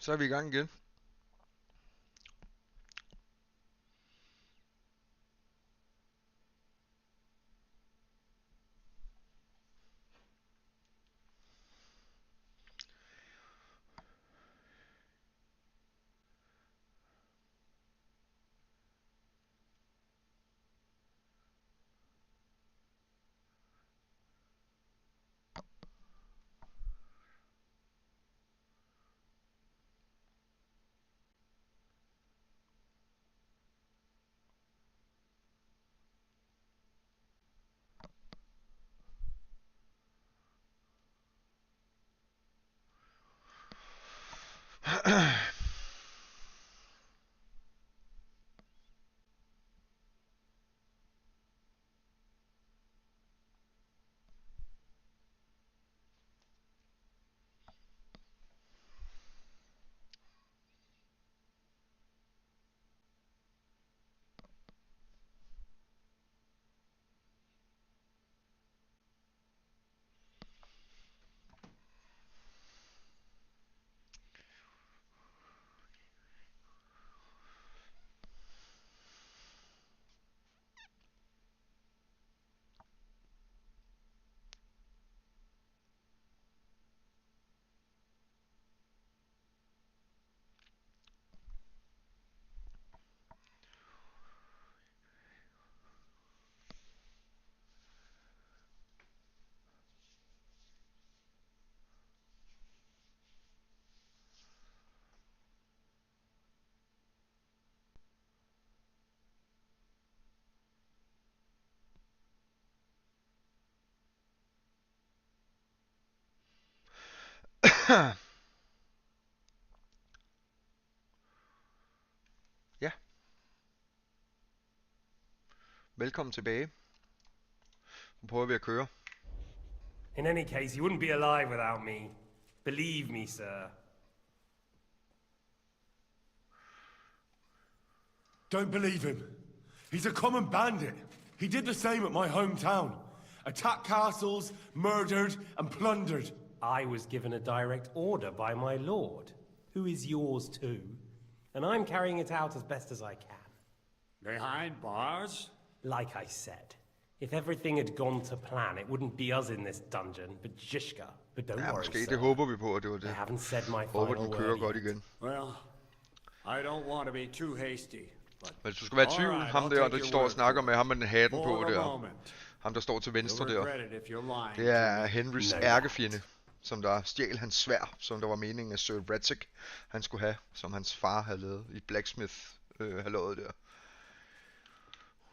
Så er vi i gang igen. Ja, velkommen tilbage. Nu prøver vi at køre. In any case, you wouldn't be alive without me. Believe me, sir. Don't believe him. He's a common bandit. He did the same at my hometown. Attacked castles, murdered, and plundered. I was given a direct order by my lord, who is yours too, and I'm carrying it out as best as I can. Behind bars? Like I said, if everything had gone to plan, it wouldn't be us in this dungeon, but Zizka. But don't Ja, worry, måske. sir. Det håber vi på, at det var I det. haven't said my Håber, final den kører word godt yet. igen. Well, I don't want to be too hasty, but Men hvis du skal være i tvivl, Alright, ham I'll der, take der your står og word snakker for med ham med den hatten på for the der. moment. Ham der står til venstre You'll der. regret it if you're lying Det to er me. Henrys No. ærkefjende, som der stjal hans sværd, som der var meningen at Sir Radzik han skulle have, som hans far havde lavet i Blacksmith halløjet der.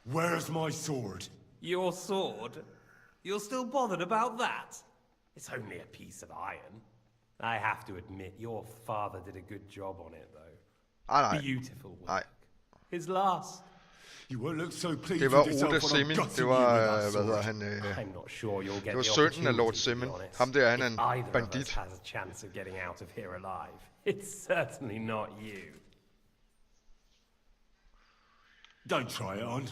Where's my sword? Your sword? You're still bothered about that? It's only a piece of iron. I have to admit, your father did a good job on it, though. Nej. Beautiful work. Nej. His last. You won't look so pleased Det var with yourself Oda when I'm Semin, gutting det you var, with that hvad hedder sword. han, I'm not sure you'll get det var the sønnen af Lord opportunity, to be Semin. honest. Ham der, han er If en either of us bandit. has a chance of getting out of here alive, it's certainly not you. Don't try it on.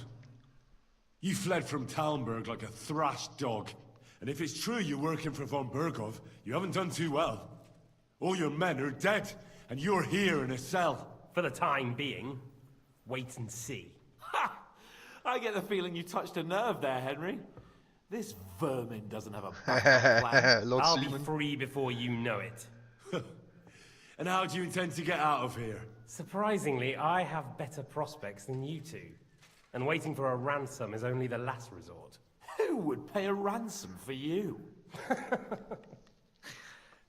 You fled from Talmberg like a thrashed dog. And if it's true you're working for von Bergov, you haven't done too well. All your men are dead, and you're here in a cell. For the time being, wait and see. Ha! I get the feeling you touched a nerve there, Henry. This vermin doesn't have a backup plan. Lord I'll be Seaman. free before you know it. And how do you intend to get out of here? Surprisingly, I have better prospects than you two. And waiting for a ransom is only the last resort. Who would pay a ransom for you?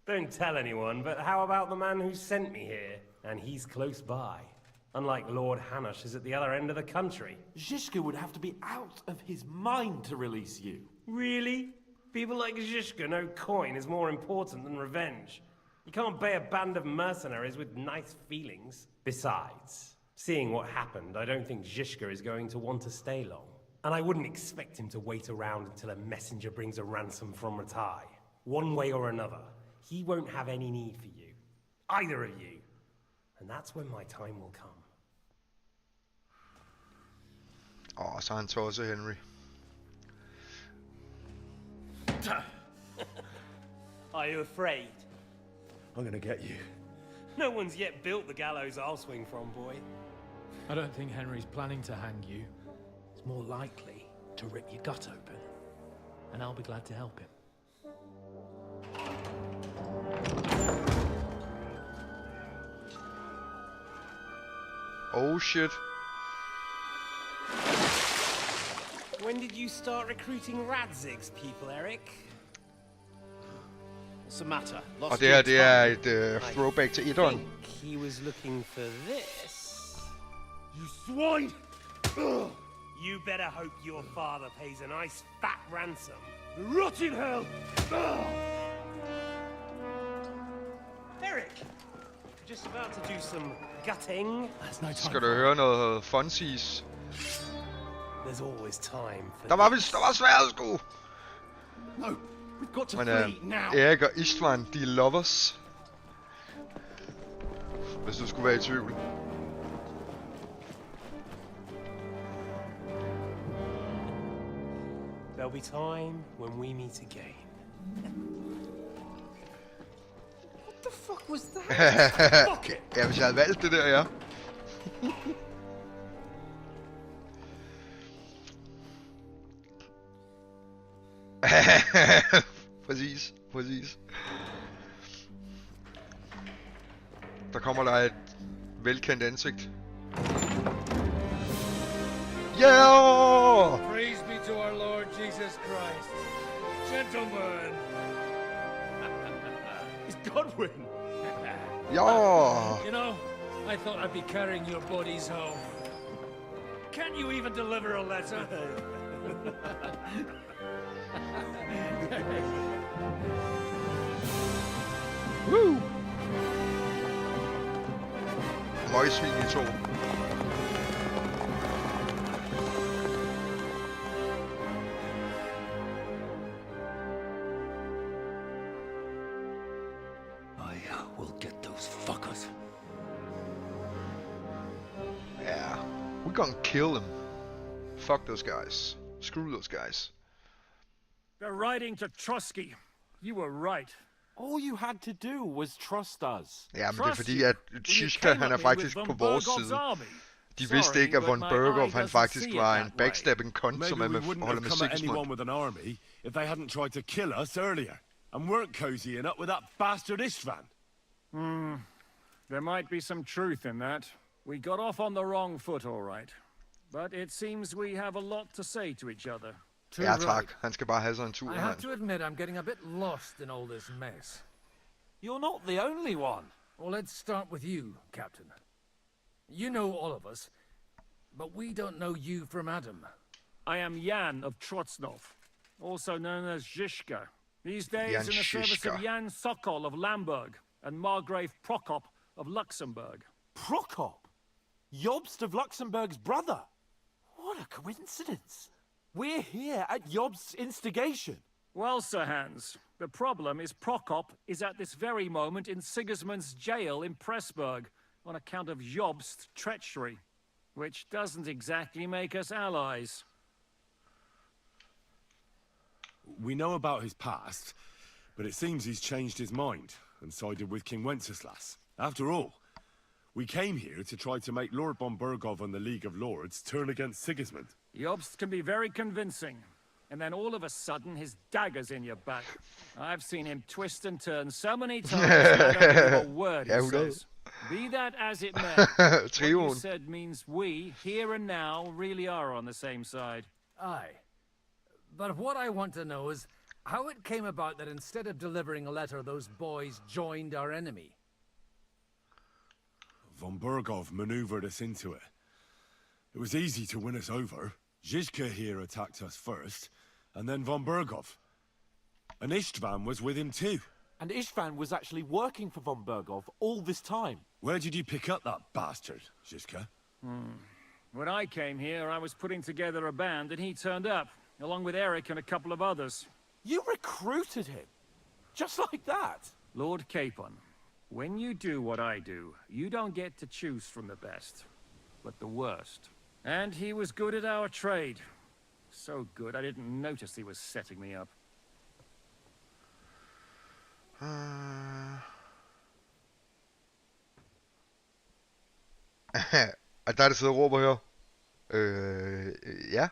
Don't tell anyone, but how about the man who sent me here? And he's close by. Unlike Lord Hanush is at the other end of the country. Zizka would have to be out of his mind to release you. Really? People like Zizka know coin is more important than revenge. You can't pay a band of mercenaries with nice feelings. Besides, seeing what happened, I don't think Zizka is going to want to stay long. And I wouldn't expect him to wait around until a messenger brings a ransom from Ratai. One way or another, he won't have any need for you. Either of you. And that's when my time will come. Så er han tosset, Henry. Are you afraid? I'm gonna get you. No one's yet built the gallows I'll swing from, boy. I don't think Henry's planning to hang you. He's more likely to rip your gut open. And I'll be glad to help him. Oh shit. When did you start recruiting Radzig's people, Eric? What's the matter? Og Lost det her, your det er time? et throwback til I etteren. think he was looking for this. You swine! You better hope your father pays a nice fat ransom. Rot in hell! Eric! Just about to do some gutting. There's no time Skal du for høre noget funsies? There's always time for Der var svært sgu. No, we've got to Men flee now. Erik og Istvan, de er lovers. Hvis du skulle være i tvivl. There'll be time when we meet again. What the fuck was that? Fuck it. Ja, hvis jeg havde valgt det der, ja. Præcis, præcis. Der kommer der et velkendt ansigt. Yeah! Praise be to our Lord Jesus Christ. Gentlemen. It's Godwin! Ja! You know, I thought I'd be carrying your bodies home. Can't you even deliver a letter? Woo! Møgsvin i to. I will get those fuckers. Yeah. We're gonna kill them. Fuck those guys. Screw those guys. They're riding to Trusky. You were right. All you had to do was trust us. Ja, men det er Trust fordi, you at when you Ziska, came han at er me faktisk with på von vores Bergov's side. army. De vidste ikke, at Sorry, von but my Bergov, eye han doesn't faktisk see it var that en way. backstabbing cunt, som Maybe er we med wouldn't holder have med come at anyone Sigismund. with an army if they hadn't tried to kill us earlier. And weren't cozying up with that bastard Istvan. There might be some truth in that. We got off on the wrong foot, all right. But it seems we have a lot to say to each other. Ja tak, han skal bare have sig en tur, I have mand. to admit I'm getting a bit lost in all this mess. You're not the only one. Well, let's start with you, Captain. You know all of us, but we don't know you from Adam. I am Jan of Trotsnov, also known as Zhishka. These days Jan in the service Zhishka. of Jan Sokol of Lamberg and Margrave Prokop of Luxembourg. Prokop? Jobst of Luxembourg's brother? What a coincidence. We're here at Jobst's instigation. Well, Sir Hans, the problem is Prokop is at this very moment in Sigismund's jail in Pressburg on account of Jobst's treachery, which doesn't exactly make us allies. We know about his past, but it seems he's changed his mind and sided with King Wenceslas. After all, we came here to try to make Lord von Bergov and the League of Lords turn against Sigismund. Jobst can be very convincing, and then all of a sudden his dagger's in your back. I've seen him twist and turn so many times that I don't believe a word he Yeah, who says. Be that as it may, what you Trioen. said means we, here and now, really are on the same side. Aye. But what I want to know is how it came about that instead of delivering a letter, those boys joined our enemy. Von Bergov maneuvered us into it. It was easy to win us over. Zhizka here attacked us first, and then von Bergov. And Istvan was with him too. And Istvan was actually working for von Bergov all this time. Where did you pick up that bastard, Zhizka? When I came here, I was putting together a band, and he turned up, along with Eric and a couple of others. You recruited him? Just like that? Lord Capon, when you do what I do, you don't get to choose from the best, but the worst. And he was good at our trade. So good, I didn't notice he was setting me up. Og der er det sidder og råber her. Ja.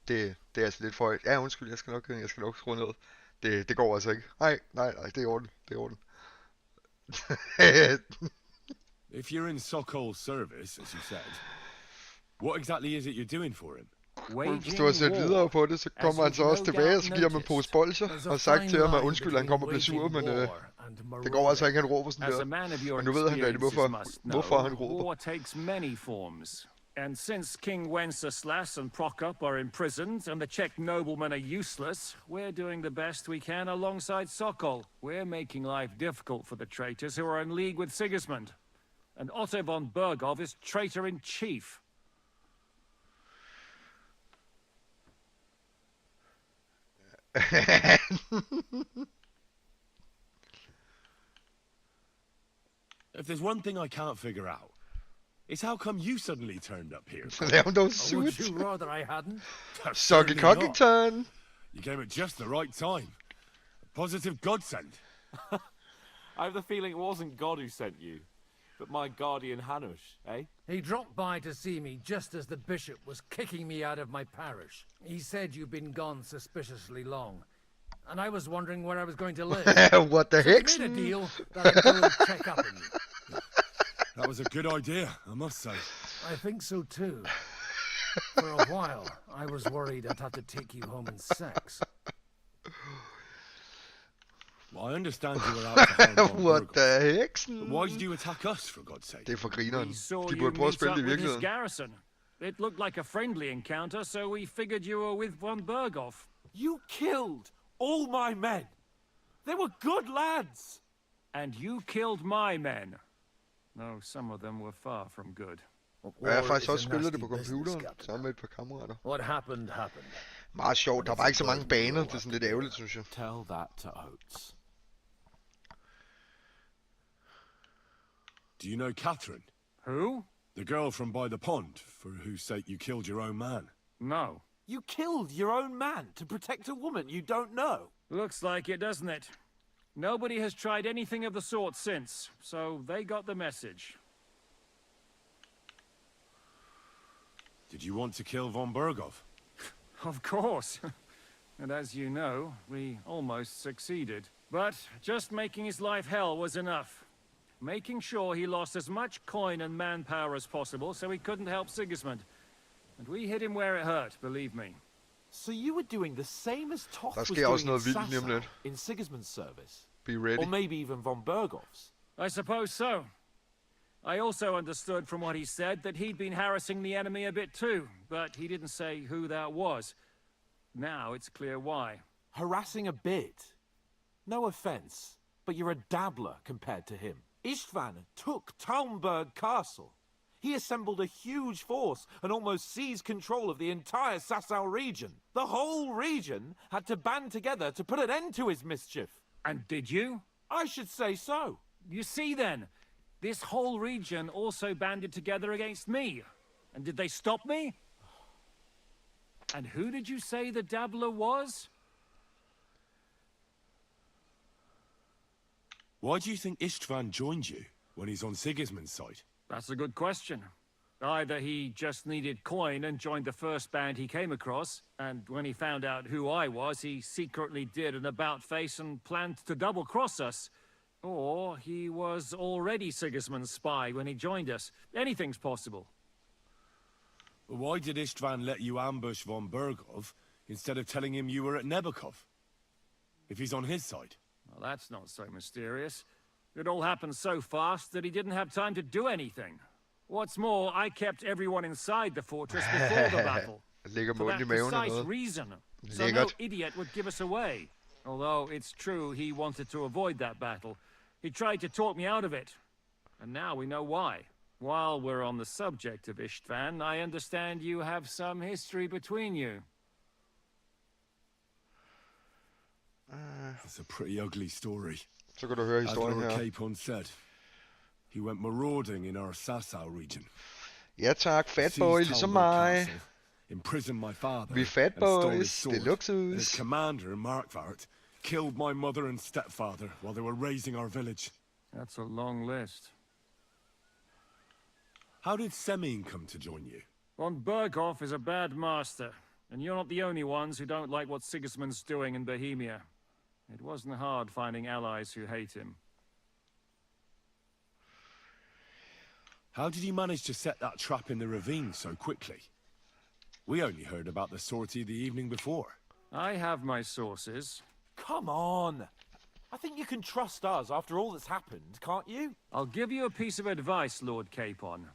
Det er altså lidt for højt. Ja, undskyld, jeg skal nok skrue ned. Det går altså ikke. Nej, det er i orden. Det er i orden. If you're in Sokol's service, as you said, what exactly is it you're doing for him? Hvis du har set videre på det, så kommer han så også tilbage, og så giver ham en pose bolcher, og sagt til ham, at undskyld, han kommer og bliver sur, men det går altså ikke, han råber sådan der. Men nu ved han da hvorfor han råber. War takes many forms. And since King Wenceslas and Prokop are imprisoned and the Czech noblemen are useless, we're doing the best we can alongside Sokol. We're making life difficult for the traitors who are in league with Sigismund. And Otto von Bergov is traitor-in-chief. If there's one thing I can't figure out, it's how come you suddenly turned up here? Lav ham dog Would suit. you rather I hadn't? Soggy Cockington. You came at just the right time. A positive godsend. I have the feeling it wasn't God who sent you, but my guardian Hanush, eh? He dropped by to see me just as the bishop was kicking me out of my parish. He said you'd been gone suspiciously long, and I was wondering where I was going to live. What the So we heck? made a deal that I'd go and check up on you. That was a good idea, I must say. I think so too. For a while, I was worried I'd have to take you home in sex. Well, I understand you were out to harm von What Bergov. the heck? But why did you attack us, for God's sake? Det er for grineren. We saw De you burde prøve at meet spille up det i with his virkeligheden. garrison. It looked like a friendly encounter, so we figured you were with von Bergov. You killed all my men. They were good lads. And you killed my men. No, some of them were far from good. Jeg har War faktisk is også a spillet det nasty på business, computeren, Captain. sammen med et par kammerater. What happened, happened. Meget sjovt, der er bare ikke så mange baner, det er sådan lidt ærgerligt, synes jeg. Tell that to Oates. Do you know Catherine? Who? The girl from by the pond, for whose sake you killed your own man? No. You killed your own man to protect a woman you don't know. Looks like it, doesn't it? Nobody has tried anything of the sort since, so they got the message. Did you want to kill von Bergov? Of course. And as you know, we almost succeeded. But just making his life hell was enough. Making sure he lost as much coin and manpower as possible so he couldn't help Sigismund. And we hit him where it hurt, believe me. So you were doing the same as Toth Der was sker også doing in noget vildt lige om Sasau, lidt. in Sigismund's service. Be ready. Or maybe even von Bergov's. I suppose so. I also understood from what he said that he'd been harassing the enemy a bit too, but he didn't say who that was. Now it's clear why. Harassing a bit. No offense, but you're a dabbler compared to him. Istvan took Talmberg Castle. He assembled a huge force and almost seized control of the entire Sasau region. The whole region had to band together to put an end to his mischief. And did you? I should say so. You see then, this whole region also banded together against me. And did they stop me? And who did you say the dabbler was? Why do you think Istvan joined you when he's on Sigismund's side? That's a good question. Either he just needed coin and joined the first band he came across, and when he found out who I was, he secretly did an about-face and planned to double-cross us. Or he was already Sigismund's spy when he joined us. Anything's possible. Why did Istvan let you ambush von Bergov instead of telling him you were at Nebukov? If he's on his side. Well, that's not so mysterious. It all happened so fast that he didn't have time to do anything. What's more, I kept everyone inside the fortress before the battle. Ligger For munden i that maven og precise noget. reason. So no Lækkert. idiot would give us away. Although it's true he wanted to avoid that battle. He tried to talk me out of it. And now we know why. While we're on the subject of Istvan, I understand you have some history between you. It's a pretty ugly story. Så kan du høre As historien Lord her. Capon said, he went marauding in our Sasau region. Ja tak, fat Seized boy, ligesom Talmberg mig. Castle, imprisoned my father, Vi er fat and stole his boys, sword. det er And his luksus. commander, Markvart, killed my mother and stepfather while they were raising our village. That's a long list. How did Semyon come to join you? Von Berghoff is a bad master, and you're not the only ones who don't like what Sigismund's doing in Bohemia. It wasn't hard finding allies who hate him. How did you manage to set that trap in the ravine so quickly? We only heard about the sortie the evening before. I have my sources. Come on! I think you can trust us after all that's happened, can't you? I'll give you a piece of advice, Lord Capon.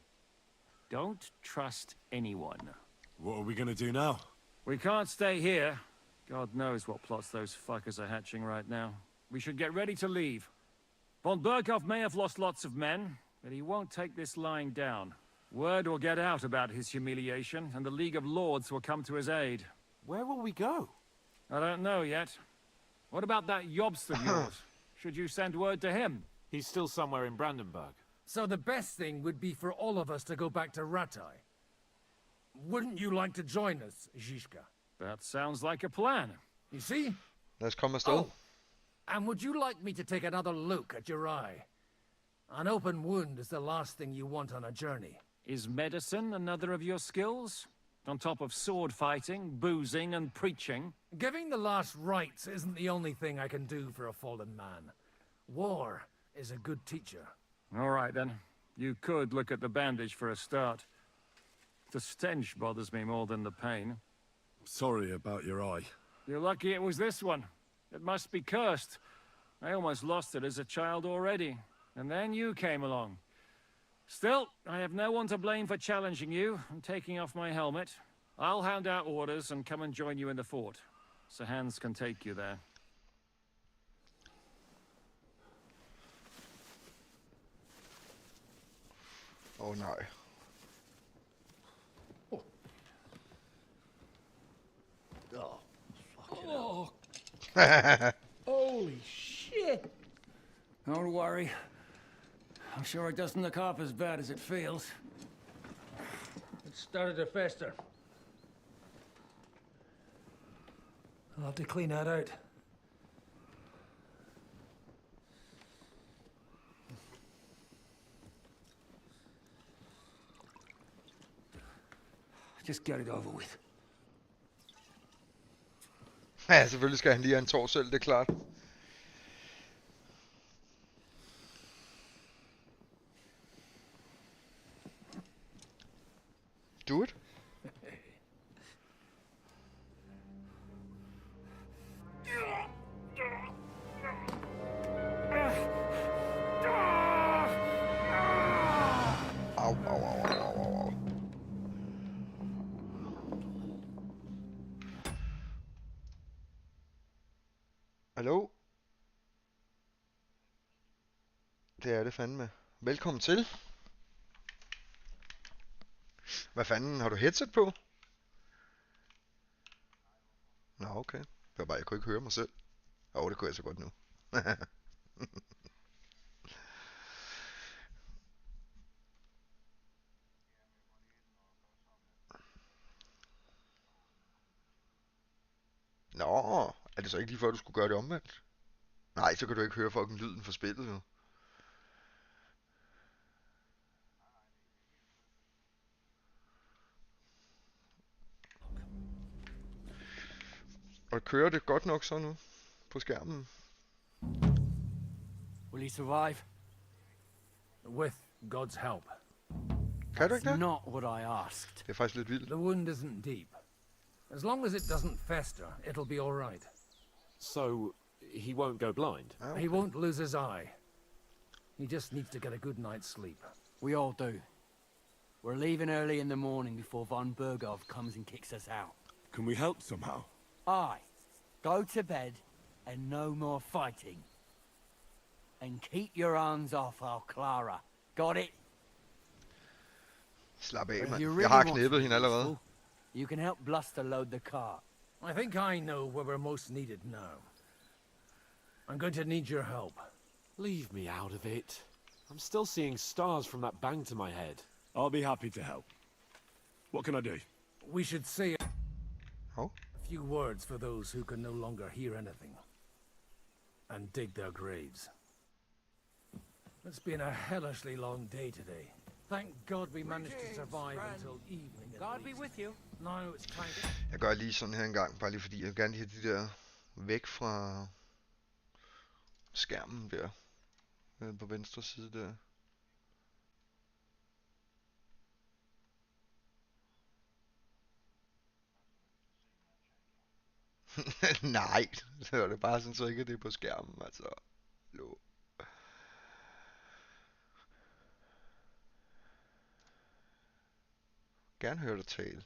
Don't trust anyone. What are we gonna do now? We can't stay here. God knows what plots those fuckers are hatching right now. We should get ready to leave. Von Berghoff may have lost lots of men, but he won't take this lying down. Word will get out about his humiliation, and the League of Lords will come to his aid. Where will we go? I don't know yet. What about that Jobst of yours? Should you send word to him? He's still somewhere in Brandenburg. So the best thing would be for all of us to go back to Ratai. Wouldn't you like to join us, Zizka? That sounds like a plan. You see? Lad os komme afsted. Oh, and would you like me to take another look at your eye? An open wound is the last thing you want on a journey. Is medicine another of your skills? On top of sword fighting, boozing, and preaching? Giving the last rites isn't the only thing I can do for a fallen man. War is a good teacher. All right, then. You could look at the bandage for a start. The stench bothers me more than the pain. Sorry about your eye. You're lucky it was this one. It must be cursed. I almost lost it as a child already. And then you came along. Still, I have no one to blame for challenging you and taking off my helmet. I'll hand out orders and come and join you in the fort. Sir Hans can take you there. Åh nej. Oh, holy shit! Don't worry. I'm sure it doesn't look half as bad as it feels. It started to fester. I'll have to clean that out. Just get it over with. Ja, selvfølgelig skal han lige have en tår selv, det er klart. Do it. Au, au, au, au, au, au. Hallo? Det er det fandme. Velkommen til. Hvad fanden, har du headset på? Nå, okay. Det var bare, jeg kunne ikke høre mig selv. Det kunne jeg så godt nu. Nå, er det så ikke lige før, du skulle gøre det omvendt? Nej, så kan du ikke høre fucking lyden for spillet, jo. Og kører det godt nok så nu på skærmen? Will he survive? With God's help. Kan du ikke That's det? not what I asked. Det er faktisk lidt vildt. The wound isn't deep. As long as it doesn't fester, it'll be all right. So, he won't go blind? Okay. He won't lose his eye. He just needs to get a good night's sleep. We all do. We're leaving early in the morning before von Berghoff comes and kicks us out. Can we help somehow? Aye. Go to bed and no more fighting. And keep your hands off our Clara. Got it? Slap af, If mand. you Jeg really har want to knippet be hende allerede. useful, you can help Bluster load the cart. I think I know where we're most needed now. I'm going to need your help. Leave me out of it. I'm still seeing stars from that bang to my head. I'll be happy to help. What can I do? We should say Oh. a few words for those who can no longer hear anything. And dig their graves. It's been a hellishly long day today. Thank God we managed to survive until evening. God be with you. Now it's time. Jeg gør lige sådan her en gang, bare lige fordi jeg vil gerne have de der væk fra skærmen der. På venstre side der. Nej, så er det bare sådan, så ikke det er på skærmen, altså. Lå. Gerne høre dig tale.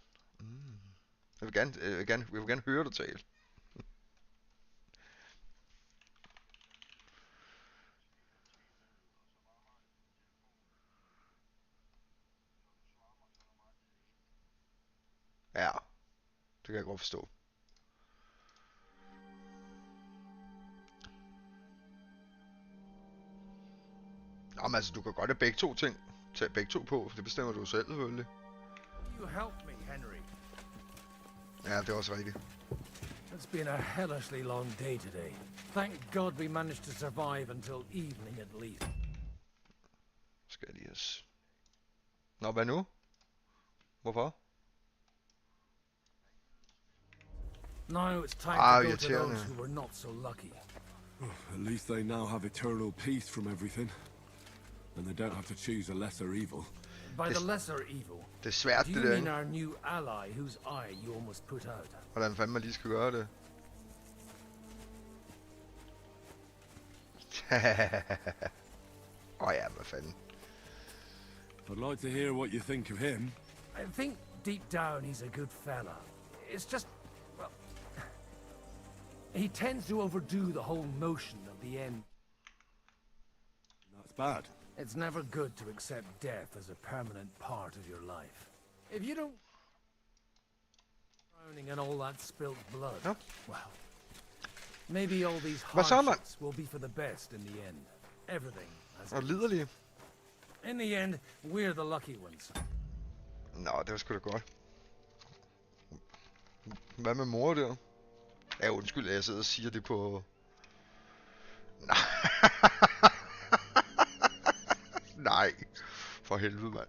Jeg vil gerne høre dig tale. Ja, det kan jeg godt forstå. Nå, men altså, du kan godt have begge to ting. Tag begge to på, for det bestemmer du selv, selvfølgelig. You help me, Henry. Ja, det er også rigtigt. It's been a hellishly long day today. Thank God we managed to survive until evening at least. Skal jeg lige Nå, hvad nu? Hvorfor? Now it's time to go to irriterende. those who were not so lucky. At least they now have eternal peace from everything. And they don't have to choose a lesser evil. By the lesser evil, Det er svært, do det you der, mean ikke? our new ally whose eye you almost put out? Hvordan fanden man lige skal gøre det? Ja, hvad fanden. I'd like to hear what you think of him. I think deep down he's a good fella. It's just, well, he tends to overdo the whole notion of the end. That's bad. It's never good to accept death as a permanent part of your life. If you don't... drowning and all that spilt blood, Ja. well, maybe all these Hvad så, mand? hardships will be for the best in the end. Everything. As Og liderlige. in the end, we're the lucky ones. Nå, det var sgu da godt. Hvad med mor der? Ja, undskyld, at jeg sidder og siger det på... Nej. Nej. For helvede, mand.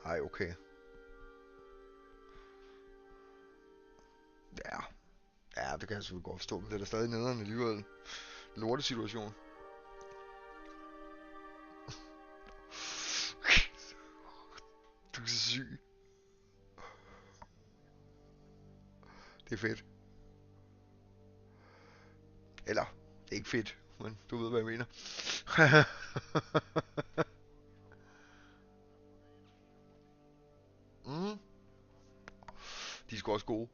Ej, okay. Ja. Ja, det kan jeg selvfølgelig godt forstå, men det er da stadig nederen alligevel. Lortesituation. Du er så syg. Det er fedt. Eller, det er ikke fedt, men du ved, hvad jeg mener. De er sgu også gode.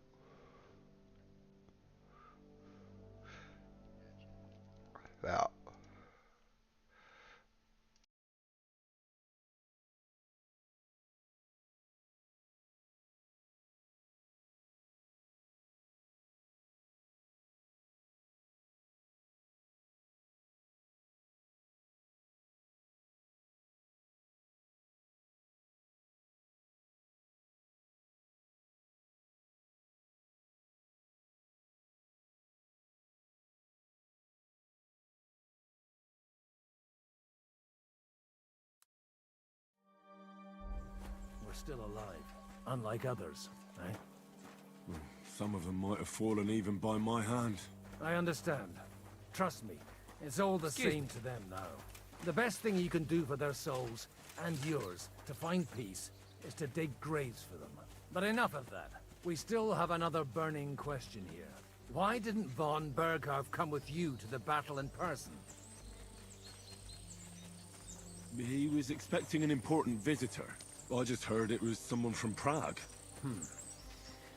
Ja. We're still alive, unlike others, eh? Some of them might have fallen even by my hand. I understand. Trust me, it's all the same to them now. The best thing you can do for their souls, and yours, to find peace, is to dig graves for them. But enough of that. We still have another burning question here. Why didn't von Berghoff come with you to the battle in person? He was expecting an important visitor. I just heard it was someone from Prague.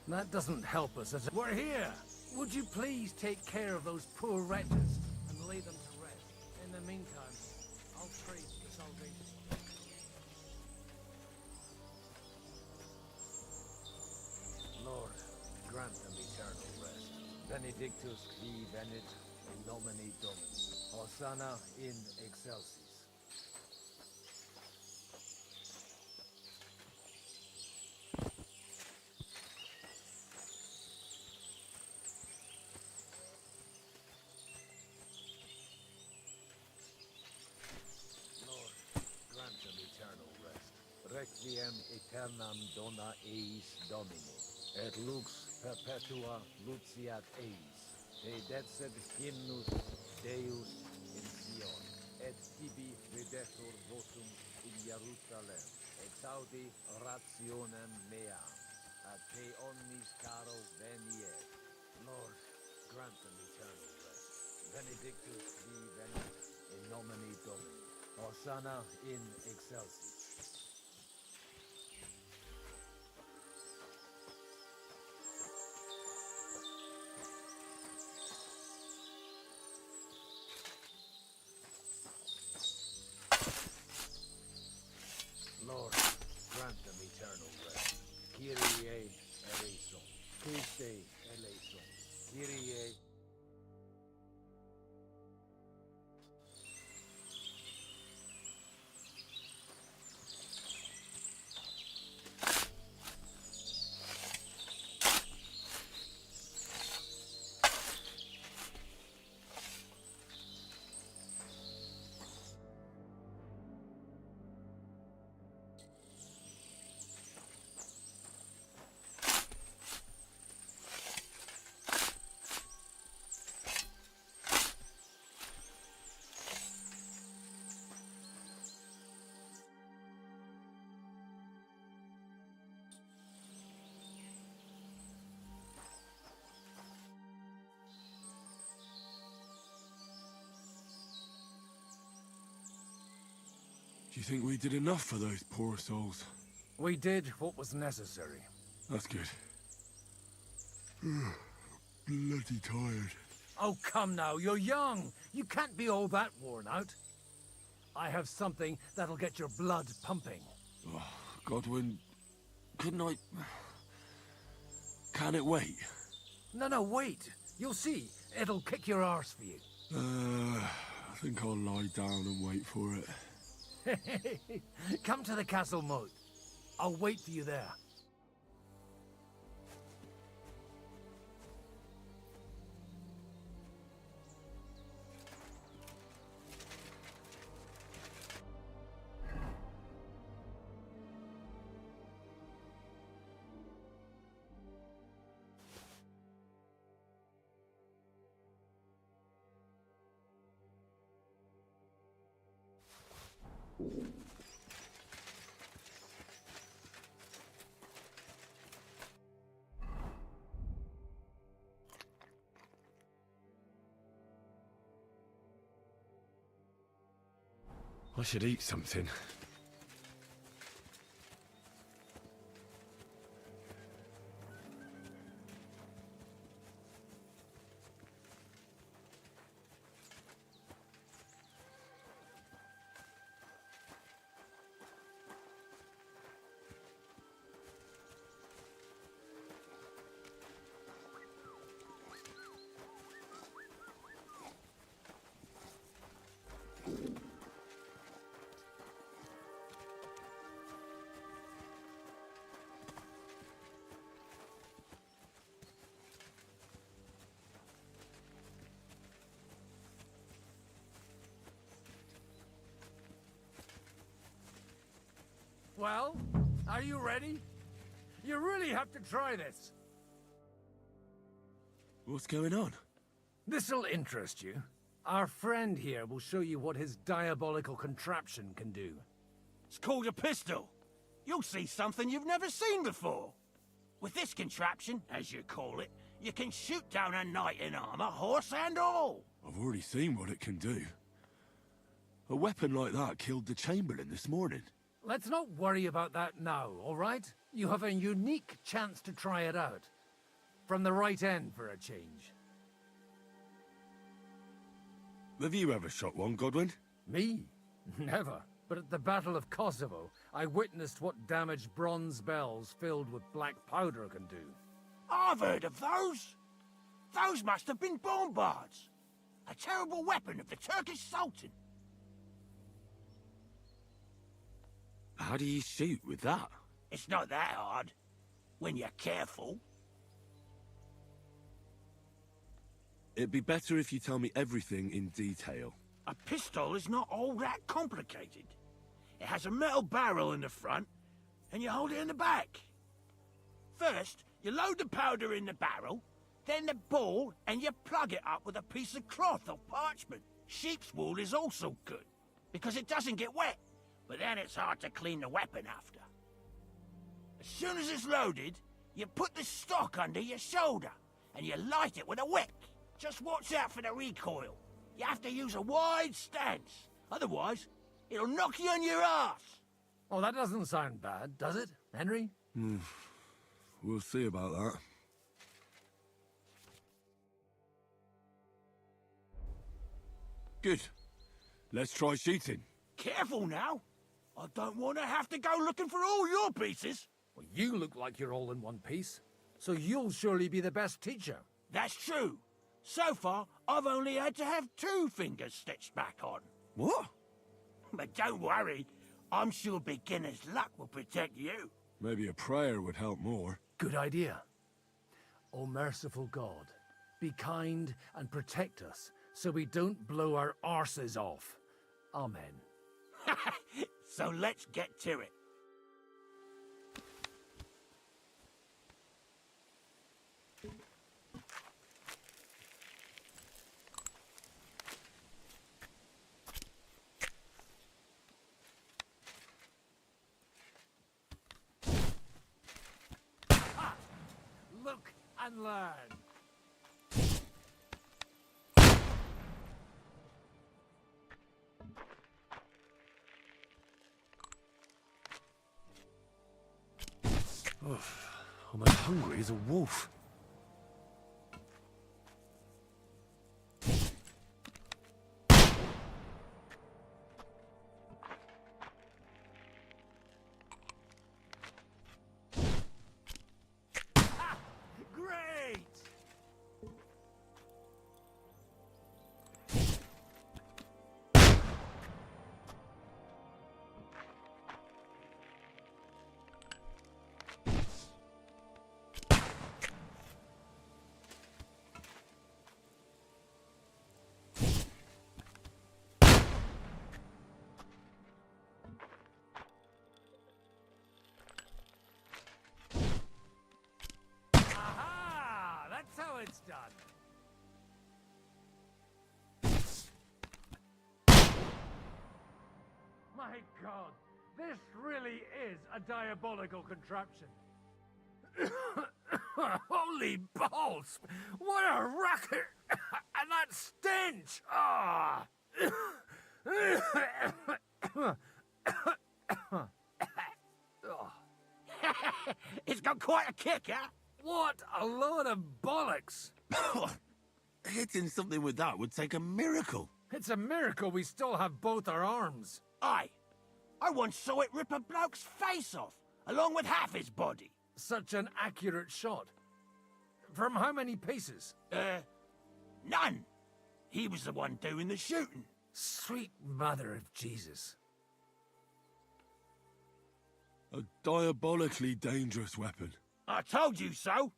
That doesn't help us as we're here. Would you please take care of those poor wretches and lay them to rest? In the meantime, I'll pray for the salvation. Lord, grant them eternal rest. Benedictus qui venit in nomine Domini. Hosanna in excelsis. aeternam dona eis Domini, et lux perpetua luciat eis, te decet hymnus Deus in Sion, et tibi videtur votum in Jerusalem, exaudi rationem meam, a te omnis caro veniet. Lord, grant them eternal rest. Benedictus vi venit in nomine Domini. Hosanna in excelsis. Lord, grant them eternal rest. Kyrie eleison. Christe eleison. Kyrie. Do you think we did enough for those poor souls? We did what was necessary. That's good. Bloody tired. Oh, come now, you're young. You can't be all that worn out. I have something that'll get your blood pumping. Oh, Godwin, couldn't I... Can it wait? No, wait. You'll see. It'll kick your arse for you. I think I'll lie down and wait for it. Come to the castle moat. I'll wait for you there. I should eat something. Well, are you ready? You really have to try this. What's going on? This'll interest you. Our friend here will show you what his diabolical contraption can do. It's called a pistol. You'll see something you've never seen before. With this contraption, as you call it, you can shoot down a knight in armor, horse and all. I've already seen what it can do. A weapon like that killed the Chamberlain this morning. Let's not worry about that now, all right? You have a unique chance to try it out. From the right end for a change. Have you ever shot one, Godwin? Me? Never. But at the Battle of Kosovo, I witnessed what damage bronze bells filled with black powder can do. I've heard of those. Those must have been bombards. A terrible weapon of the Turkish Sultan. How do you shoot with that? It's not that hard, when you're careful. It'd be better if you tell me everything in detail. A pistol is not all that complicated. It has a metal barrel in the front, and you hold it in the back. First, you load the powder in the barrel, then the ball, and you plug it up with a piece of cloth or parchment. Sheep's wool is also good, because it doesn't get wet, but then it's hard to clean the weapon after. As soon as it's loaded, you put the stock under your shoulder, and you light it with a wick. Just watch out for the recoil. You have to use a wide stance, otherwise it'll knock you on your ass. Oh, that doesn't sound bad, does it, Henry? We'll see about that. Good. Let's try shooting. Careful now. I don't want to have to go looking for all your pieces. Well, you look like you're all in one piece, so you'll surely be the best teacher. That's true. So far, I've only had to have 2 fingers stitched back on. What? But don't worry. I'm sure beginner's luck will protect you. Maybe a prayer would help more. Good idea. O merciful God, be kind and protect us so we don't blow our arses off. Amen. So let's get to it. Look and learn. I'm as hungry as a wolf. Great! Aha! That's how it's done. My God, this really is a diabolical contraption. Holy balls! What a racket! And that stench! Ah! It's got quite a kick, huh? What a load of bollocks! Hitting something with that would take a miracle. It's a miracle we still have both our arms. Aye. I once saw it rip a bloke's face off, along with half his body. Such an accurate shot. From how many paces? None. He was the one doing the shooting. Sweet mother of Jesus. A diabolically dangerous weapon. I told you so.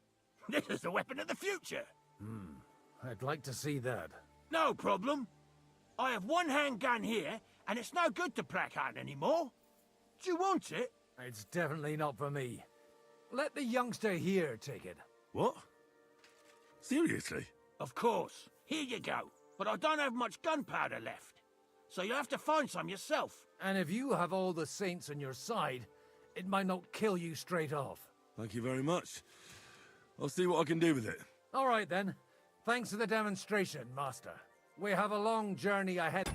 This is the weapon of the future. I'd like to see that. No problem. I have one handgun here, and it's no good to placard anymore. Do you want it? It's definitely not for me. Let the youngster here take it. What? Seriously? Of course. Here you go. But I don't have much gunpowder left. So you have to find some yourself. And if you have all the saints on your side, it might not kill you straight off. Thank you very much. I'll see what I can do with it. All right then. Thanks for the demonstration, Master. We have a long journey ahead.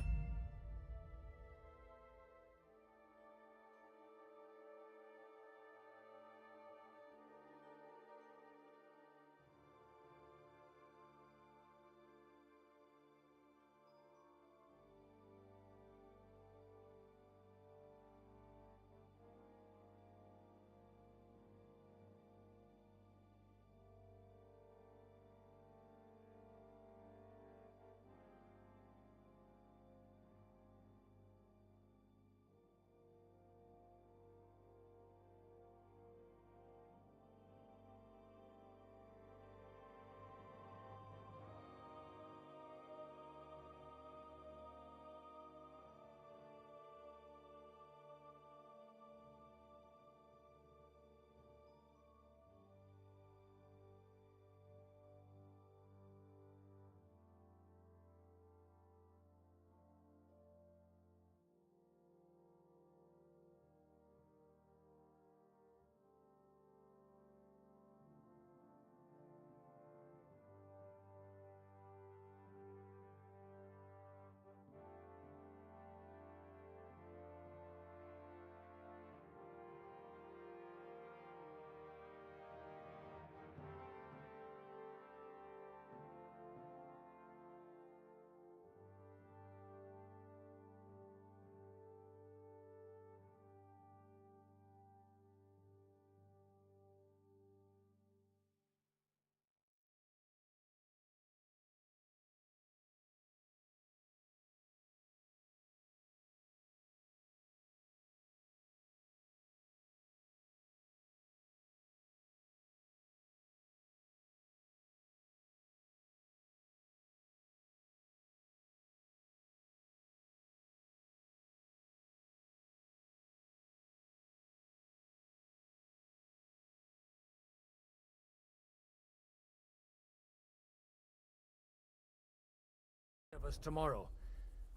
of us tomorrow.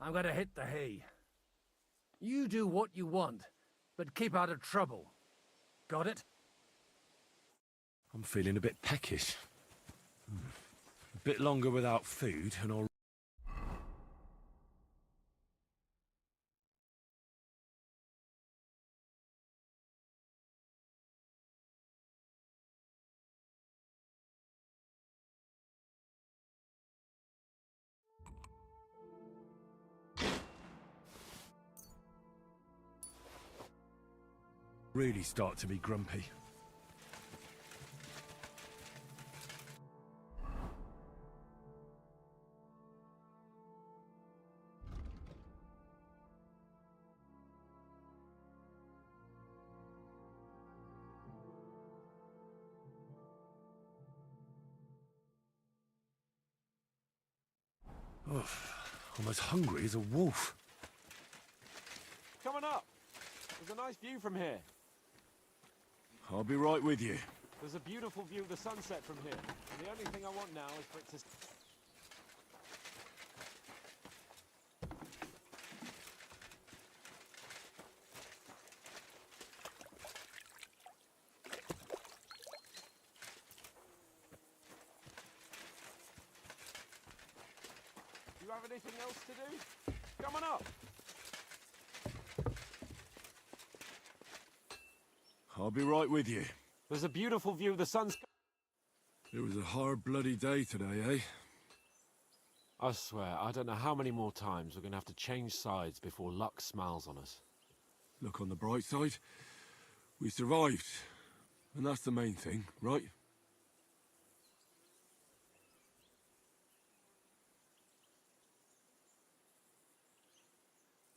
I'm gonna hit the hay. You do what you want, but keep out of trouble. Got it? I'm feeling a bit peckish. A bit longer without food and I'll... really start to be grumpy. I'm as hungry as a wolf. Coming up. There's a nice view from here. I'll be right with you. There's a beautiful view of the sunset from here. And the only thing I want now is for it to... You have anything else to do? Coming up! I'll be right with you. There's a beautiful view of the sun's... It was a hard bloody day today, eh? I swear, I don't know how many more times we're going to have to change sides before luck smiles on us. Look on the bright side. We survived. And that's the main thing, right?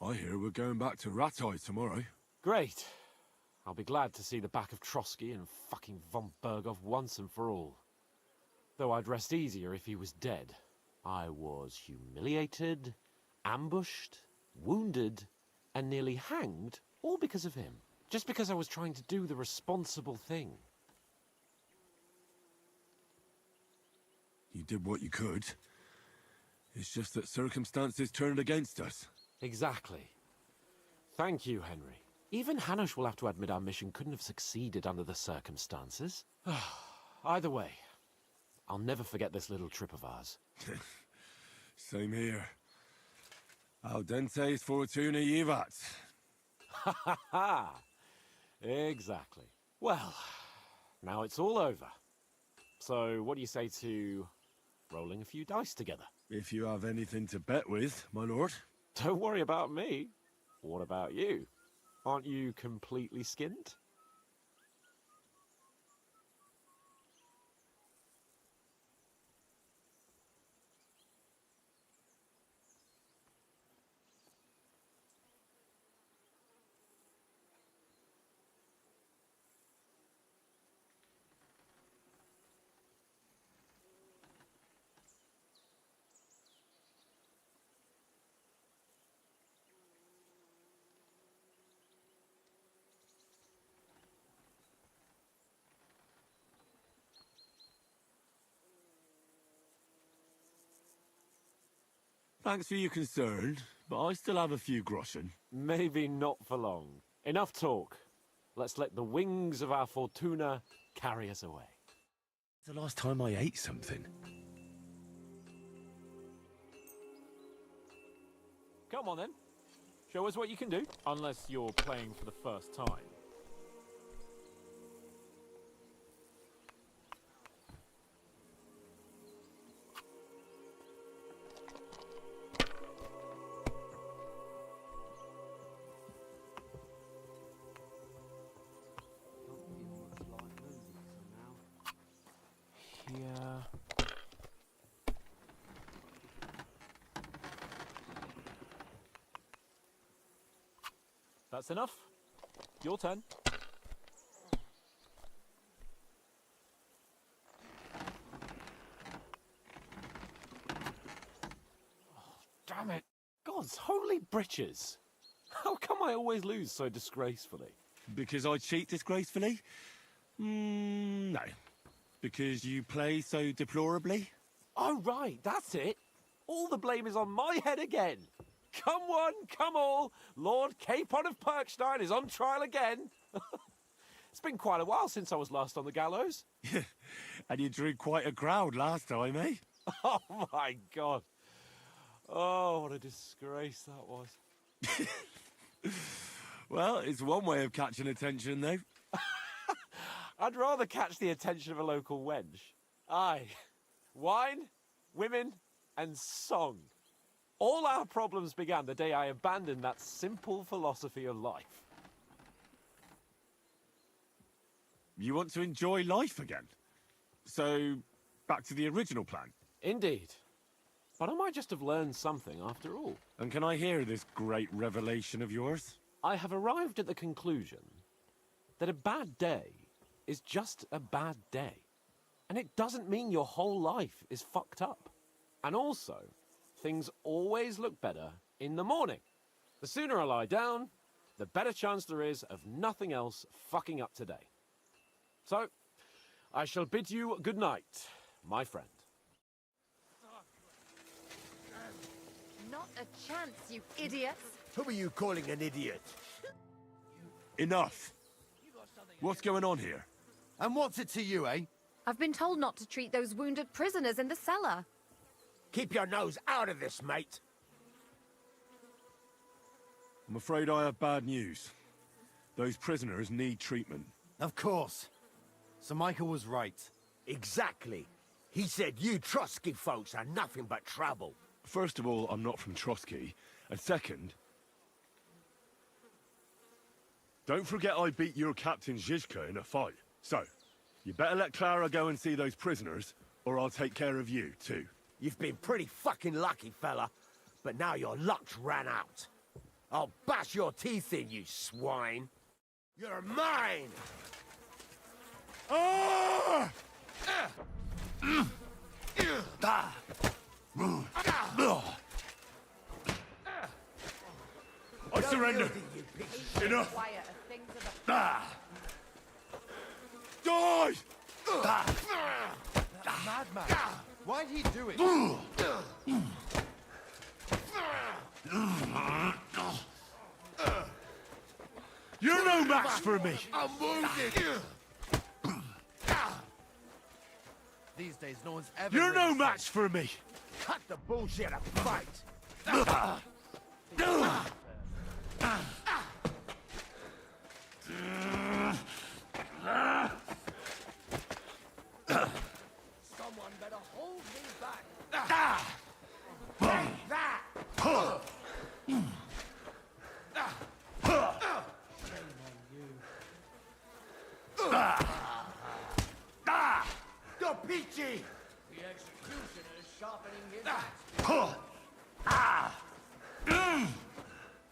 I hear we're going back to Rattay tomorrow. Great. I'll be glad to see the back of Trotsky and fucking von Berghoff once and for all. Though I'd rest easier if he was dead. I was humiliated, ambushed, wounded, and nearly hanged, all because of him. Just because I was trying to do the responsible thing. You did what you could. It's just that circumstances turned against us. Exactly. Thank you, Henry. Even Hanush will have to admit our mission couldn't have succeeded under the circumstances. Either way, I'll never forget this little trip of ours. Same here. Al dente fortuna jivat. Ha ha ha! Exactly. Well, now it's all over. So, what do you say to rolling a few dice together? If you have anything to bet with, my lord. Don't worry about me. What about you? Aren't you completely skinned? Thanks for your concern, but I still have a few groschen. Maybe not for long. Enough talk. Let's let the wings of our fortuna carry us away. It's the last time I ate something. Come on then. Show us what you can do. Unless you're playing for the first time. That's enough. Your turn. Oh, damn it. God's holy britches. How come I always lose so disgracefully? Because I cheat disgracefully? No. Because you play so deplorably? Oh, right, that's it. All the blame is on my head again. Come one, come all. Lord Capon of Perkstein is on trial again. It's been quite a while since I was last on the gallows. And you drew quite a crowd last time, eh? Oh, my God. Oh, what a disgrace that was. Well, it's one way of catching attention, though. I'd rather catch the attention of a local wench. Aye. Wine, women, and song. All our problems began the day I abandoned that simple philosophy of life. You want to enjoy life again? So, back to the original plan? Indeed. But I might just have learned something after all. And can I hear this great revelation of yours? I have arrived at the conclusion that a bad day is just a bad day. And it doesn't mean your whole life is fucked up. And also, things always look better in the morning. The sooner I lie down, the better chance there is of nothing else fucking up today. So, I shall bid you good night, my friend. Not a chance, you idiots. Who are you calling an idiot? Enough! What's going on here? And what's it to you, eh? I've been told not to treat those wounded prisoners in the cellar. Keep your nose out of this, mate. I'm afraid I have bad news. Those prisoners need treatment. Of course. Sir Michael was right. Exactly. He said you Trotsky folks are nothing but trouble. First of all, I'm not from Trotsky. And second, don't forget I beat your Captain Zizka in a fight. So, you better let Clara go and see those prisoners, or I'll take care of you, too. You've been pretty fucking lucky, fella. But now your luck's ran out. I'll bash your teeth in, you swine. You're mine! Ah! I surrender. Enough. Die! Madman! Why'd he do it? You're no match for me. I'm wounded! These days, no one's ever... You're no really match for me. Cut the bullshit and fight! Someone better hold me back! Take that! Go peachy! The executioner is sharpening his axe.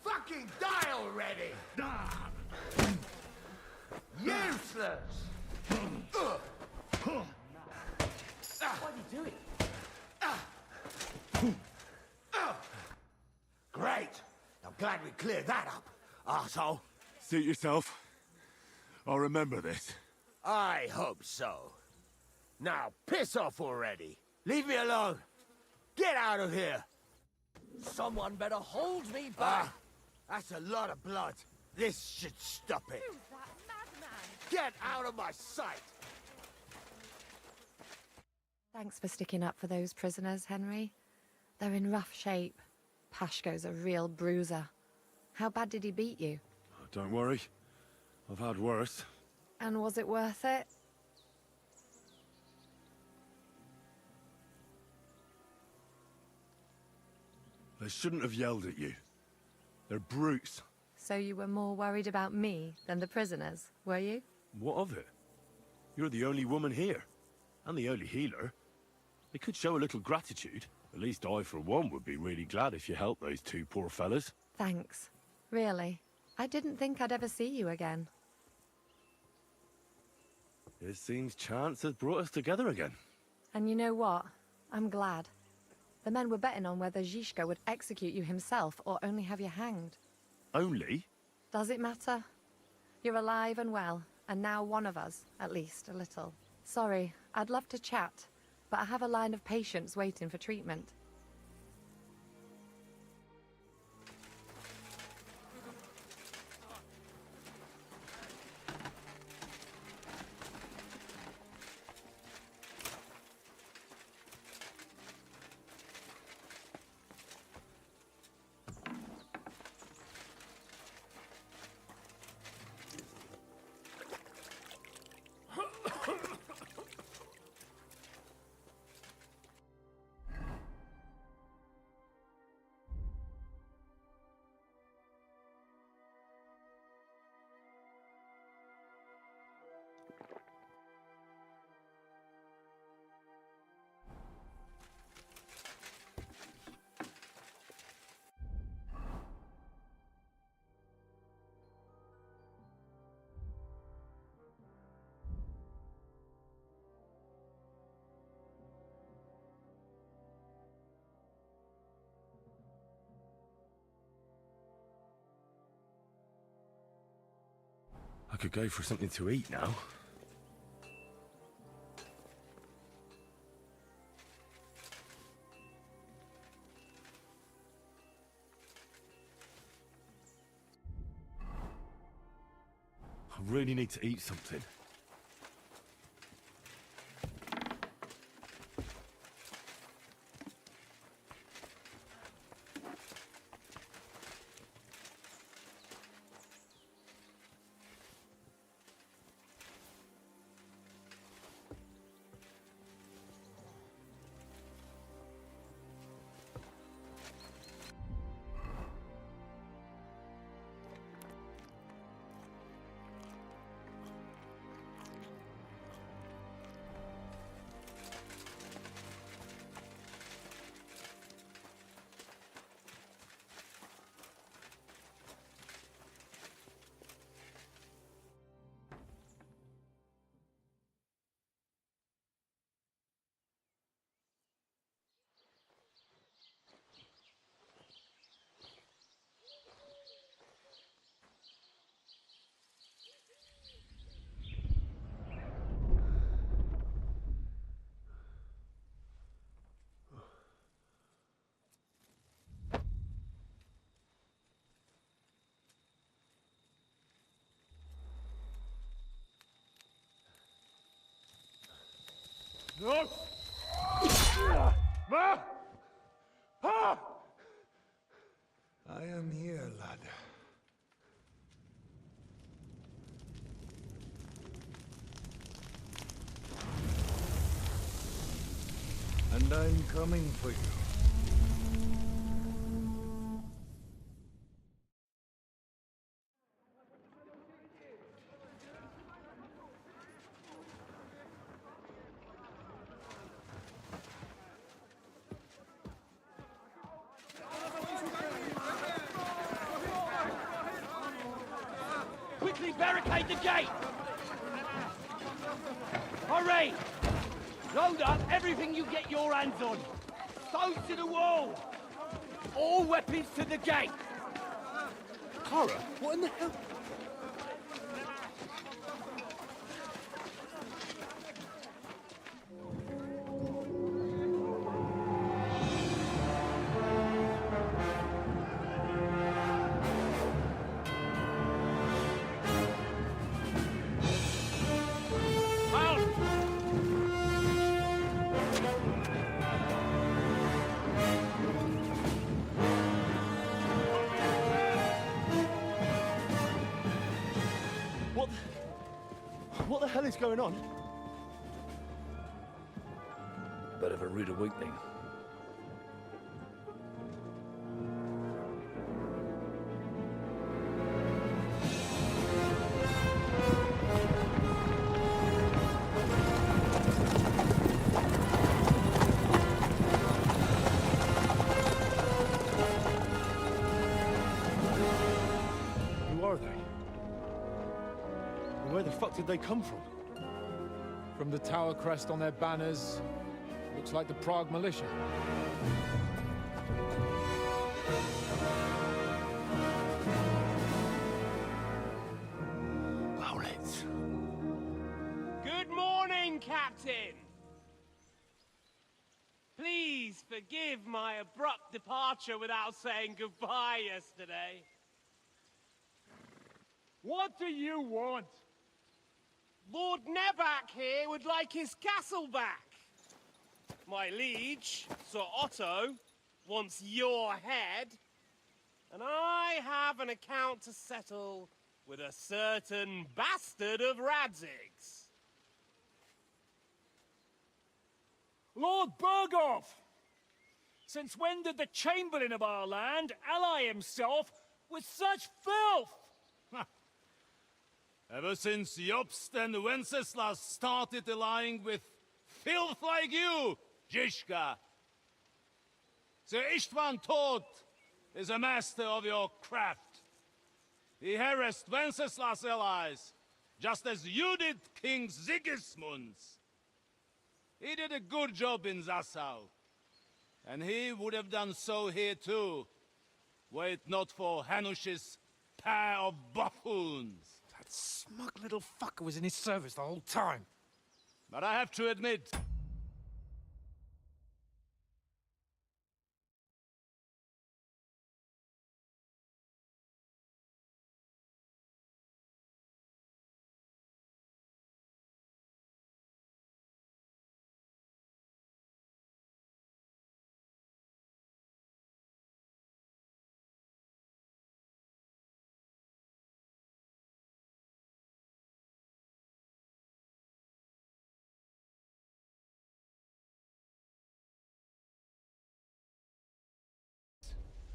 Fucking die already! Useless! What are you doing? Great! I'm glad we cleared that up, arsehole. Suit yourself. I'll remember this. I hope so. Now, piss off already. Leave me alone. Get out of here. Someone better hold me back. That's a lot of blood. This should stop it. Who's that madman? Get out of my sight. Thanks for sticking up for those prisoners, Henry. They're in rough shape. Pashko's a real bruiser. How bad did he beat you? Don't worry. I've had worse. And was it worth it? They shouldn't have yelled at you. They're brutes. So you were more worried about me than the prisoners, were you? What of it? You're the only woman here. And the only healer. They could show a little gratitude. At least I, for one, would be really glad if you helped those two poor fellas. Thanks. Really. I didn't think I'd ever see you again. It seems chance has brought us together again. And you know what? I'm glad. The men were betting on whether Zizka would execute you himself or only have you hanged. Only? Does it matter? You're alive and well, and now one of us, at least a little. Sorry, I'd love to chat, but I have a line of patients waiting for treatment. I could go for something to eat now. I really need to eat something. No! Ma! Ah! I am here, lad. And I'm coming for you. Quickly barricade the gate! Hurry! Load up everything you get your hands on. Stones to the wall! All weapons to the gate! Clara, what in the hell? What the hell is going on? Bit of a rude awakening. Who are they? And where the fuck did they come from? From the tower crest on their banners, looks like the Prague militia. Owlets. Good morning, Captain! Please forgive my abrupt departure without saying goodbye yesterday. What do you want? Lord Nebak here would like his castle back. My liege, Sir Otto, wants your head. And I have an account to settle with a certain bastard of Radzig's. Lord Burgov! Since when did the Chamberlain of our land ally himself with such filth? Ever since Jobst and Wenceslas started allying with filth like you, Zizka. Sir Istvan Tod is a master of your craft. He harassed Wenceslas' allies, just as you did King Sigismund's. He did a good job in Zassau, and he would have done so here too, were it not for Hanush's pair of buffoons. That smug little fucker was in his service the whole time. But I have to admit,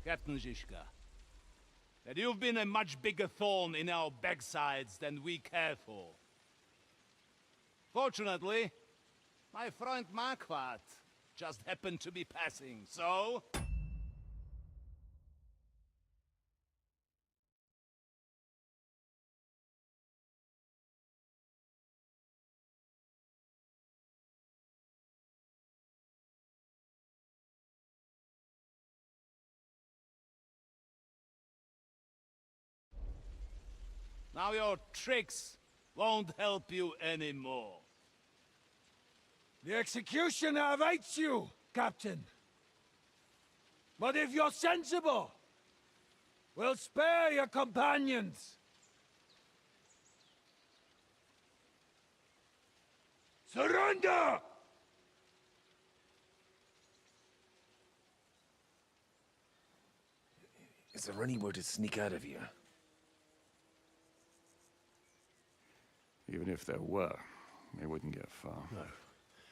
Captain Zizka, that you've been a much bigger thorn in our backsides than we care for. Fortunately, my friend Marquardt just happened to be passing, so... Now your tricks won't help you anymore. The executioner awaits you, Captain. But if you're sensible, we'll spare your companions. Surrender! Is there any way to sneak out of here? Even if there were, they wouldn't get far. No.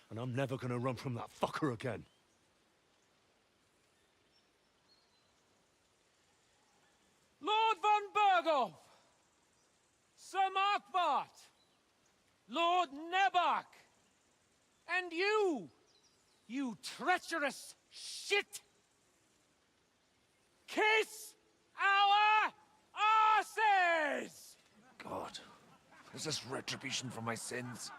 And I'm never gonna run from that fucker again. Lord von Berghoff! Sir Marquardt! Lord Nebach! And you! You treacherous shit! Kiss our asses! God. Is this retribution for my sins?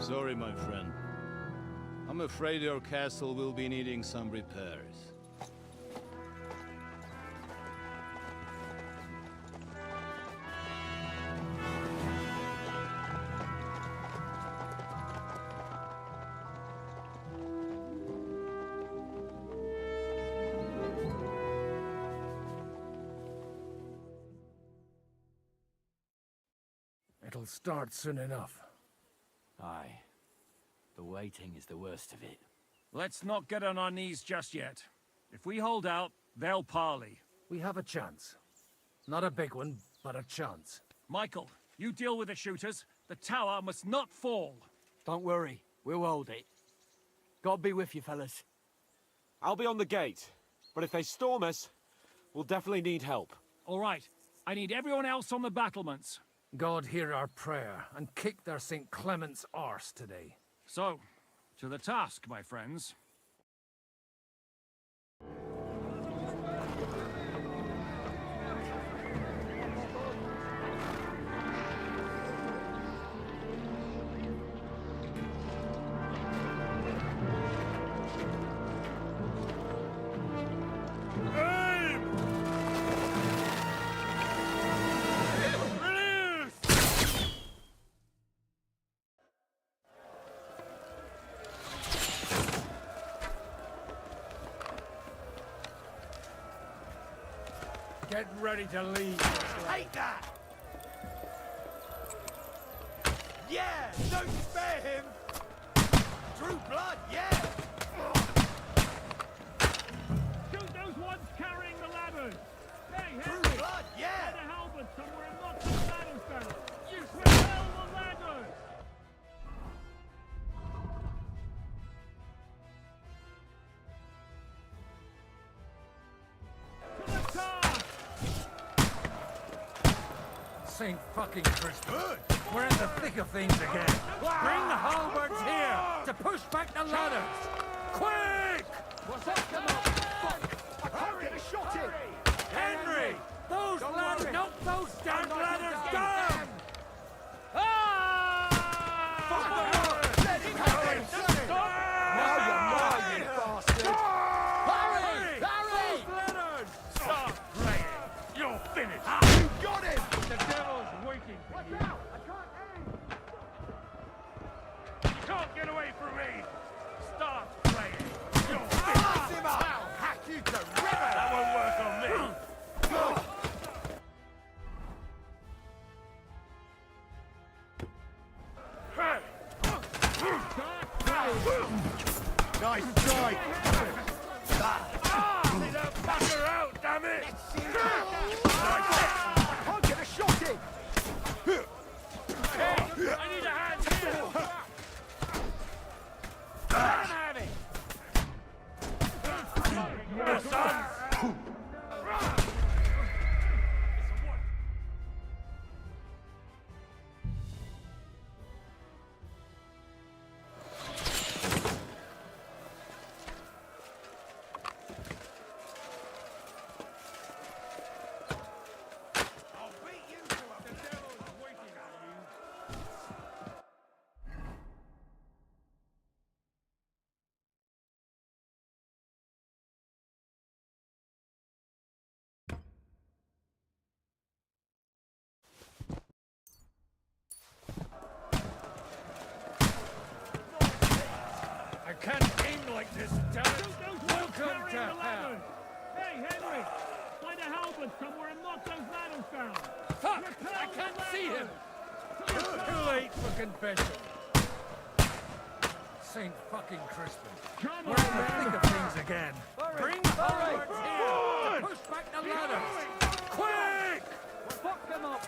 Sorry, my friend. I'm afraid your castle will be needing some repairs. It'll start soon enough. Aye. The waiting is the worst of it. Let's not get on our knees just yet. If we hold out, they'll parley. We have a chance. Not a big one, but a chance. Michael, you deal with the shooters. The tower must not fall. Don't worry. We'll hold it. God be with you, fellas. I'll be on the gate. But if they storm us, we'll definitely need help. All right. I need everyone else on the battlements. God hear our prayer, and kick their St. Clement's arse today. So, to the task, my friends. Get ready to leave. Take that! Yeah! Don't spare him! Drew blood, yeah! Shoot those ones carrying the ladders! Hey, Drew Henry! blood, yeah! Get a halberd somewhere and knock the ladders down! You propel the ladders! To the task! St. fucking Christmas. We're in the thick of things again. Bring the halberds here to push back the ladders. Quick! What's that? Come on! Fuck! I can't get a shot in! Henry! Those ladders! Knock those damn ladders down! Ah! Let him have it! You got him! The devil's waiting for you. Watch out! I can't aim! You can't get away from me! Start playing! You're Light him up! I'll hack you to ribbons! That won't work on me! Nice strike! They don't fucker out, damn it! I can't get a shot in! Hey, I need a hand here! Let him have it! Your sons! I can't aim like this, damn it! Welcome to hell! Hey, Henry! Find a halberd somewhere and knock those ladders down! Fuck! I can't see him! Too late for confession. Saint fucking Crispin. Come We're in the thick of things again. Bring halberds here! Push back the ladders! Quick! Fuck them up!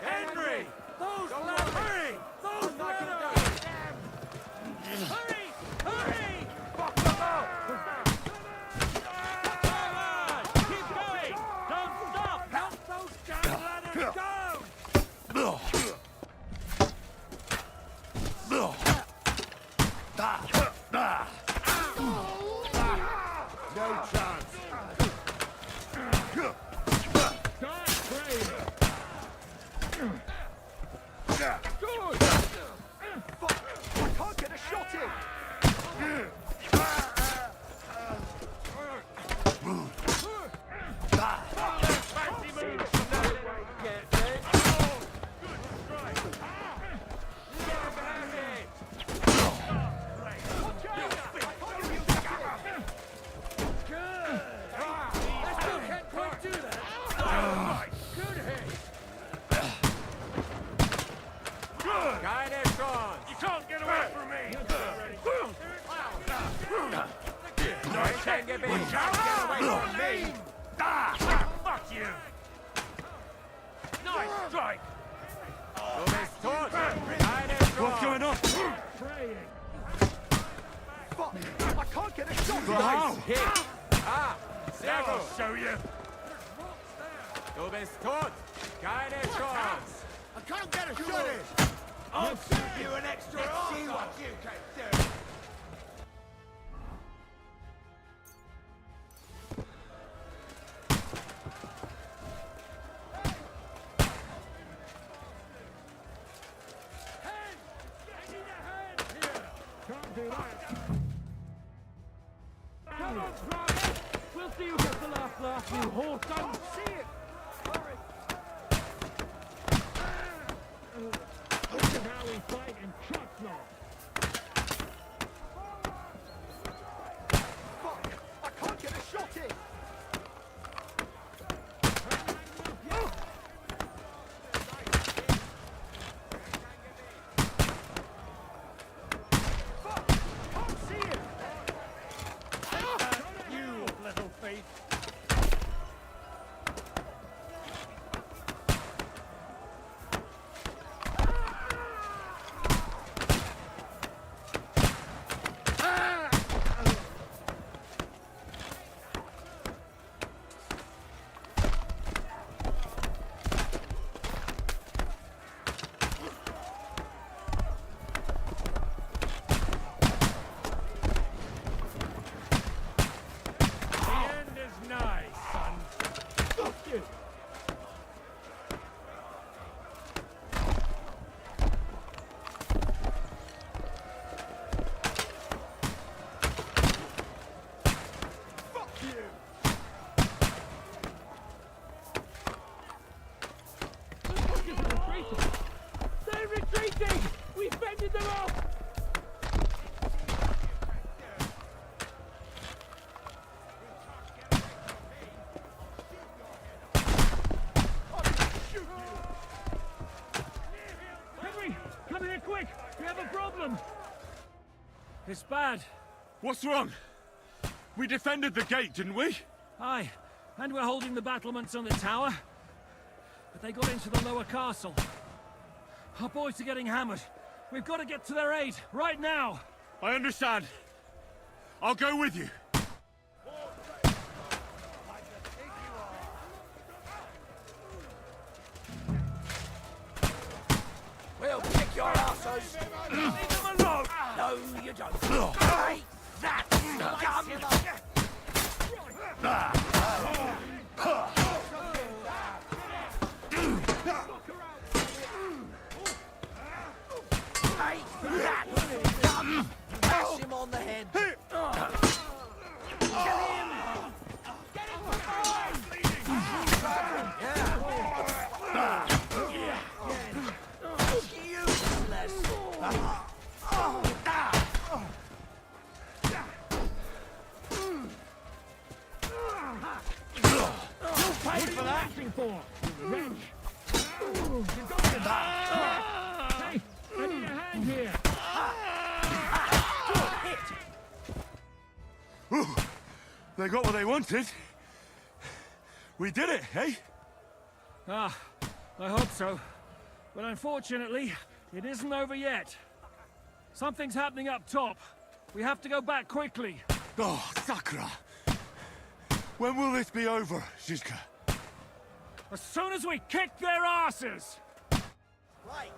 Henry! Those ladders! Hurry! Those ladders! Hurry! Hurry! Fuck them up! Come on! Keep going! Don't stop! Help those damn ladders down! No chance! Start praying! Good! Fuck! I can't get a shot in! Fancy moves from that way! Get it? Oh! Good strike! Good! I still can't quite do that! Good hit! Good! Guide it on! You can't get away from me! No, you can't get me! Get away from me! Fuck you! Nice strike! What's going on? Praying! Fuck! I can't get a shot in! Nice hit! I'll show you! I can't get a shot in! I'll give you an extra arm! Let's see what you can do! Can't do that! Come on, Clark! We'll see who gets the last laugh, you horse! Don't see it! This is how we fight in Chutnor! Fuck! I can't get a shot in! Fuck! Can't see it! You little thief! It's bad. What's wrong? We defended the gate, didn't we? Aye, and we're holding the battlements on the tower. But they got into the lower castle. Our boys are getting hammered. We've got to get to their aid, right now! I understand. I'll go with you. We'll kick your asses! Leave them alone! No, you don't. Hey, that scum! Hey, that scum! Bash him on the head! Get him! Get him Pay for that! For? Wrench! You've got to Hey, I need a hand here! Ooh, they got what they wanted. We did it, eh? Ah, I hope so. But unfortunately, it isn't over yet. Something's happening up top. We have to go back quickly. Oh, Sakura! When will this be over, Zizka? As soon as we kick their asses! Right.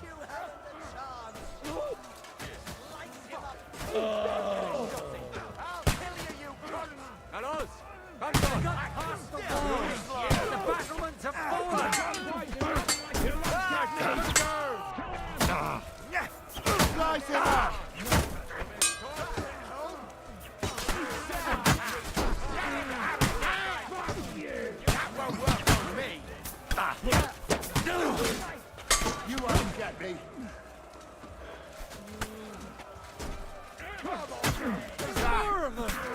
You haven't the chance. Light him up. I'll kill you, you cunt. Carlos! They got past the walls! The battlements have fallen! Slice him up. You won't get me.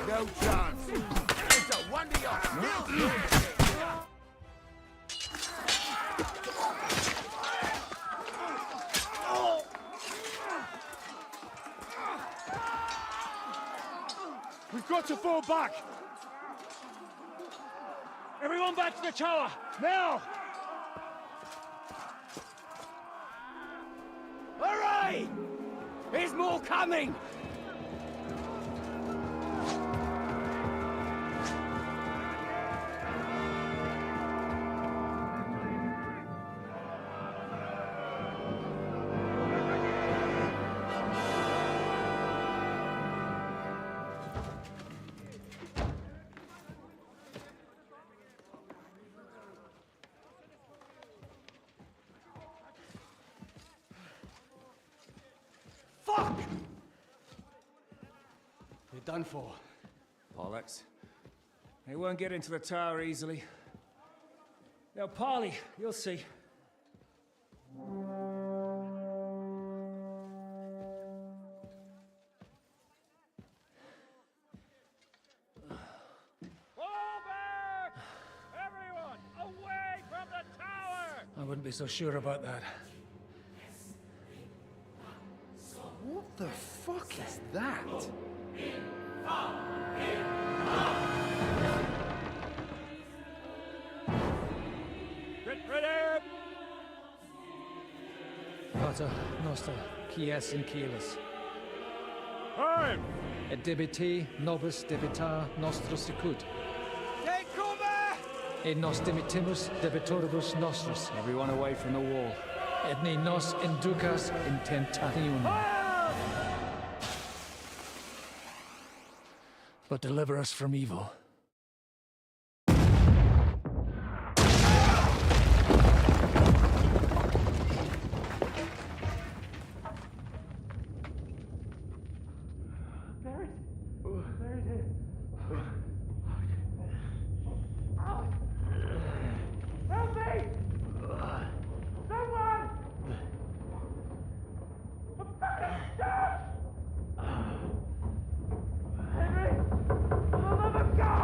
No chance. It's a wonder you're still here. We've got to fall back! Everyone back to the tower, now! Hooray! There's more coming! Fuck! You're done for. Bollocks. They won't get into the tower easily. Now, Parley, you'll see. I wouldn't be so sure about that. What the fuck is that? Ready! Pater Noster, Quies in Kielis. Hey! Et debiti nobis debitar nostros sicut. Take cover! Et nos dimitimus debitoribus nostros. Everyone away from the wall. Et ne nos inducas in tentationem. But deliver us from evil. Henry! For the love of God!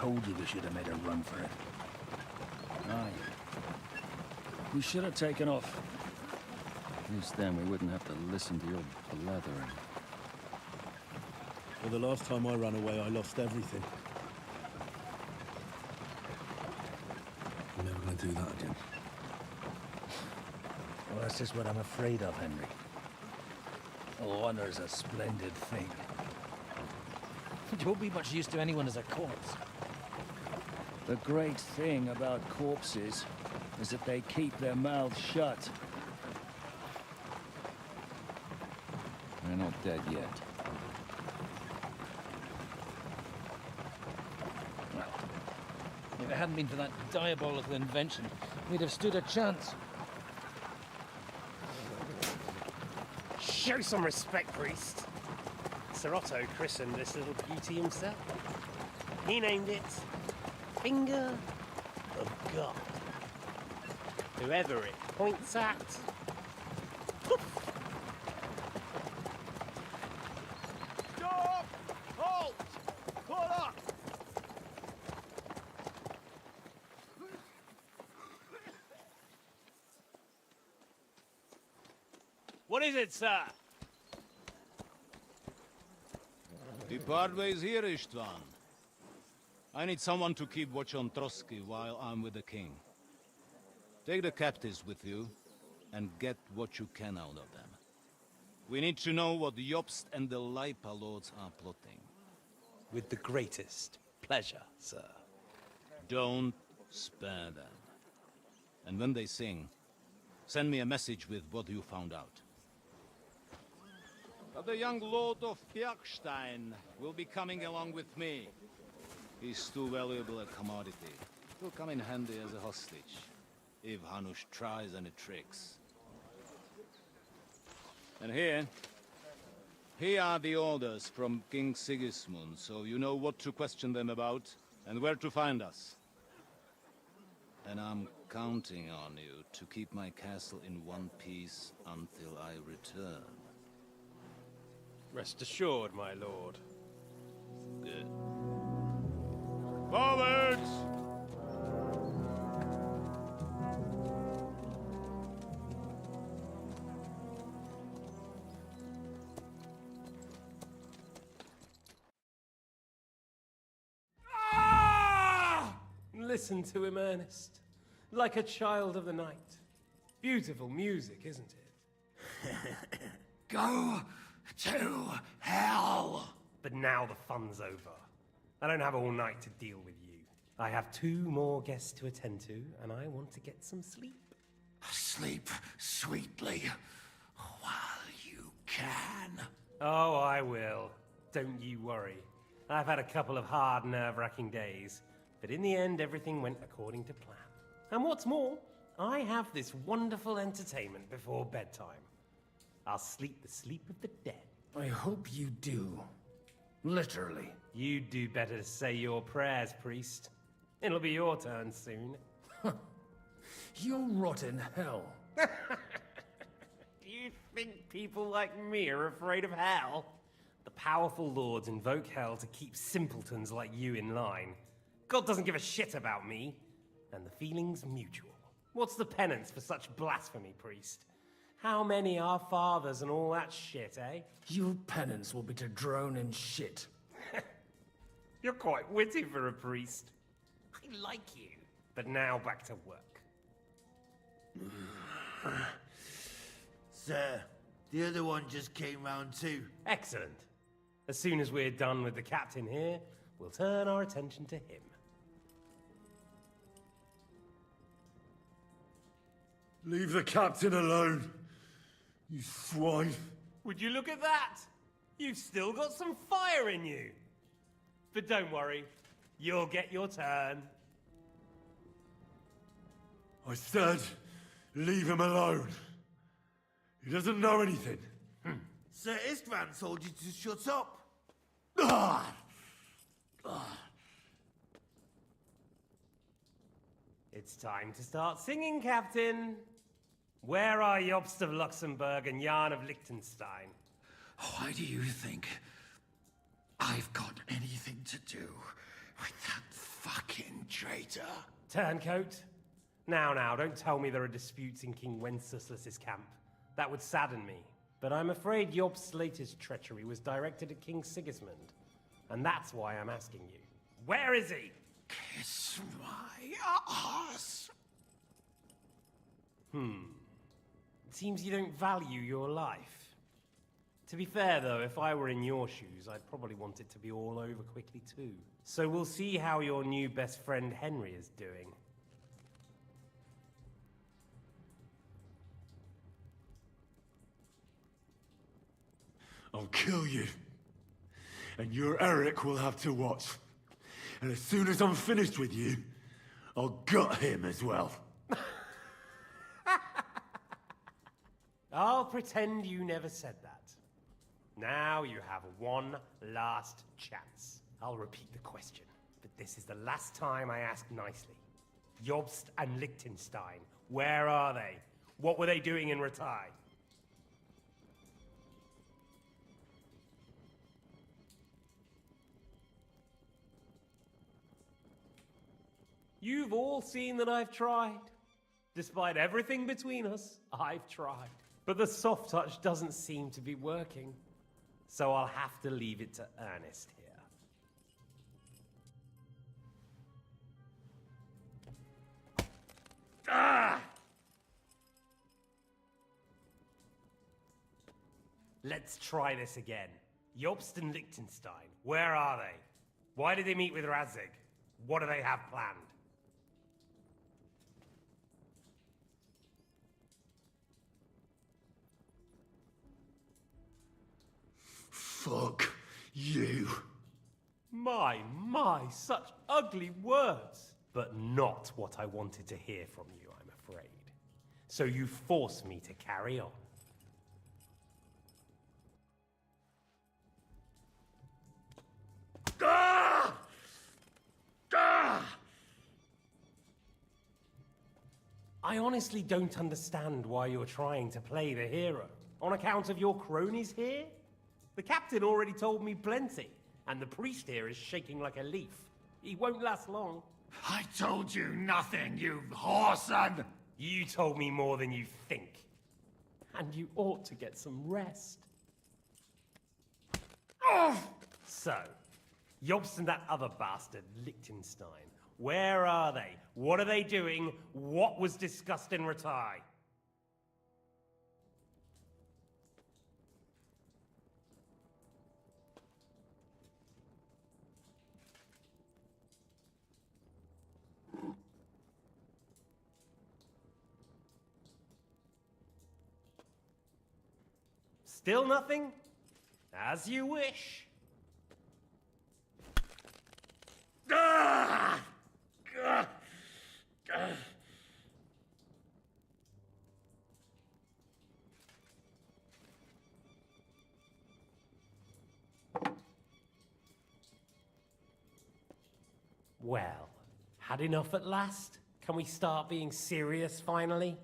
told you we should have made a run for it. Aye. We should have taken off. At least then we wouldn't have to listen to your blathering. Well, the last time I ran away, I lost everything. I'm never gonna do that again. Well, that's just what I'm afraid of, Henry. Honor's a splendid thing. It won't be much use to anyone as a corpse. The great thing about corpses is that they keep their mouths shut. They're not dead yet. Well, if it hadn't been for that diabolical invention, we'd have stood a chance. Show some respect, priest. Sir Otto christened this little beauty himself. He named it Finger of God. Whoever it points at, Stop! Halt! Pull up! What is it, sir? Depart ways here, Istvan. I need someone to keep watch on Trotsky while I'm with the king. Take the captives with you, and get what you can out of them. We need to know what Jobst and the Leipa lords are plotting. With the greatest pleasure, sir. Don't spare them. And when they sing, send me a message with what you found out. But the young lord of Bjergstein will be coming along with me. He's too valuable a commodity. He'll come in handy as a hostage, if Hanush tries any tricks. And here are the orders from King Sigismund, so you know what to question them about, and where to find us. And I'm counting on you to keep my castle in one piece until I return. rest assured, my lord. Good. Forwards! Listen to him, Ernest. Like a child of the night. Beautiful music, isn't it? Go to hell! But now the fun's over. I don't have all night to deal with you. I have 2 more guests to attend to, and I want to get some sleep. Sleep sweetly while you can. Oh, I will. Don't you worry. I've had a couple of hard, nerve-wracking days, but in the end, everything went according to plan. And what's more, I have this wonderful entertainment before bedtime. I'll sleep the sleep of the dead. I hope you do. Literally. You'd do better to say your prayers, priest. It'll be your turn soon. You'll rot in hell. Do you think people like me are afraid of hell? The powerful lords invoke hell to keep simpletons like you in line. God doesn't give a shit about me, and the feeling's mutual. What's the penance for such blasphemy, priest? How many are fathers and all that shit, eh? Your penance will be to drown in shit. You're quite witty for a priest. I like you. But now back to work. Sir, the other one just came round too. Excellent. As soon as we're done with the captain here, we'll turn our attention to him. Leave the captain alone, you swine. Would you look at that? You've still got some fire in you. But don't worry, you'll get your turn. I said, leave him alone. He doesn't know anything. Sir Istvan told you to shut up. It's time to start singing, Captain. Where are Jobst of Luxembourg and Jan of Liechtenstein? Why do you think I've got anything to do with that fucking traitor. Turncoat? Now, don't tell me there are disputes in King Wenceslas's camp. That would sadden me. But I'm afraid Jobst's latest treachery was directed at King Sigismund. And that's why I'm asking you. Where is he? Kiss my ass. It seems you don't value your life. To be fair, though, if I were in your shoes, I'd probably want it to be all over quickly, too. So we'll see how your new best friend Henry is doing. I'll kill you. And your Eric will have to watch. And as soon as I'm finished with you, I'll gut him as well. I'll pretend you never said that. Now you have one last chance. I'll repeat the question, but this is the last time I ask nicely. Jobst and Liechtenstein, where are they? What were they doing in Ratai? You've all seen that I've tried. Despite everything between us, I've tried. But the soft touch doesn't seem to be working. So I'll have to leave it to Ernest here. Ah! Let's try this again. Jobst and Liechtenstein, where are they? Why did they meet with Radzig? What do they have planned? Fuck you. My, such ugly words. But not what I wanted to hear from you, I'm afraid. So you force me to carry on. Ah! Ah! I honestly don't understand why you're trying to play the hero. On account of your cronies here? The captain already told me plenty, and the priest here is shaking like a leaf. He won't last long. I told you nothing, you whoreson! You told me more than you think. And you ought to get some rest. Oh! So, Jobst and that other bastard, Liechtenstein, where are they? What are they doing? What was discussed in Ratai? Still nothing? As you wish. Ah! Ah! Ah! Well, had enough at last? Can we start being serious finally?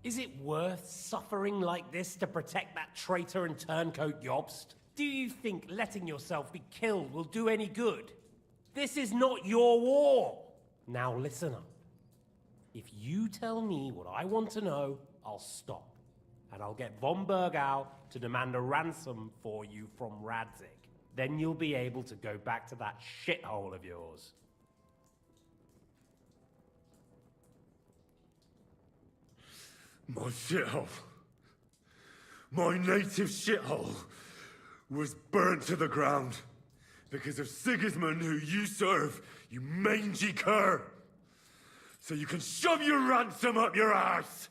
Is it worth suffering like this to protect that traitor and turncoat Jobst? Do you think letting yourself be killed will do any good? This is not your war! Now listen up. If you tell me what I want to know, I'll stop. And I'll get von Bergau to demand a ransom for you from Radzig. Then you'll be able to go back to that shithole of yours. My shithole, my native shithole, was burnt to the ground because of Sigismund, who you serve, you mangy cur. So you can shove your ransom up your arse.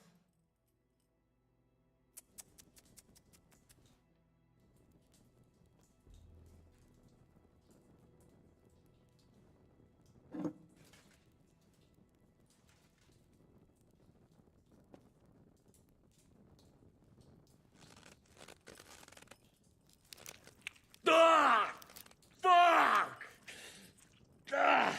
Ah! Fuck! Ah!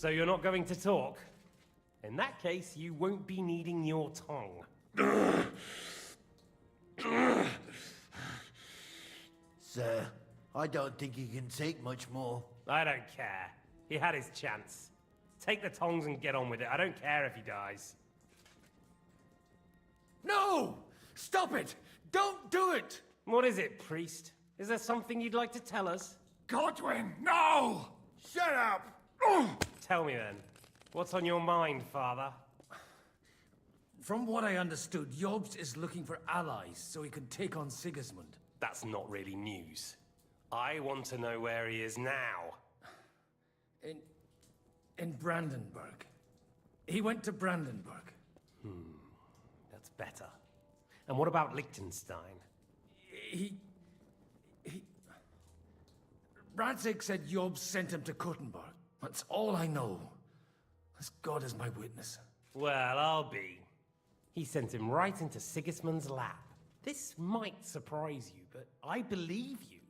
So you're not going to talk? In that case, you won't be needing your tongue. Sir, I don't think he can take much more. I don't care. He had his chance. Take the tongs and get on with it. I don't care if he dies. No! Stop it! Don't do it! What is it, priest? Is there something you'd like to tell us? Godwin, no! Shut up! Tell me then. What's on your mind, father? From what I understood, Jobst is looking for allies so he can take on Sigismund. That's not really news. I want to know where he is now. In Brandenburg. He went to Brandenburg. That's better. And what about Liechtenstein? Radzig said Jobst sent him to Kuttenberg. That's all I know. As God is my witness. Well, I'll be. He sent him right into Sigismund's lap. This might surprise you, but I believe you.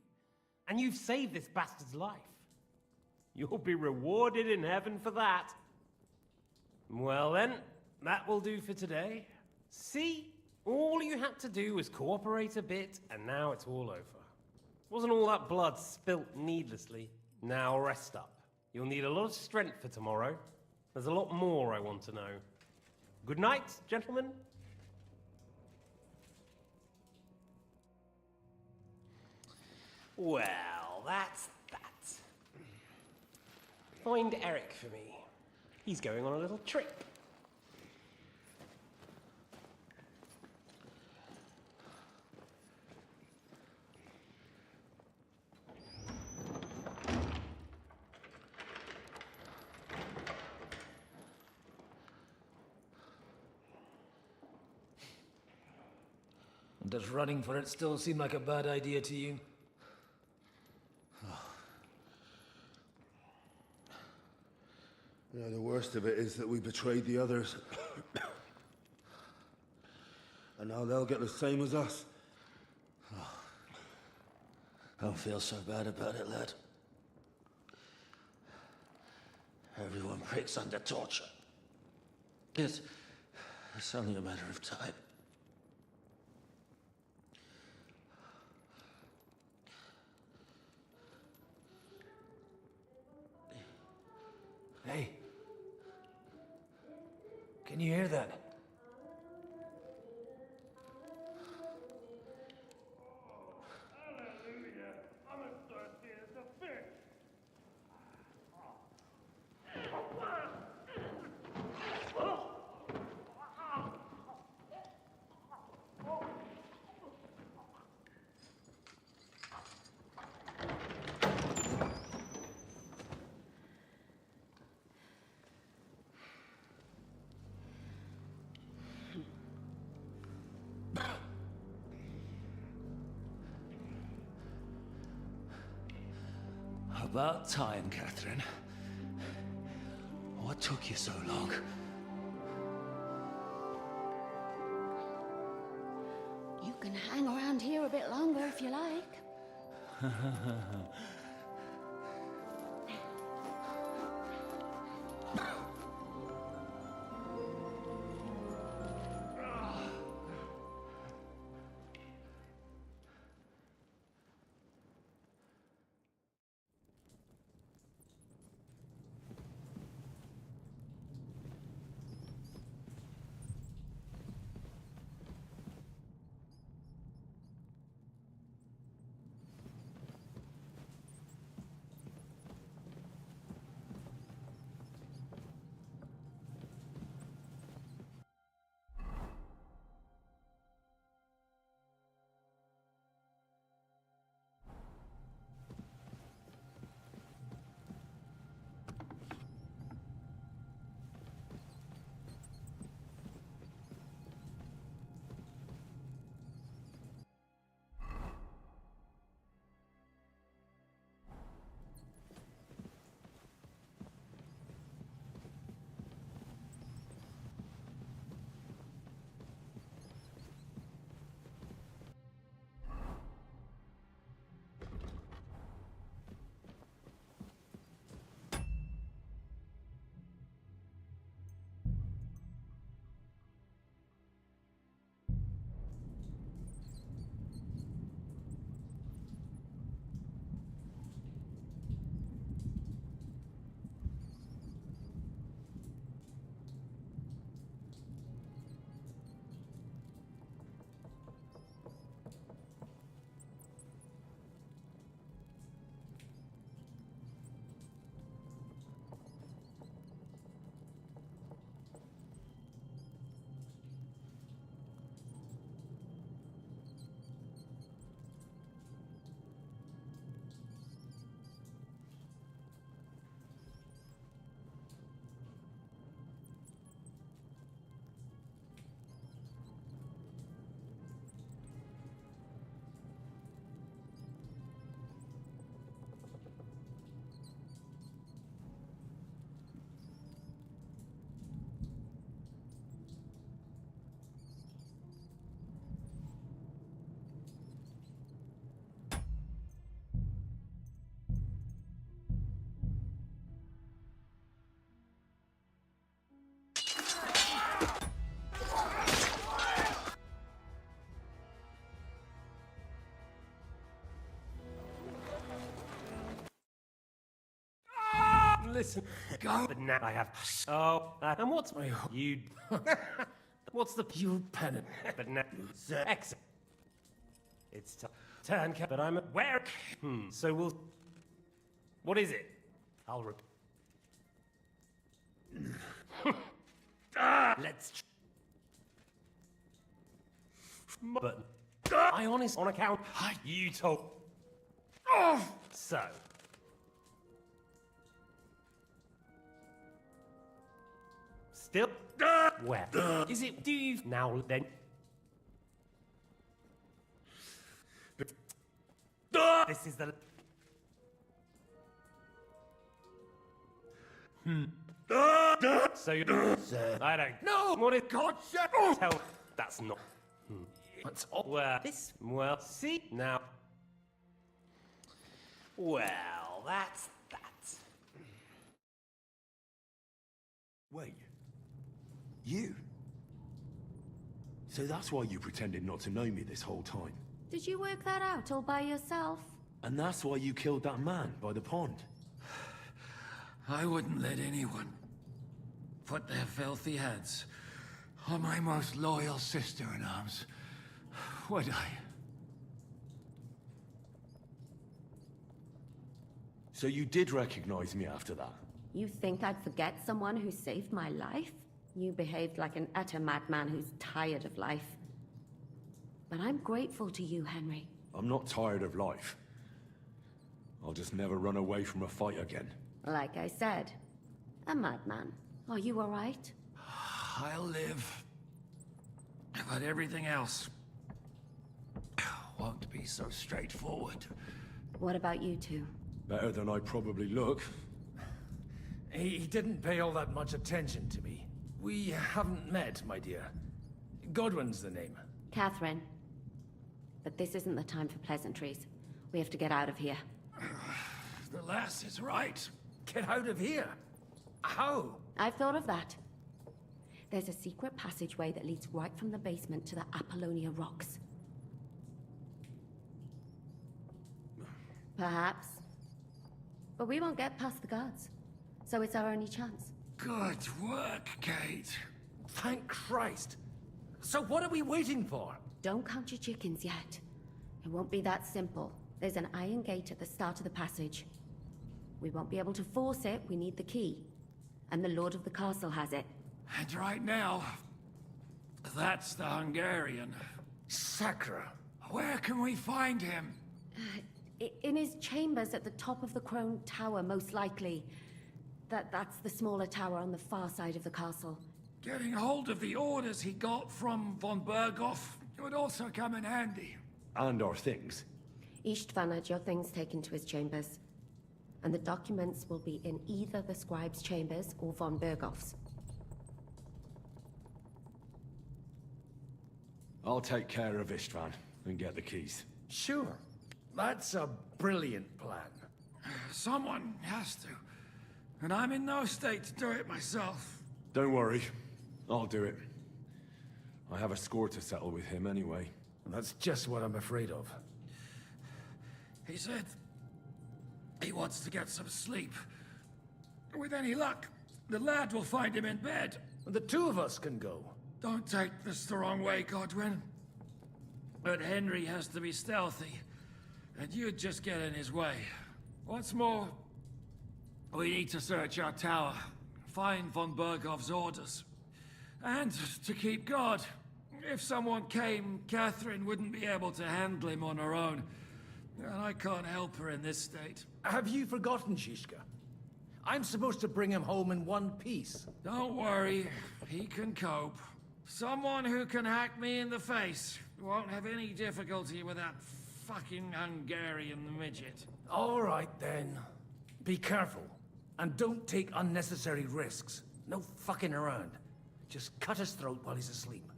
And you've saved this bastard's life. You'll be rewarded in heaven for that. Well then, that will do for today. See? All you had to do was cooperate a bit, and now it's all over. Wasn't all that blood spilt needlessly? Now rest up. You'll need a lot of strength for tomorrow. There's a lot more I want to know. Good night, gentlemen. Well, that's that. Find Eric for me. He's going on a little trip. Does running for it still seem like a bad idea to you? You know, the worst of it is that we betrayed the others. And now they'll get the same as us. Don't feel so bad about it, lad. Everyone breaks under torture. It's only a matter of time. Hey. Can you hear that? About time, Catherine. What took you so long? You can hang around here a bit longer if you like. Listen, go. But now I have. Oh, and what's my you? What's the you pennant? But now, exit. It's turn, but I'm where? So we'll. What is it? I'll rip. Let's. But I honest on account. You told. So. Still. Where is it? Do you now then? This is the. So you. I don't. No. What is God? Tell. That's not. That's all. Well, this. Well, see now. Well, that's that. Wait. You? So that's why you pretended not to know me this whole time? Did you work that out all by yourself? And that's why you killed that man by the pond? I wouldn't let anyone put their filthy heads on my most loyal sister-in-arms, would I? So you did recognize me after that? You think I'd forget someone who saved my life? You behaved like an utter madman who's tired of life. But I'm grateful to you, Henry. I'm not tired of life. I'll just never run away from a fight again. Like I said, a madman. Are you all right? I'll live. But everything else won't be so straightforward. What about you two? Better than I probably look. He didn't pay all that much attention to me. We haven't met, my dear. Godwin's the name. Catherine. But this isn't the time for pleasantries. We have to get out of here. The lass is right. Get out of here. How? I've thought of that. There's a secret passageway that leads right from the basement to the Apollonia Rocks. Perhaps. But we won't get past the guards. So it's our only chance. Good work, Kate. Thank Christ. So what are we waiting for? Don't count your chickens yet. It won't be that simple. There's an iron gate at the start of the passage. We won't be able to force it, we need the key. And the Lord of the Castle has it. And right now, that's the Hungarian. Sacra. Where can we find him? In his chambers at the top of the Crone Tower, most likely. That's the smaller tower on the far side of the castle. Getting hold of the orders he got from von Berghoff would also come in handy. And our things. Istvan had your things taken to his chambers. And the documents will be in either the scribe's chambers or von Berghoff's. I'll take care of Istvan and get the keys. Sure. That's a brilliant plan. Someone has to. And I'm in no state to do it myself. Don't worry. I'll do it. I have a score to settle with him anyway. That's just what I'm afraid of. He said he wants to get some sleep. With any luck, the lad will find him in bed. The two of us can go. Don't take this the wrong way, Godwin. But Henry has to be stealthy, and you'd just get in his way. What's more, we need to search our tower, find von Berghoff's orders. And to keep guard. If someone came, Catherine wouldn't be able to handle him on her own. And I can't help her in this state. Have you forgotten, Shishka? I'm supposed to bring him home in one piece. Don't worry, he can cope. Someone who can hack me in the face won't have any difficulty with that fucking Hungarian midget. All right, then. Be careful. And don't take unnecessary risks. No fucking around. Just cut his throat while he's asleep.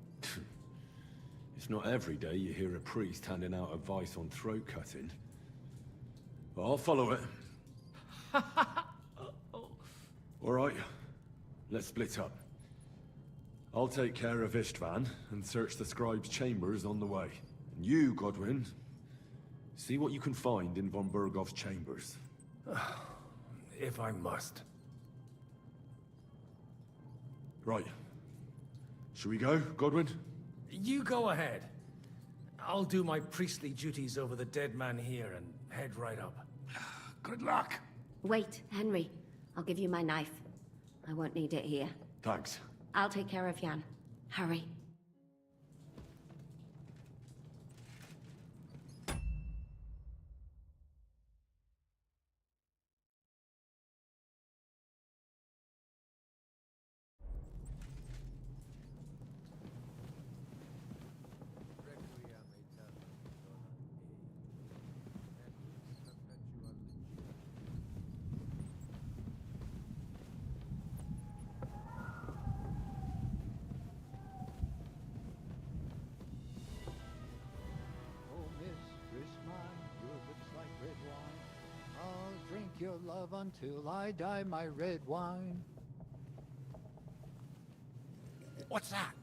It's not every day you hear a priest handing out advice on throat cutting. But I'll follow it. All right, let's split up. I'll take care of Istvan and search the scribe's chambers on the way. And you, Godwin, see what you can find in von Berghoff's chambers. If I must. Right. Shall we go, Godwin? You go ahead. I'll do my priestly duties over the dead man here and head right up. Good luck. Wait, Henry. I'll give you my knife. I won't need it here. Thanks. I'll take care of Jan. Hurry. Your love until I die, my red wine. What's that?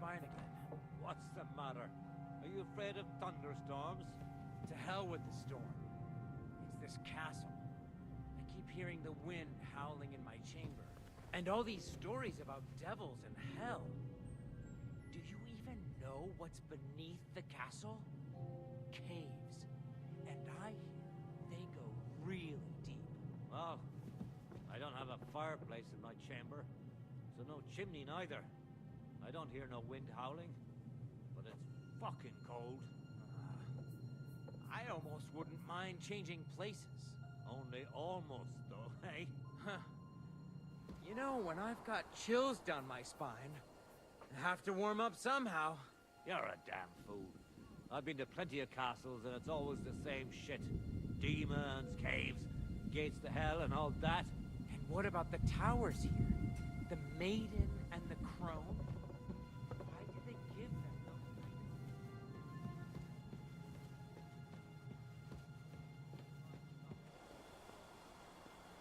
spine again. What's the matter? Are you afraid of thunderstorms? To hell with the storm. It's this castle. I keep hearing the wind howling in my chamber. And all these stories about devils and hell. Do you even know what's beneath the castle? Caves. And I hear they go really deep. Well, I don't have a fireplace in my chamber, so no chimney neither. I don't hear no wind howling, but it's fucking cold. I almost wouldn't mind changing places. Only almost, though, eh? Huh. You know, when I've got chills down my spine, I have to warm up somehow. You're a damn fool. I've been to plenty of castles, and it's always the same shit. Demons, caves, gates to hell, and all that. And what about the towers here? The maiden and the crone? Why did they give them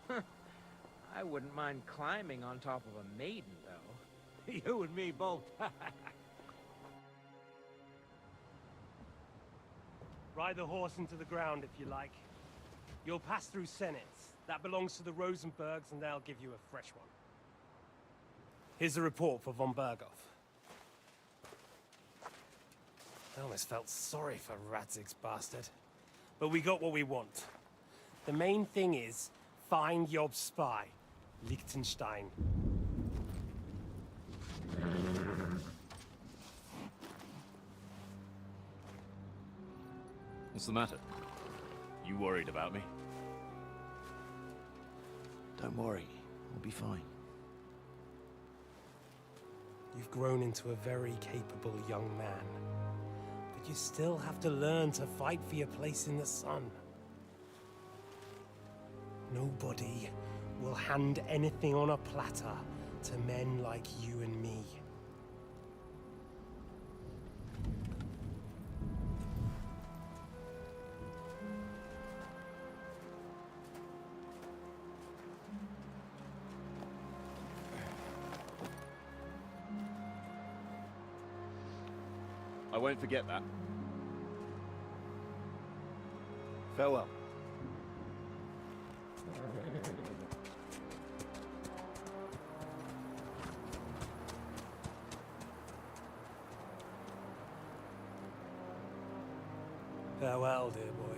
those? I wouldn't mind climbing on top of a maiden, though. You and me both. Ride the horse into the ground if you like. You'll pass through Senates. That belongs to the Rosenbergs, and they'll give you a fresh one. Here's a report for von Berghoff. I almost felt sorry for Radzig's bastard. But we got what we want. The main thing is, find Job's spy, Liechtenstein. What's the matter? You worried about me? Don't worry, we'll be fine. You've grown into a very capable young man. But you still have to learn to fight for your place in the sun. Nobody will hand anything on a platter to men like you and me. I won't forget that. Farewell. Farewell, dear boy.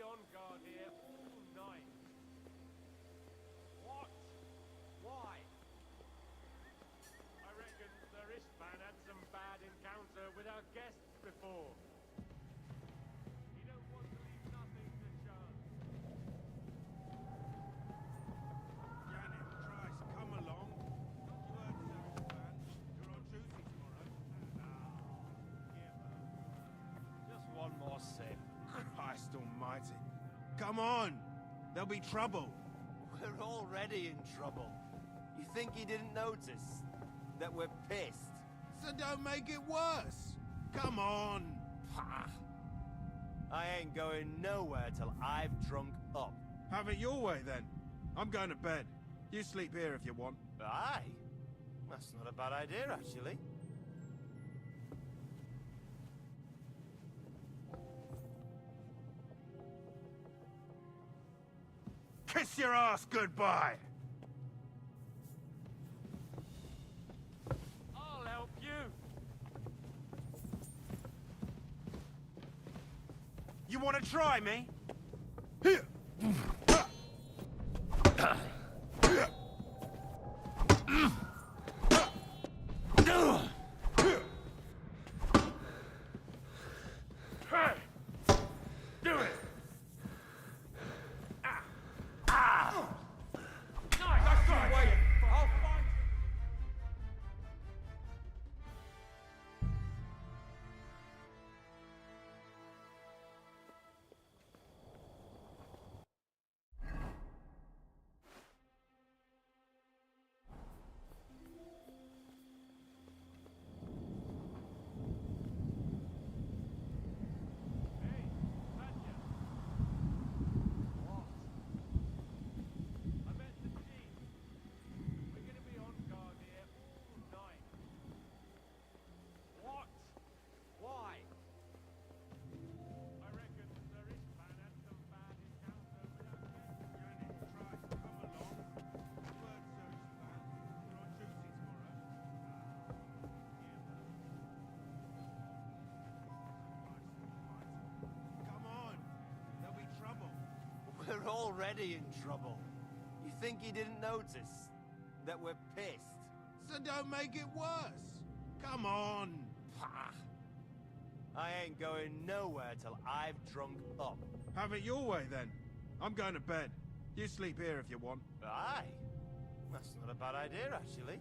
On guard here all night. What? Why? I reckon Sir Istvan had some bad encounter with our guests before. You don't want to leave nothing to chance. Janet, Christ, come along. You heard Sir Istvan. You're on duty tomorrow. Just one more sip. Christ almighty. Come on! There'll be trouble. We're already in trouble. You think he didn't notice that we're pissed? So don't make it worse. Come on! I ain't going nowhere till I've drunk up. Have it your way then. I'm going to bed. You sleep here if you want. Aye? That's not a bad idea, actually. Kiss your ass goodbye! I'll help you. You want to try me? We're already in trouble. You think he didn't notice that we're pissed? So don't make it worse. Come on. I ain't going nowhere till I've drunk up. Have it your way then. I'm going to bed. You sleep here if you want. Aye. That's not a bad idea, actually.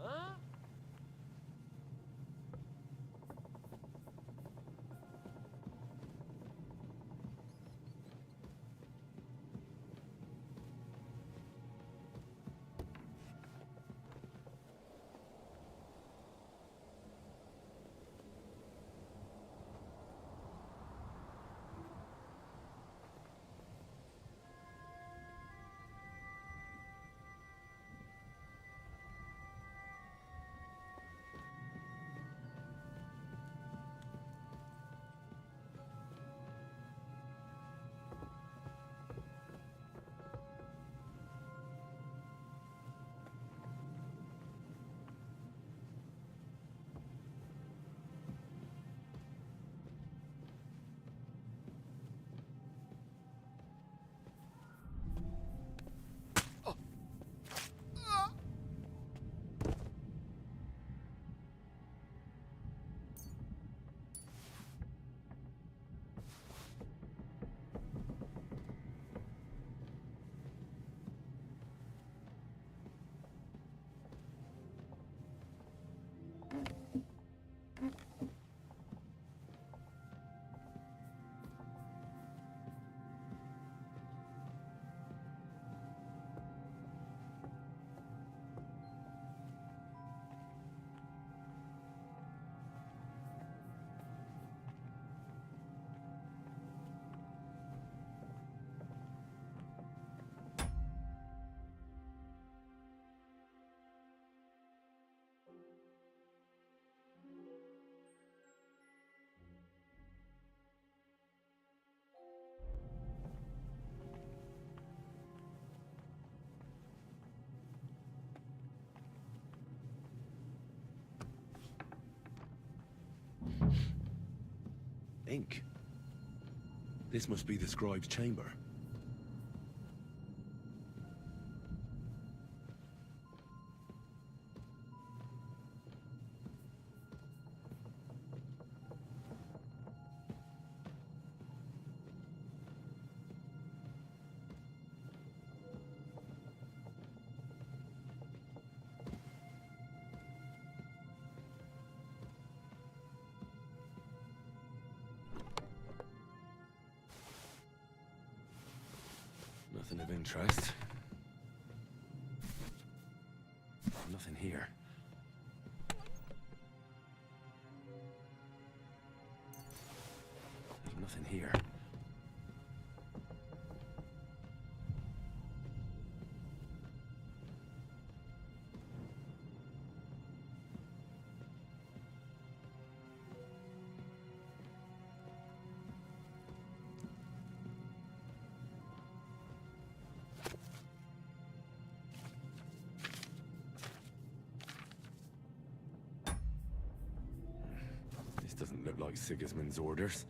Huh? Ink. This must be the scribe's chamber. Nothing of interest. Nothing here. There's nothing here. This doesn't look like Sigismund's orders.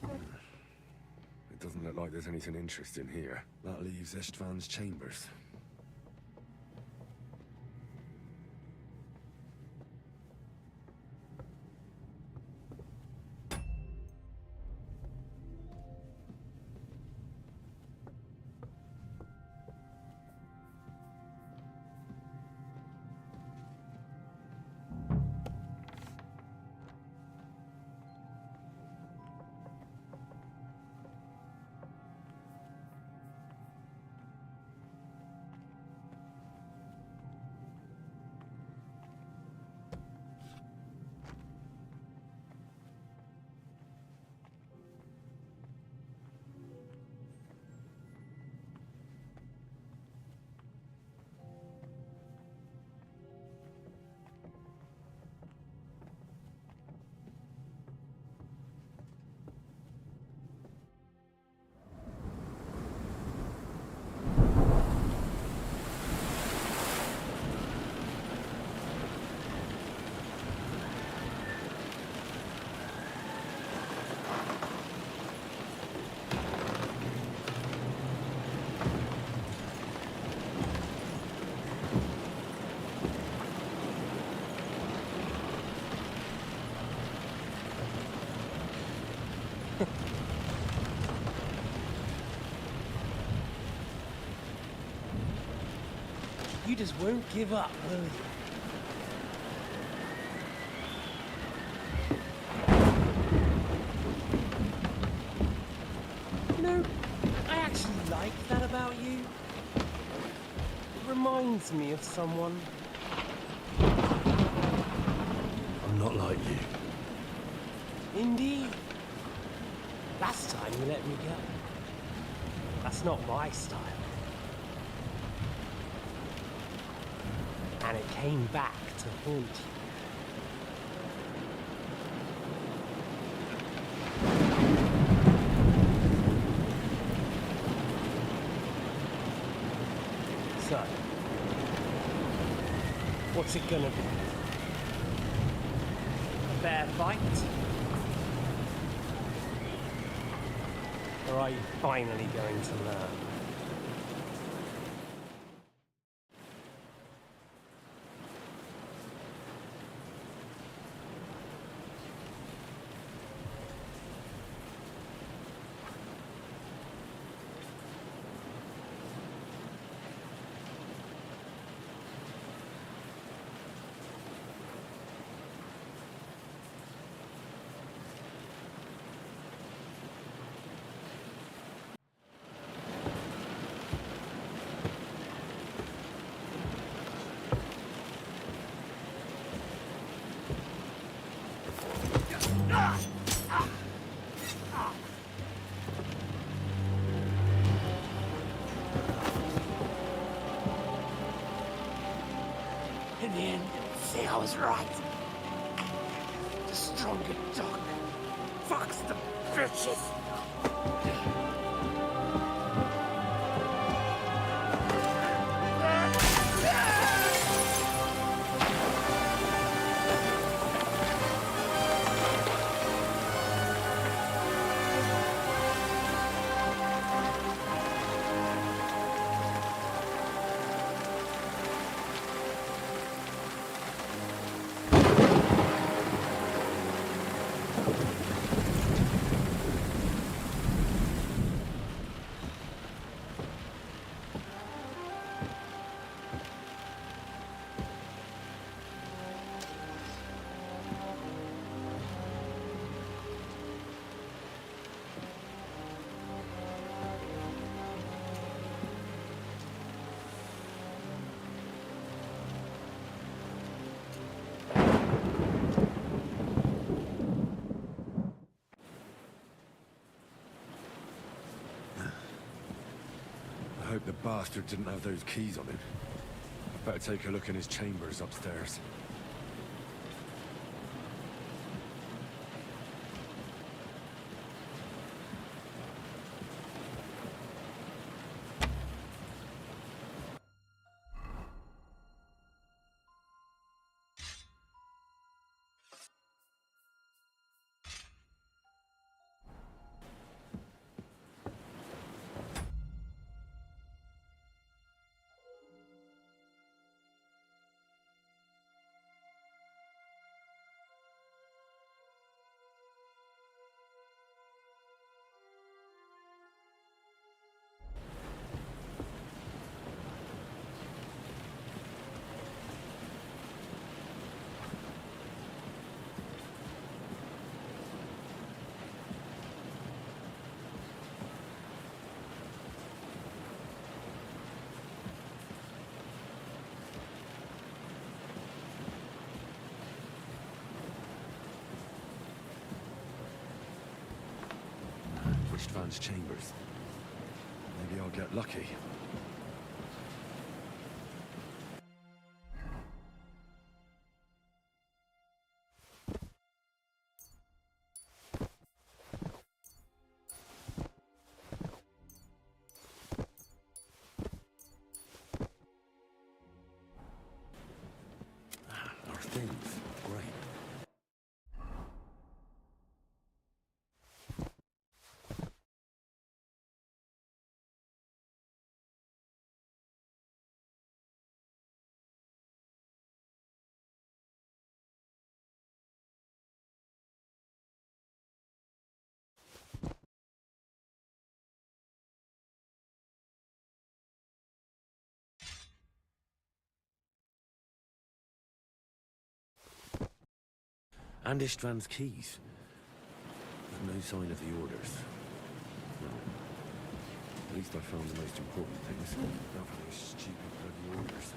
It doesn't look like there's anything interesting here. That leaves Istvan's chambers. You just won't give up, will you? You know, I actually like that about you. It reminds me of someone. I'm not like you. Indeed. Last time you let me go. That's not my style. And it came back to haunt you. So, what's it gonna be? A fair fight? Or are you finally going to learn? In the end, see, I was right. The stronger dog fucks the bitches. I hope the bastard didn't have those keys on him. Better take a look in his chambers upstairs. Ishtvan's chambers. Maybe I'll get lucky. Our things. Great. And István's keys. There's no sign of the orders. Well, at least I found the most important things. Not for those stupid bloody orders.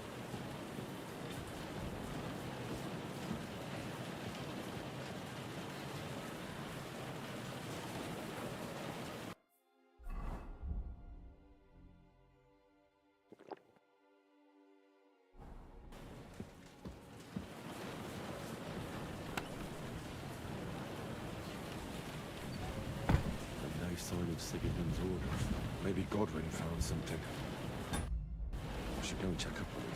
Sign of Sigismund's orders. Maybe Godwin found something. I should go and check up on him.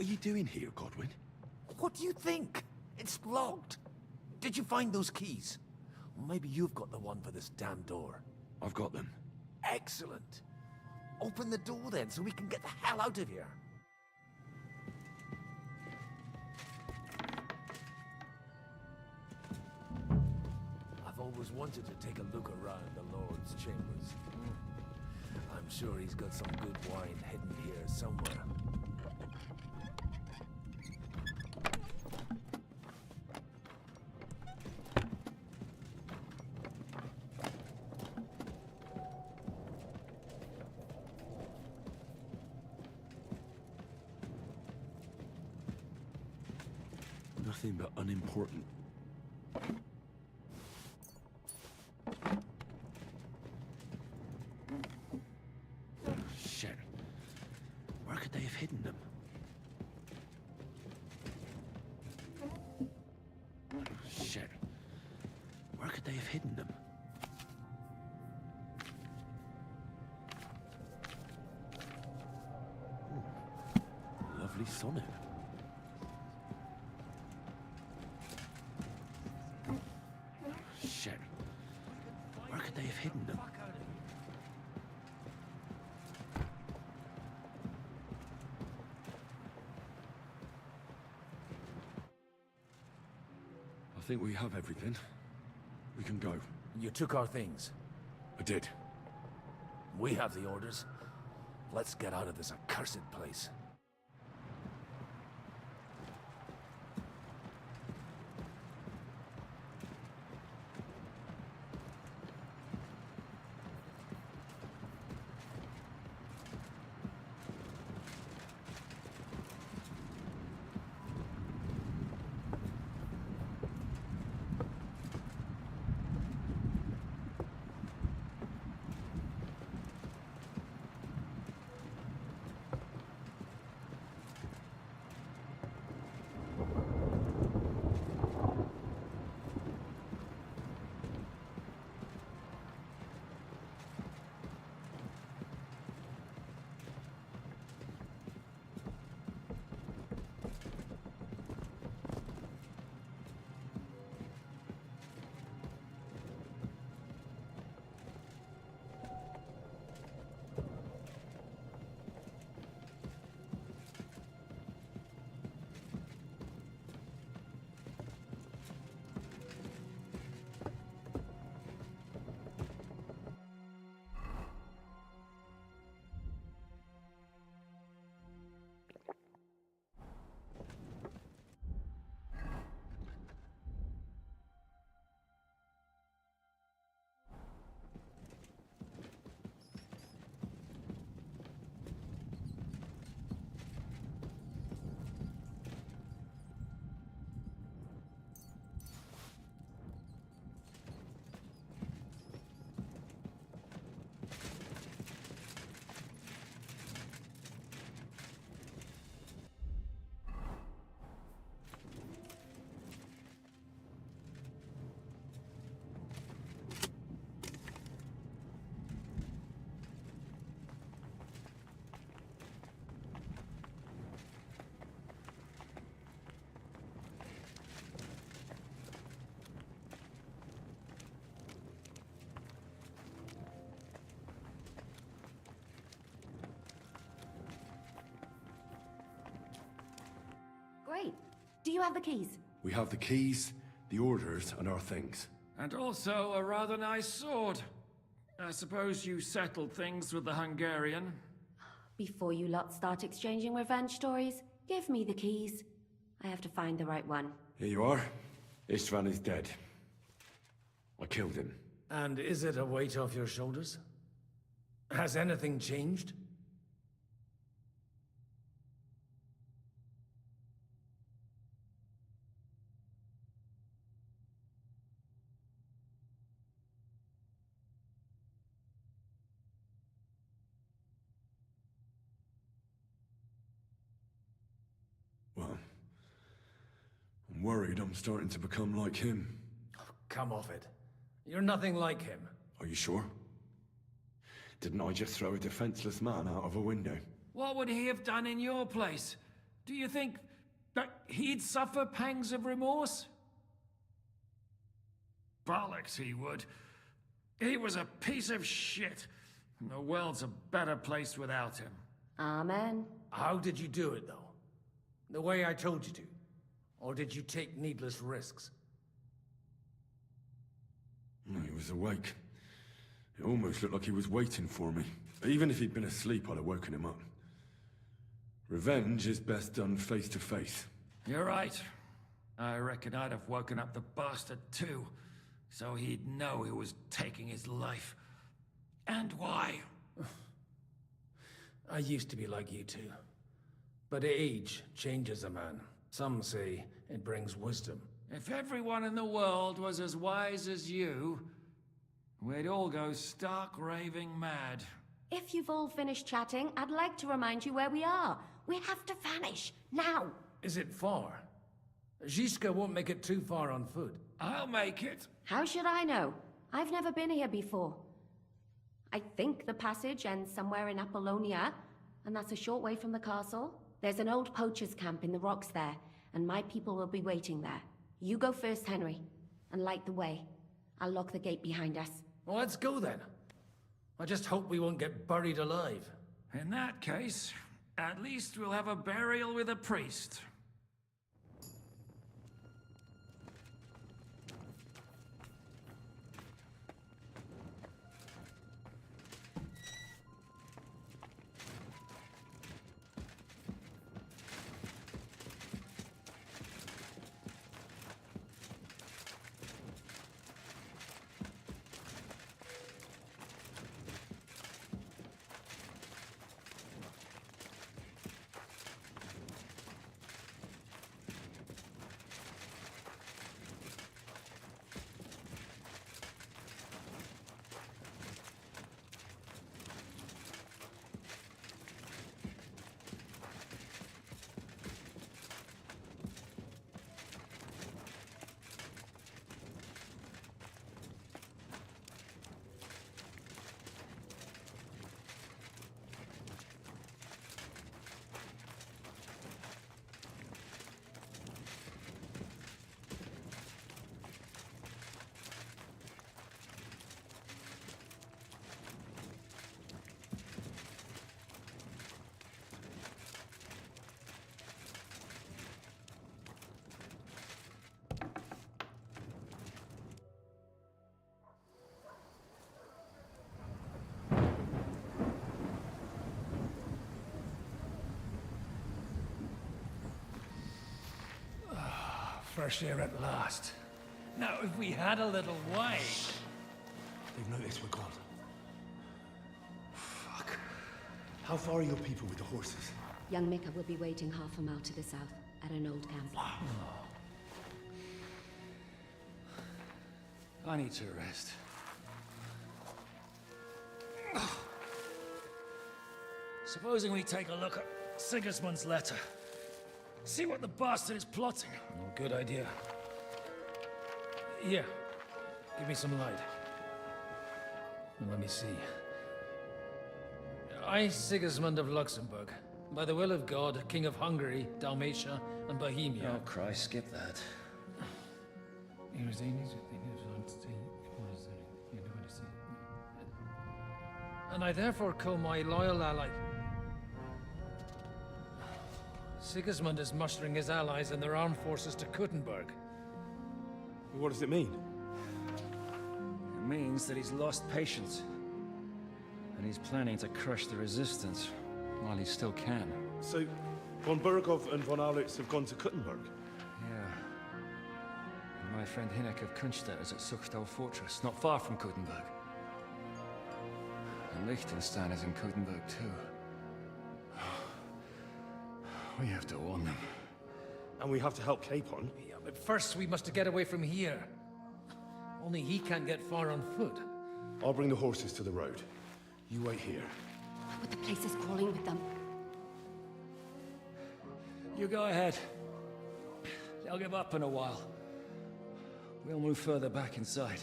are you doing here, Godwin? What do you think? It's locked. Did you find those keys? Well, maybe you've got the one for this damn door. I've got them. Excellent. Open the door then, so we can get the hell out of here. I've always wanted to take a look around the Lord's chambers. I'm sure he's got some good wine hidden here somewhere. Nothing but unimportant. Shit. Where could they have hidden them? Shit. Where could they have hidden them? Ooh. Lovely sonnet. Shit. Where could they have hidden them? I think we have everything. We can go. You took our things. I did. We have the orders. Let's get out of this accursed place. Great. Do you have the keys? We have the keys, the orders, and our things. And also a rather nice sword. I suppose you settled things with the Hungarian? Before you lot start exchanging revenge stories, give me the keys. I have to find the right one. Here you are. Istvan is dead. I killed him. And is it a weight off your shoulders? Has anything changed? Well, I'm worried I'm starting to become like him. Come off it. You're nothing like him. Are you sure? Didn't I just throw a defenseless man out of a window? What would he have done in your place? Do you think that he'd suffer pangs of remorse? Bollocks, he would. He was a piece of shit. And the world's a better place without him. Amen. How did you do it, though? The way I told you to? Or did you take needless risks? No, he was awake. It almost looked like he was waiting for me. Even if he'd been asleep, I'd have woken him up. Revenge is best done face to face. You're right. I reckon I'd have woken up the bastard too, so he'd know who was taking his life. And why. I used to be like you two. But age changes a man. Some say it brings wisdom. If everyone in the world was as wise as you, we'd all go stark raving mad. If you've all finished chatting, I'd like to remind you where we are. We have to vanish, now! Is it far? Zizka won't make it too far on foot. I'll make it. How should I know? I've never been here before. I think the passage ends somewhere in Apollonia, and that's a short way from the castle. There's an old poacher's camp in the rocks there, and my people will be waiting there. You go first, Henry, and light the way. I'll lock the gate behind us. Well, let's go then. I just hope we won't get buried alive. In that case, at least we'll have a burial with a priest. Fresh air at last. Now, if we had a little wine... They've noticed we're gone. Fuck. How far are your people with the horses? Young Mika will be waiting half a mile to the south, at an old camp. I need to rest. Supposing we take a look at Sigismund's letter. See what the bastard is plotting. Oh, good idea. Here, give me some light. And let me see. I, Sigismund of Luxembourg, by the will of God, King of Hungary, Dalmatia, and Bohemia. Oh, Christ, skip that. And I therefore call my loyal ally... Sigismund is mustering his allies and their armed forces to Kuttenberg. What does it mean? It means that he's lost patience. And he's planning to crush the resistance while he still can. So, von Burgov and von Aulitz have gone to Kuttenberg? Yeah. And my friend Hinnek of Kunstadt is at Suchtal Fortress, not far from Kuttenberg. And Liechtenstein is in Kuttenberg too. We have to warn them. And we have to help Capon? Yeah, but first we must get away from here. Only he can't get far on foot. I'll bring the horses to the road. You wait here. But the place is crawling with them. You go ahead. They'll give up in a while. We'll move further back inside.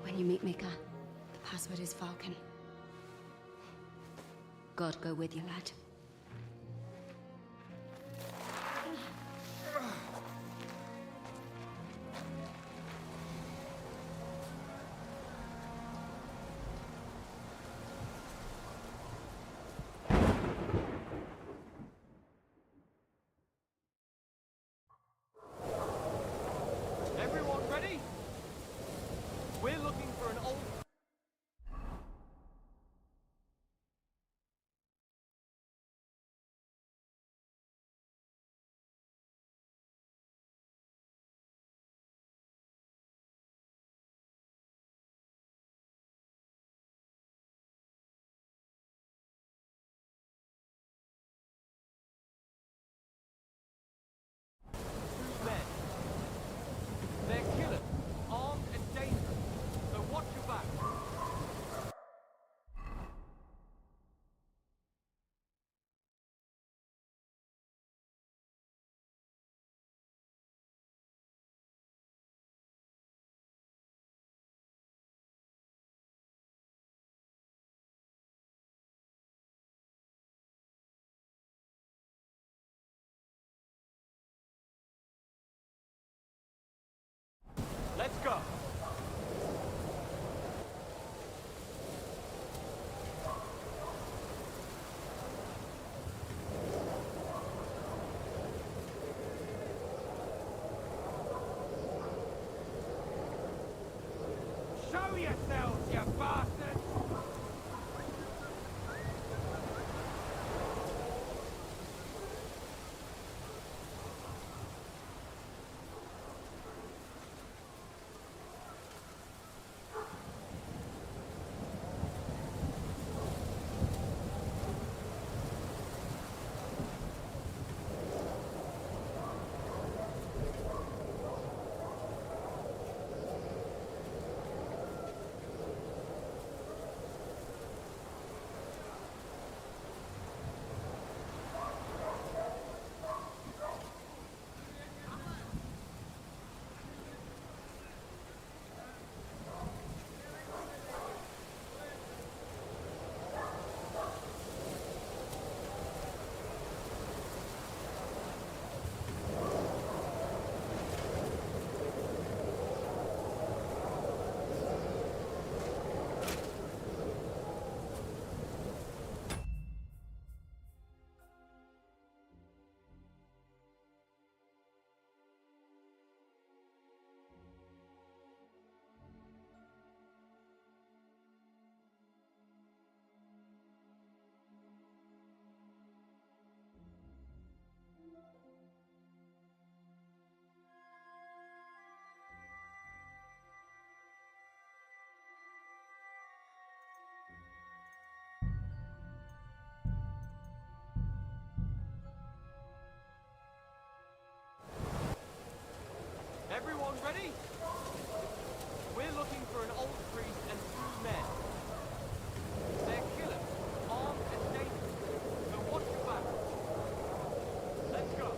When you meet Mika, the password is Falcon. God go with you, lad. yourselves, you bastards! Everyone ready? We're looking for an old priest and 2 men. They're killers, armed and dangerous, so watch your back. Let's go.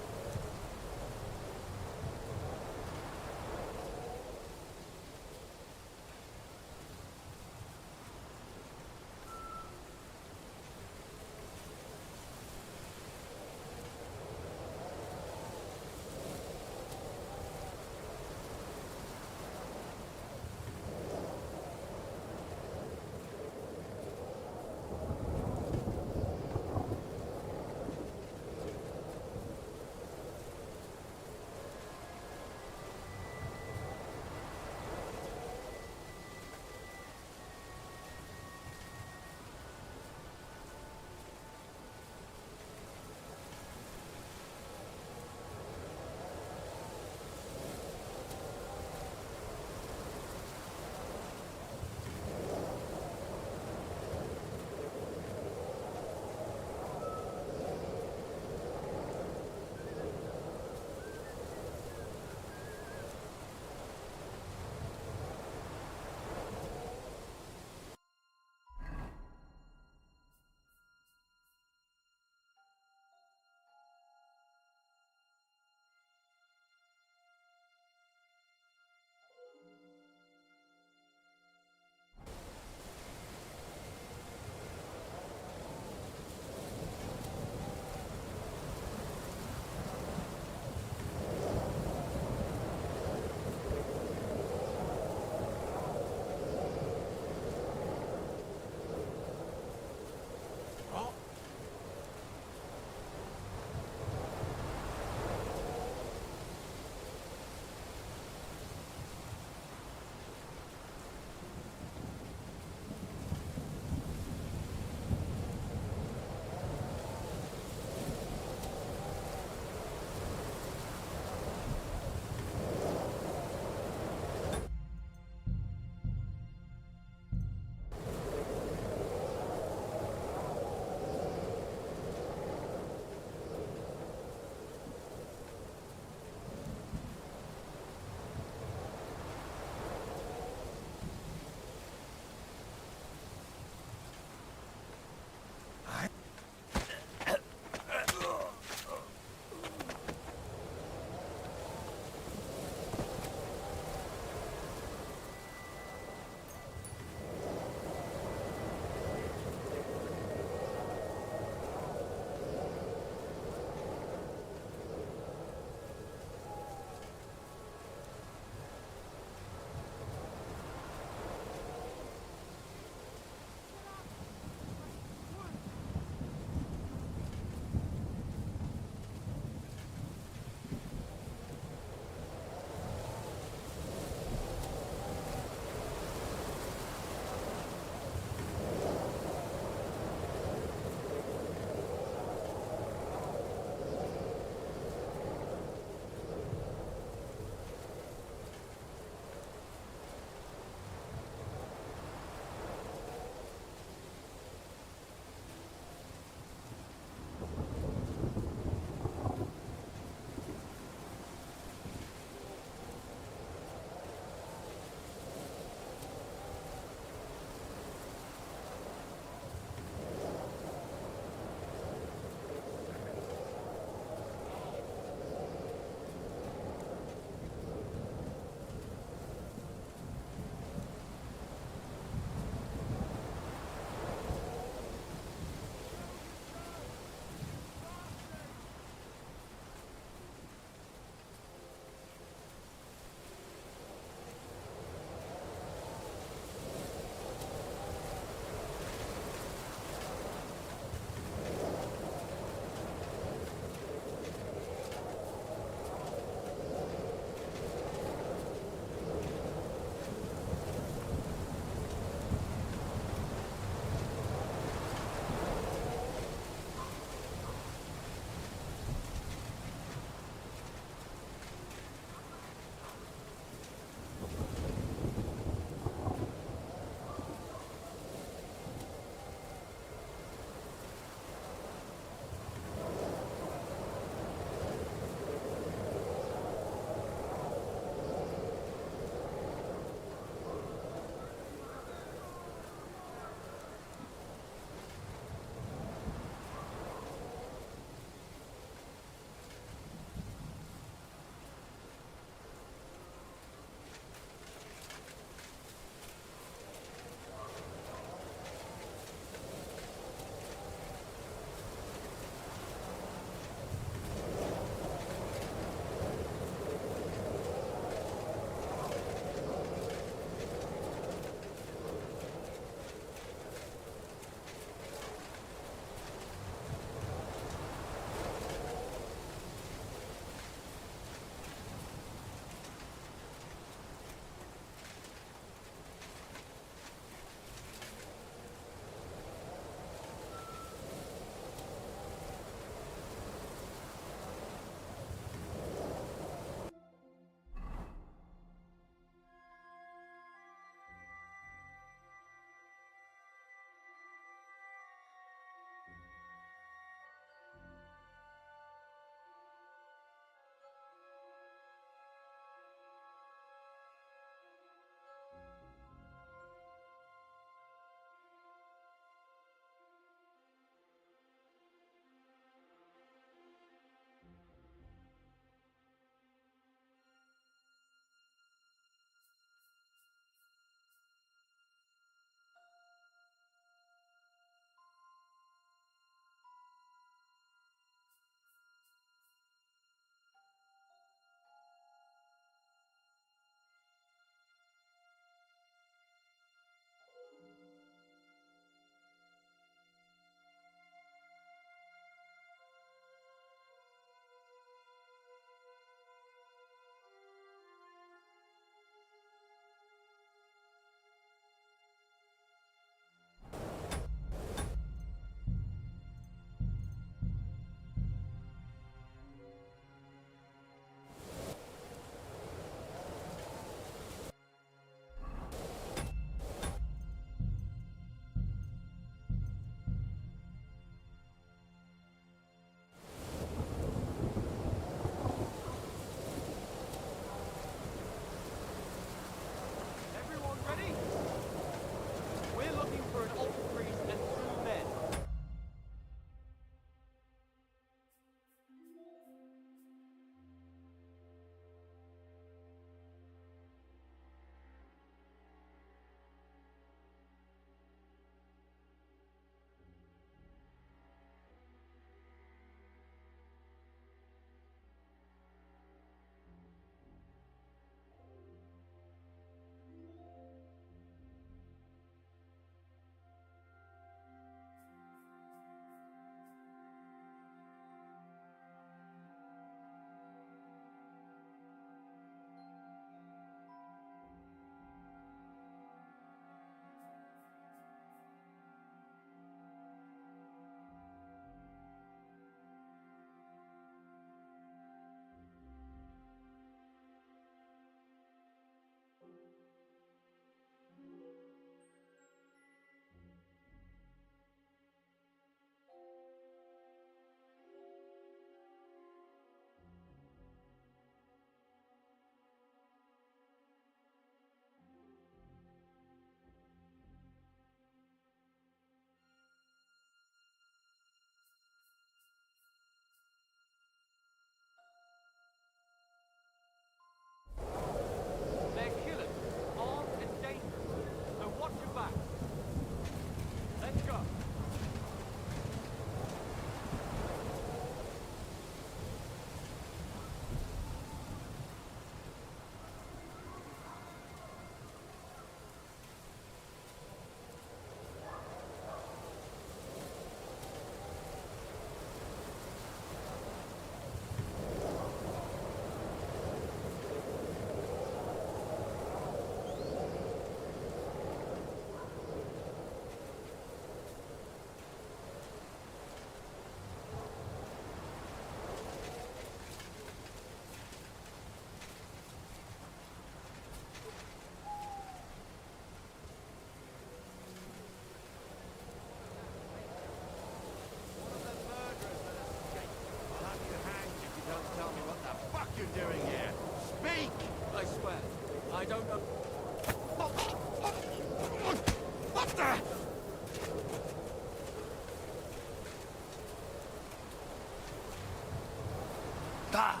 Fuck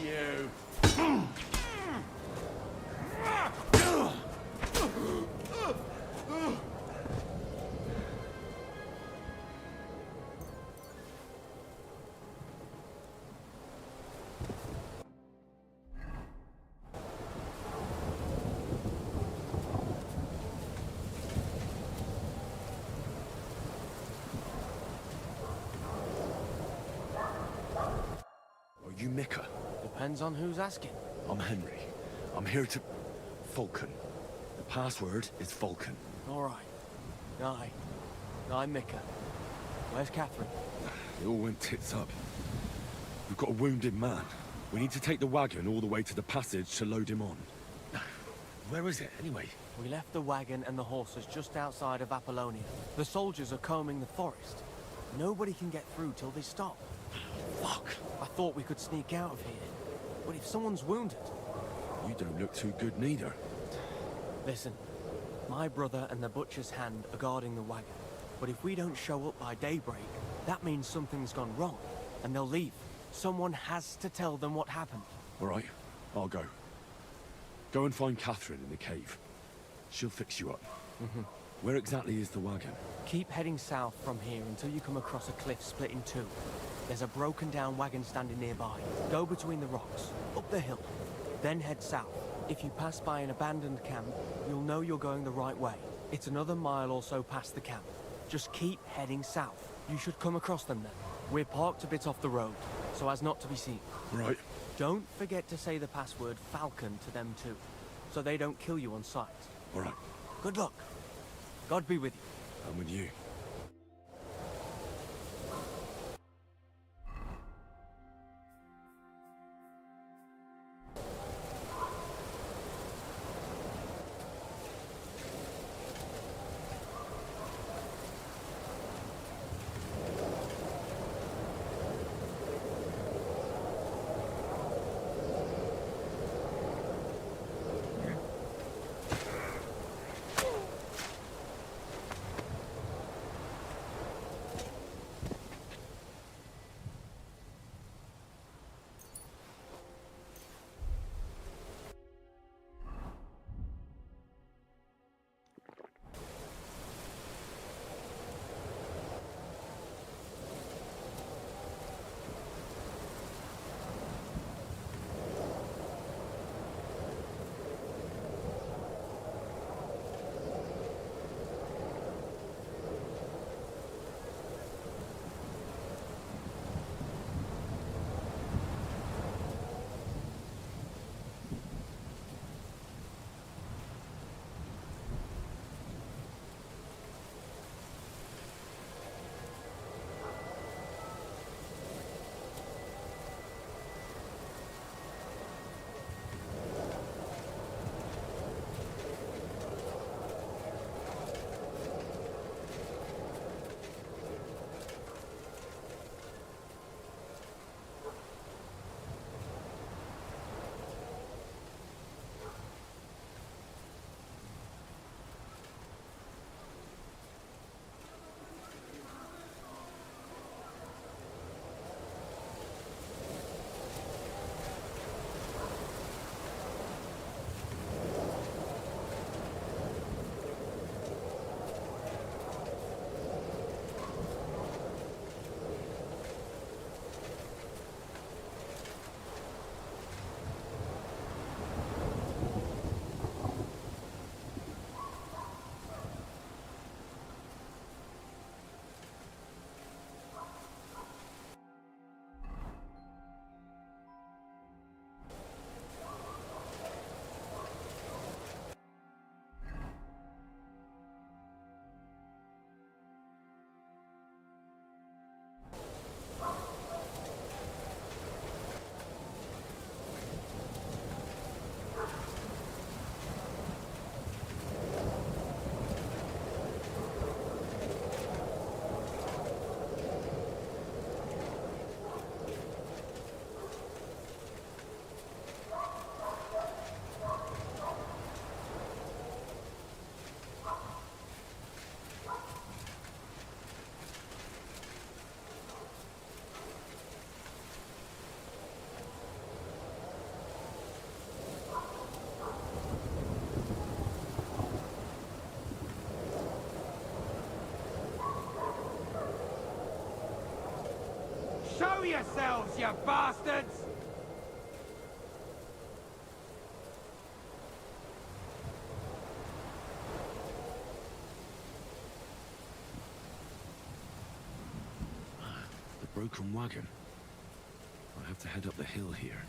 you! Are you Mika? Depends on who's asking. I'm Henry. I'm here to... Falcon. The password is Falcon. All right. I'm Mika. Where's Catherine? It all went tits up. We've got a wounded man. We need to take the wagon all the way to the passage to load him on. Where is it, anyway? We left the wagon and the horses just outside of Apollonia. The soldiers are combing the forest. Nobody can get through till they stop. Fuck. I thought we could sneak out of here. But if someone's wounded... You don't look too good neither. Listen, my brother and the butcher's hand are guarding the wagon. But if we don't show up by daybreak, that means something's gone wrong. And they'll leave. Someone has to tell them what happened. All right, I'll go. Go and find Catherine in the cave. She'll fix you up. Where exactly is the wagon? Keep heading south from here until you come across a cliff split in two. There's a broken down wagon standing nearby. Go between the rocks, up the hill, then head south. If you pass by an abandoned camp, you'll know you're going the right way. It's another mile or so past the camp. Just keep heading south. You should come across them then. We're parked a bit off the road, so as not to be seen. Right. Don't forget to say the password Falcon to them too, so they don't kill you on sight. All right. Good luck. God be with you. I'm with you. Show yourselves, you bastards! The broken wagon. I have to head up the hill here.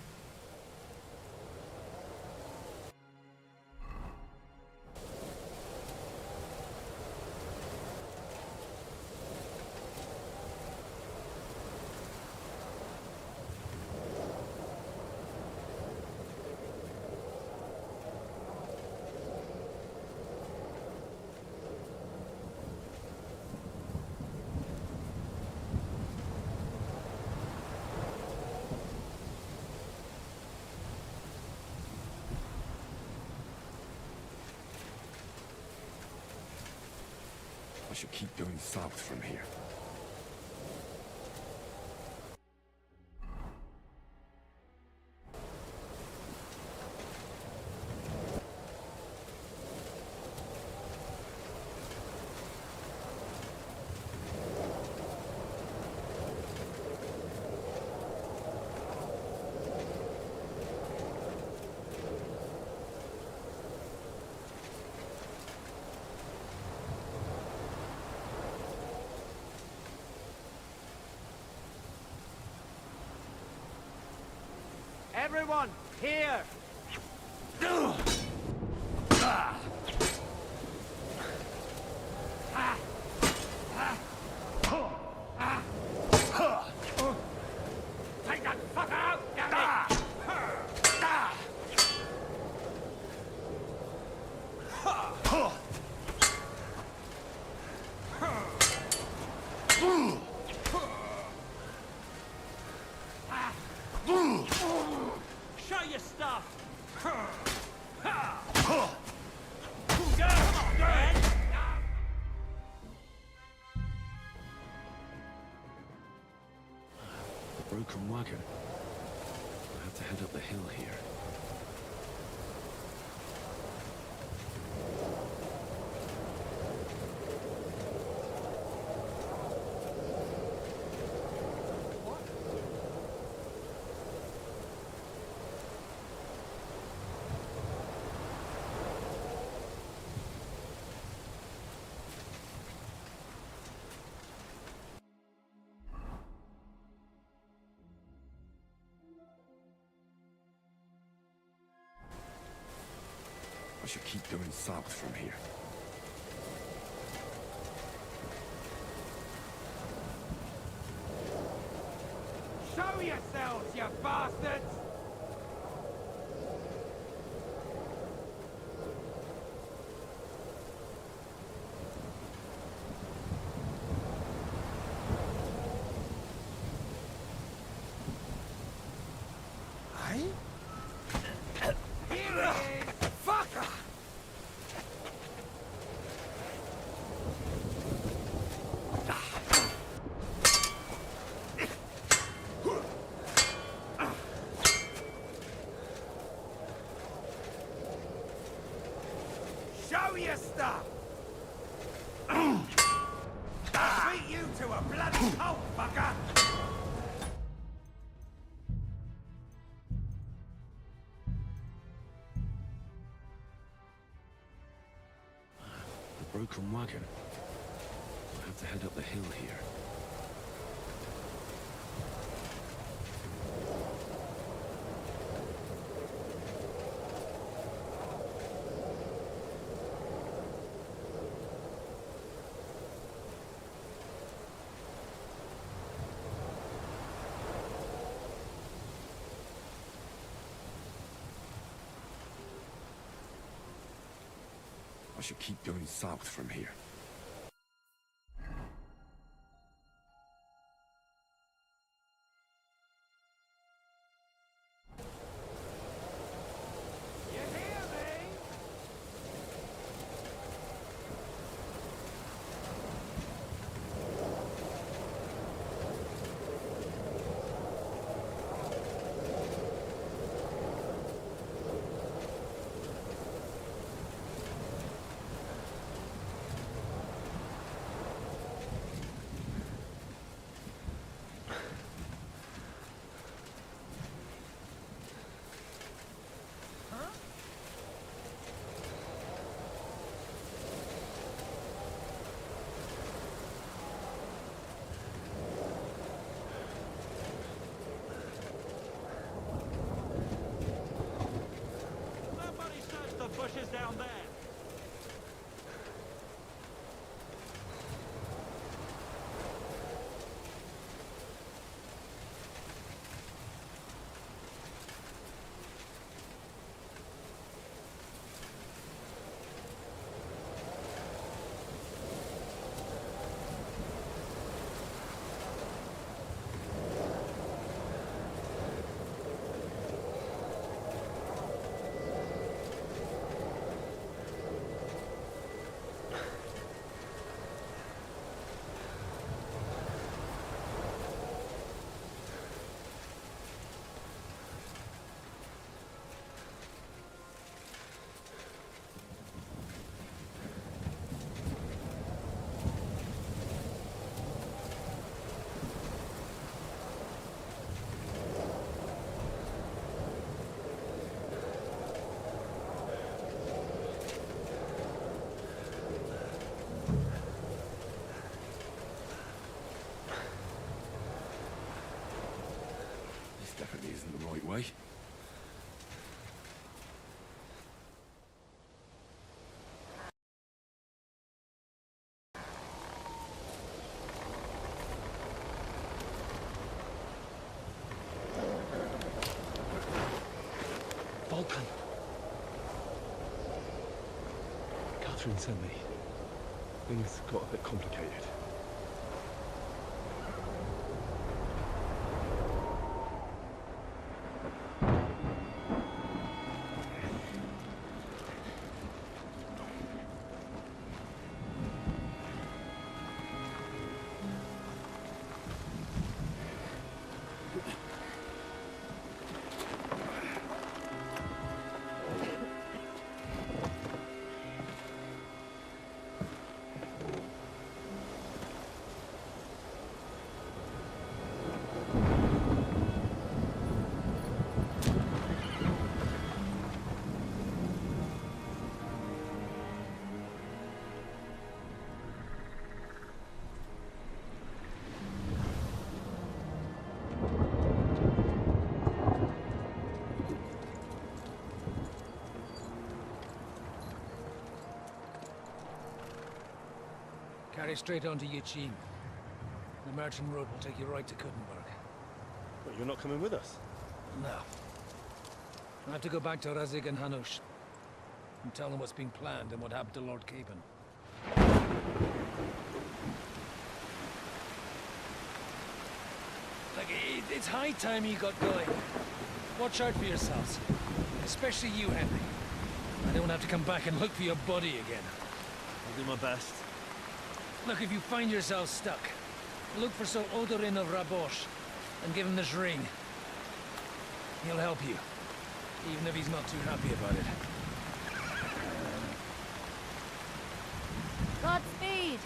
I should keep going south from here. Everyone, here! Take that fucker out, damn it! Show your stuff! The broken wagon. I have to head up the hill here. I should keep going south from here. Show yourselves, you bastards! Show your stuff! Beat you to a bloody pulp, fucker! The broken wagon. I have to head up the hill here. I should keep going south from here. definitely isn't the right way. Vulcan. Catherine sent me. Things got a bit complicated. Carry straight on to Yichin. The merchant road will take you right to Kuttenberg. But you're not coming with us? No. I have to go back to Razig and Hanush and tell them what's been planned and what happened to Lord Capen. It's high time you got going. Watch out for yourselves. Especially you, Henry. I don't have to come back and look for your body again. I'll do my best. Look, if you find yourself stuck, look for Sir Odorin of Rabosh and give him this ring. He'll help you, even if he's not too happy about it. Godspeed!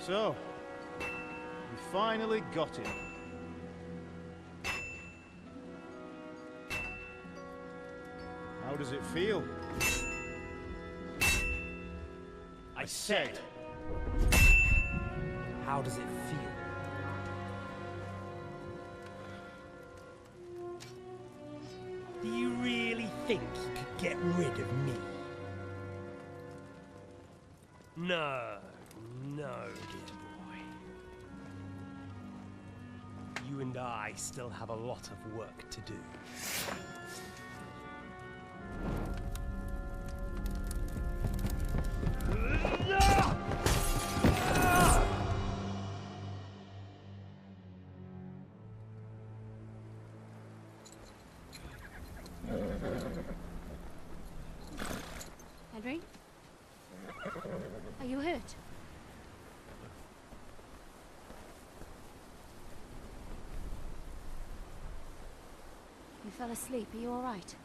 So, we finally got him. How does it feel? I said, how does it feel? Do you really think you could get rid of me? No, dear boy. You and I still have a lot of work to do. Henry? Are you hurt? You fell asleep. Are you all right?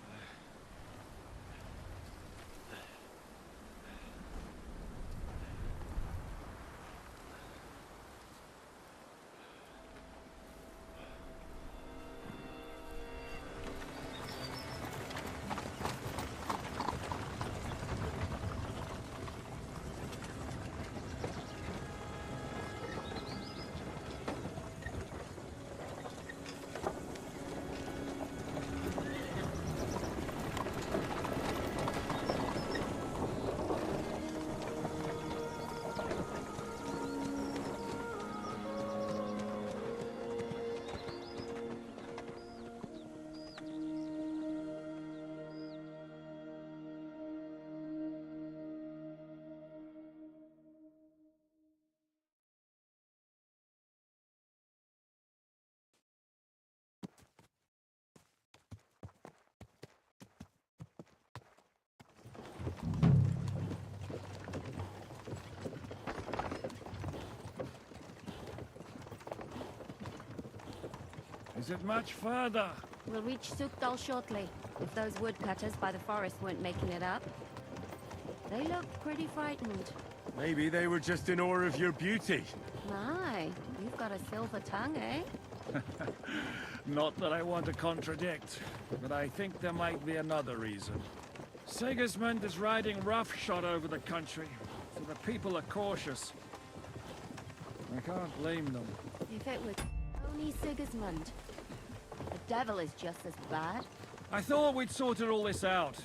Is it much further? We'll reach Sukdal shortly, if those woodcutters by the forest weren't making it up. They looked pretty frightened. Maybe they were just in awe of your beauty. My, you've got a silver tongue, eh? Not that I want to contradict, but I think there might be another reason. Sigismund is riding roughshod over the country, so the people are cautious. I can't blame them. If it was only Sigismund. The devil is just as bad. I thought we'd sorted all this out.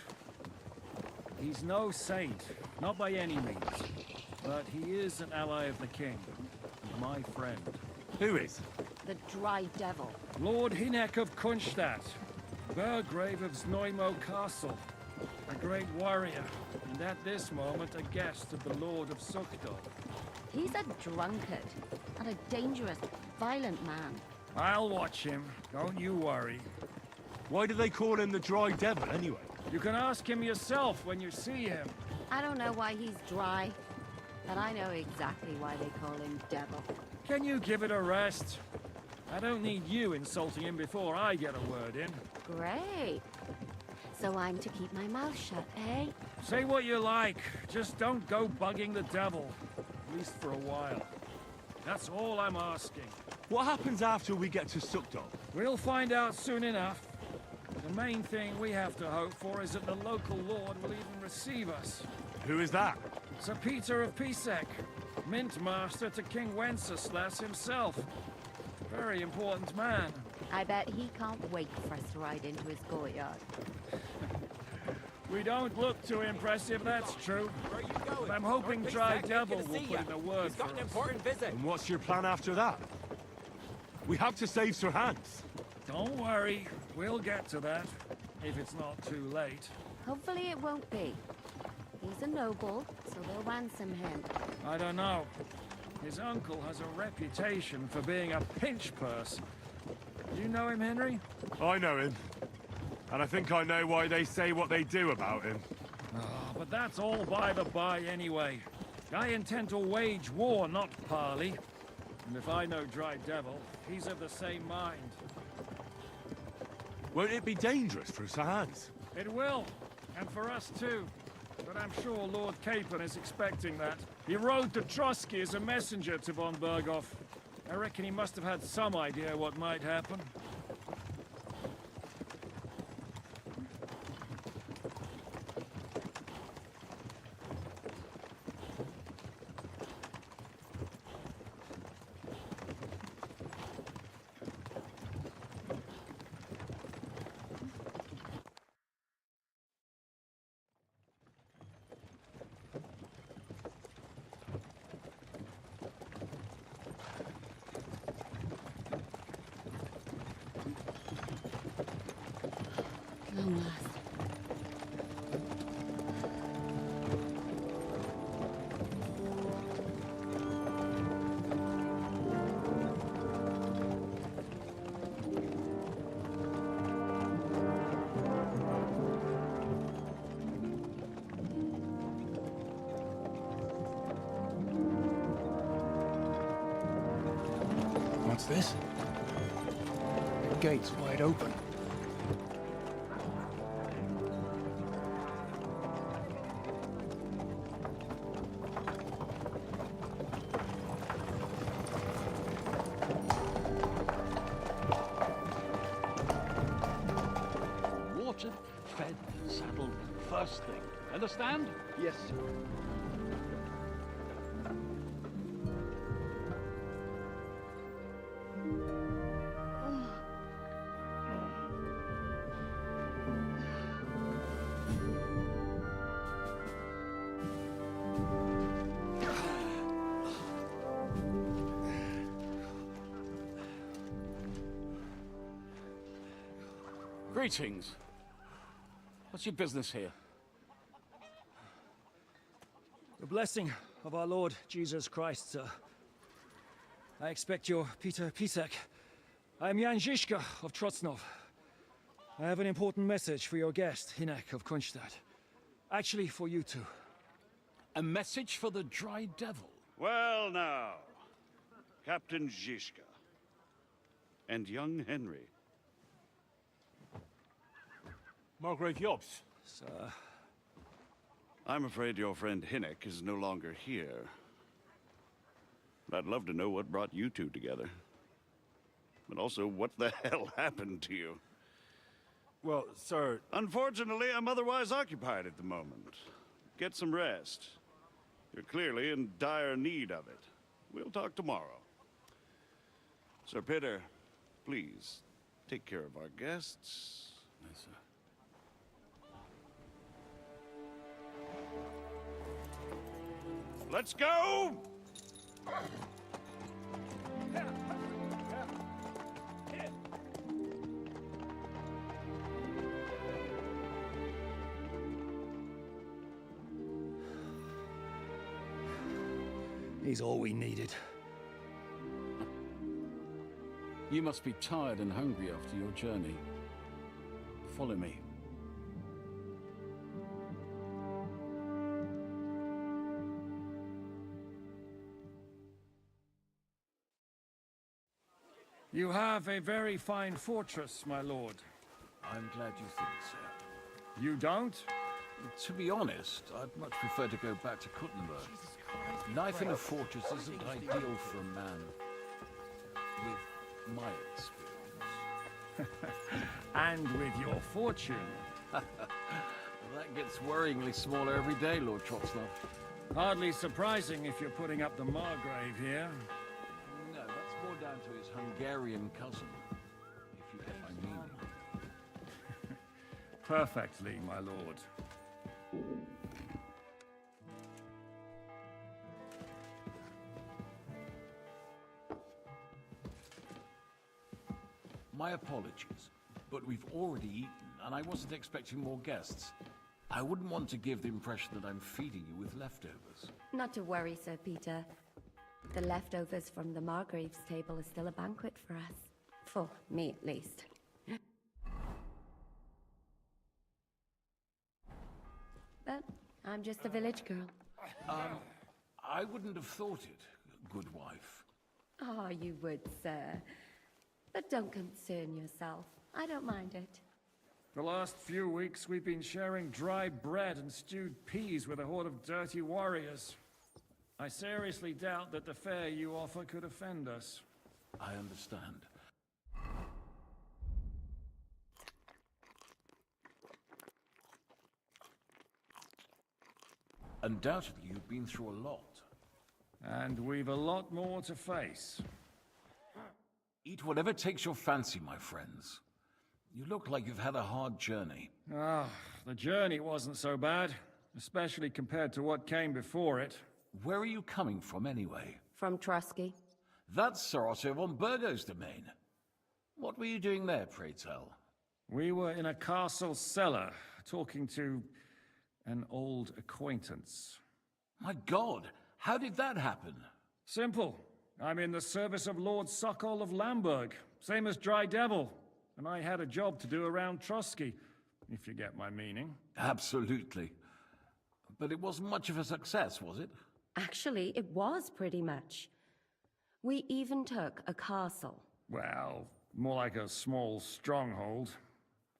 He's no saint, not by any means. But he is an ally of the king, and my friend. Who is? The Dry Devil. Lord Hynek of Kunstadt, Burgrave of Znojmo Castle, a great warrior, and at this moment a guest of the Lord of Sukdal. He's a drunkard, and a dangerous, violent man. I'll watch him, don't you worry. Why do they call him the Dry Devil, anyway? You can ask him yourself when you see him. I don't know why he's dry, but I know exactly why they call him Devil. Can you give it a rest? I don't need you insulting him before I get a word in. Great. So I'm to keep my mouth shut, eh? Say what you like, just don't go bugging the devil. At least for a while. That's all I'm asking. What happens after we get to Sukdal? We'll find out soon enough. The main thing we have to hope for is that the local lord will even receive us. Who is that? Sir Peter of Pisek, Mint Master to King Wenceslas himself. Very important man. I bet he can't wait for us to ride into his courtyard. We don't look too impressive, that's true. But I'm hoping Dry Devil will put in a word for us. And what's your plan after that? We have to save Sir Hans. Don't worry, we'll get to that, if it's not too late. Hopefully it won't be. He's a noble, so they'll ransom him. I don't know. His uncle has a reputation for being a pinch purse. You know him, Henry? I know him. And I think I know why they say what they do about him. Oh, but that's all by the by anyway. I intend to wage war, not parley. And if I know Dry Devil, he's of the same mind. Won't it be dangerous for Sir Hans? It will, and for us too. But I'm sure Lord Capon is expecting that. He rode to Trotsky as a messenger to von Berghoff. I reckon he must have had some idea what might happen. Long last. What's this? The gate's wide open. Watered, fed, saddled, first thing. Understand? Yes, sir. Greetings. What's your business here? The blessing of our Lord Jesus Christ, sir. I expect you're Peter Pisek. I am Jan Žižka of Trocnov. I have an important message for your guest, Hynek of Kunstadt. Actually, for you two. A message for the Dry Devil? Well now, Captain Žižka and young Henry. Margrave Jobs. Sir. I'm afraid your friend Hinnock is no longer here. But I'd love to know what brought you two together. But also, what the hell happened to you? Well, sir... Unfortunately, I'm otherwise occupied at the moment. Get some rest. You're clearly in dire need of it. We'll talk tomorrow. Sir Peter, please, take care of our guests. Yes, sir. Let's go! He's all we needed. You must be tired and hungry after your journey. Follow me. You have a very fine fortress, my lord. I'm glad you think so. You don't? To be honest, I'd much prefer to go back to Kuttenberg. Life in a fortress isn't ideal for a man with my experience. And with your fortune. That gets worryingly smaller every day, Lord Trotsnov. Hardly surprising if you're putting up the Margrave here. No, that's more down to his Hungarian cousin, if you get my meaning. Perfectly, my lord. My apologies, but we've already eaten, and I wasn't expecting more guests. I wouldn't want to give the impression that I'm feeding you with leftovers. Not to worry, Sir Peter. The leftovers from the Margrave's table are still a banquet for us. For me, at least. But I'm just a village girl. I wouldn't have thought it, good wife. Oh, you would, sir. But don't concern yourself. I don't mind it. The last few weeks we've been sharing dry bread and stewed peas with a horde of dirty warriors. I seriously doubt that the fare you offer could offend us. I understand. Undoubtedly, you've been through a lot. And we've a lot more to face. Eat whatever takes your fancy, my friends. You look like you've had a hard journey. Ah, the journey wasn't so bad, especially compared to what came before it. Where are you coming from, anyway? From Trusky. That's Sir Otto von Burgo's domain. What were you doing there, pray tell? We were in a castle cellar, talking to an old acquaintance. My God, how did that happen? Simple. I'm in the service of Lord Sokol of Lamberg, same as Dry Devil, and I had a job to do around Trusky, if you get my meaning. Absolutely. But it wasn't much of a success, was it? Actually, it was pretty much. We even took a castle. Well, more like a small stronghold.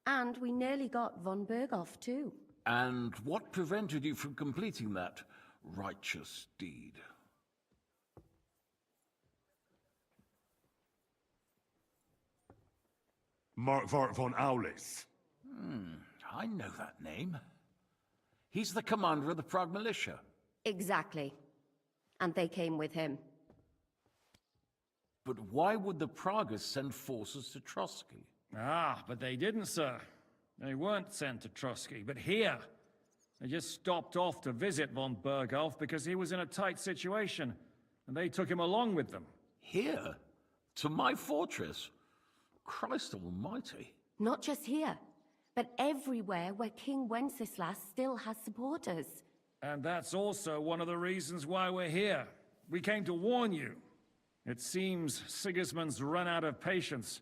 And we nearly got von Berghoff, too. And what prevented you from completing that righteous deed? Markvart von Aulis. I know that name. He's the commander of the Prague militia. Exactly. And they came with him. But why would the Praguers send forces to Trotsky? Ah, but they didn't, sir. They weren't sent to Trotsky, but here. They just stopped off to visit von Berghoff because he was in a tight situation, and they took him along with them. Here? To my fortress? Christ almighty. Not just here, but everywhere where King Wenceslas still has supporters. And that's also one of the reasons why we're here. We came to warn you. It seems Sigismund's run out of patience.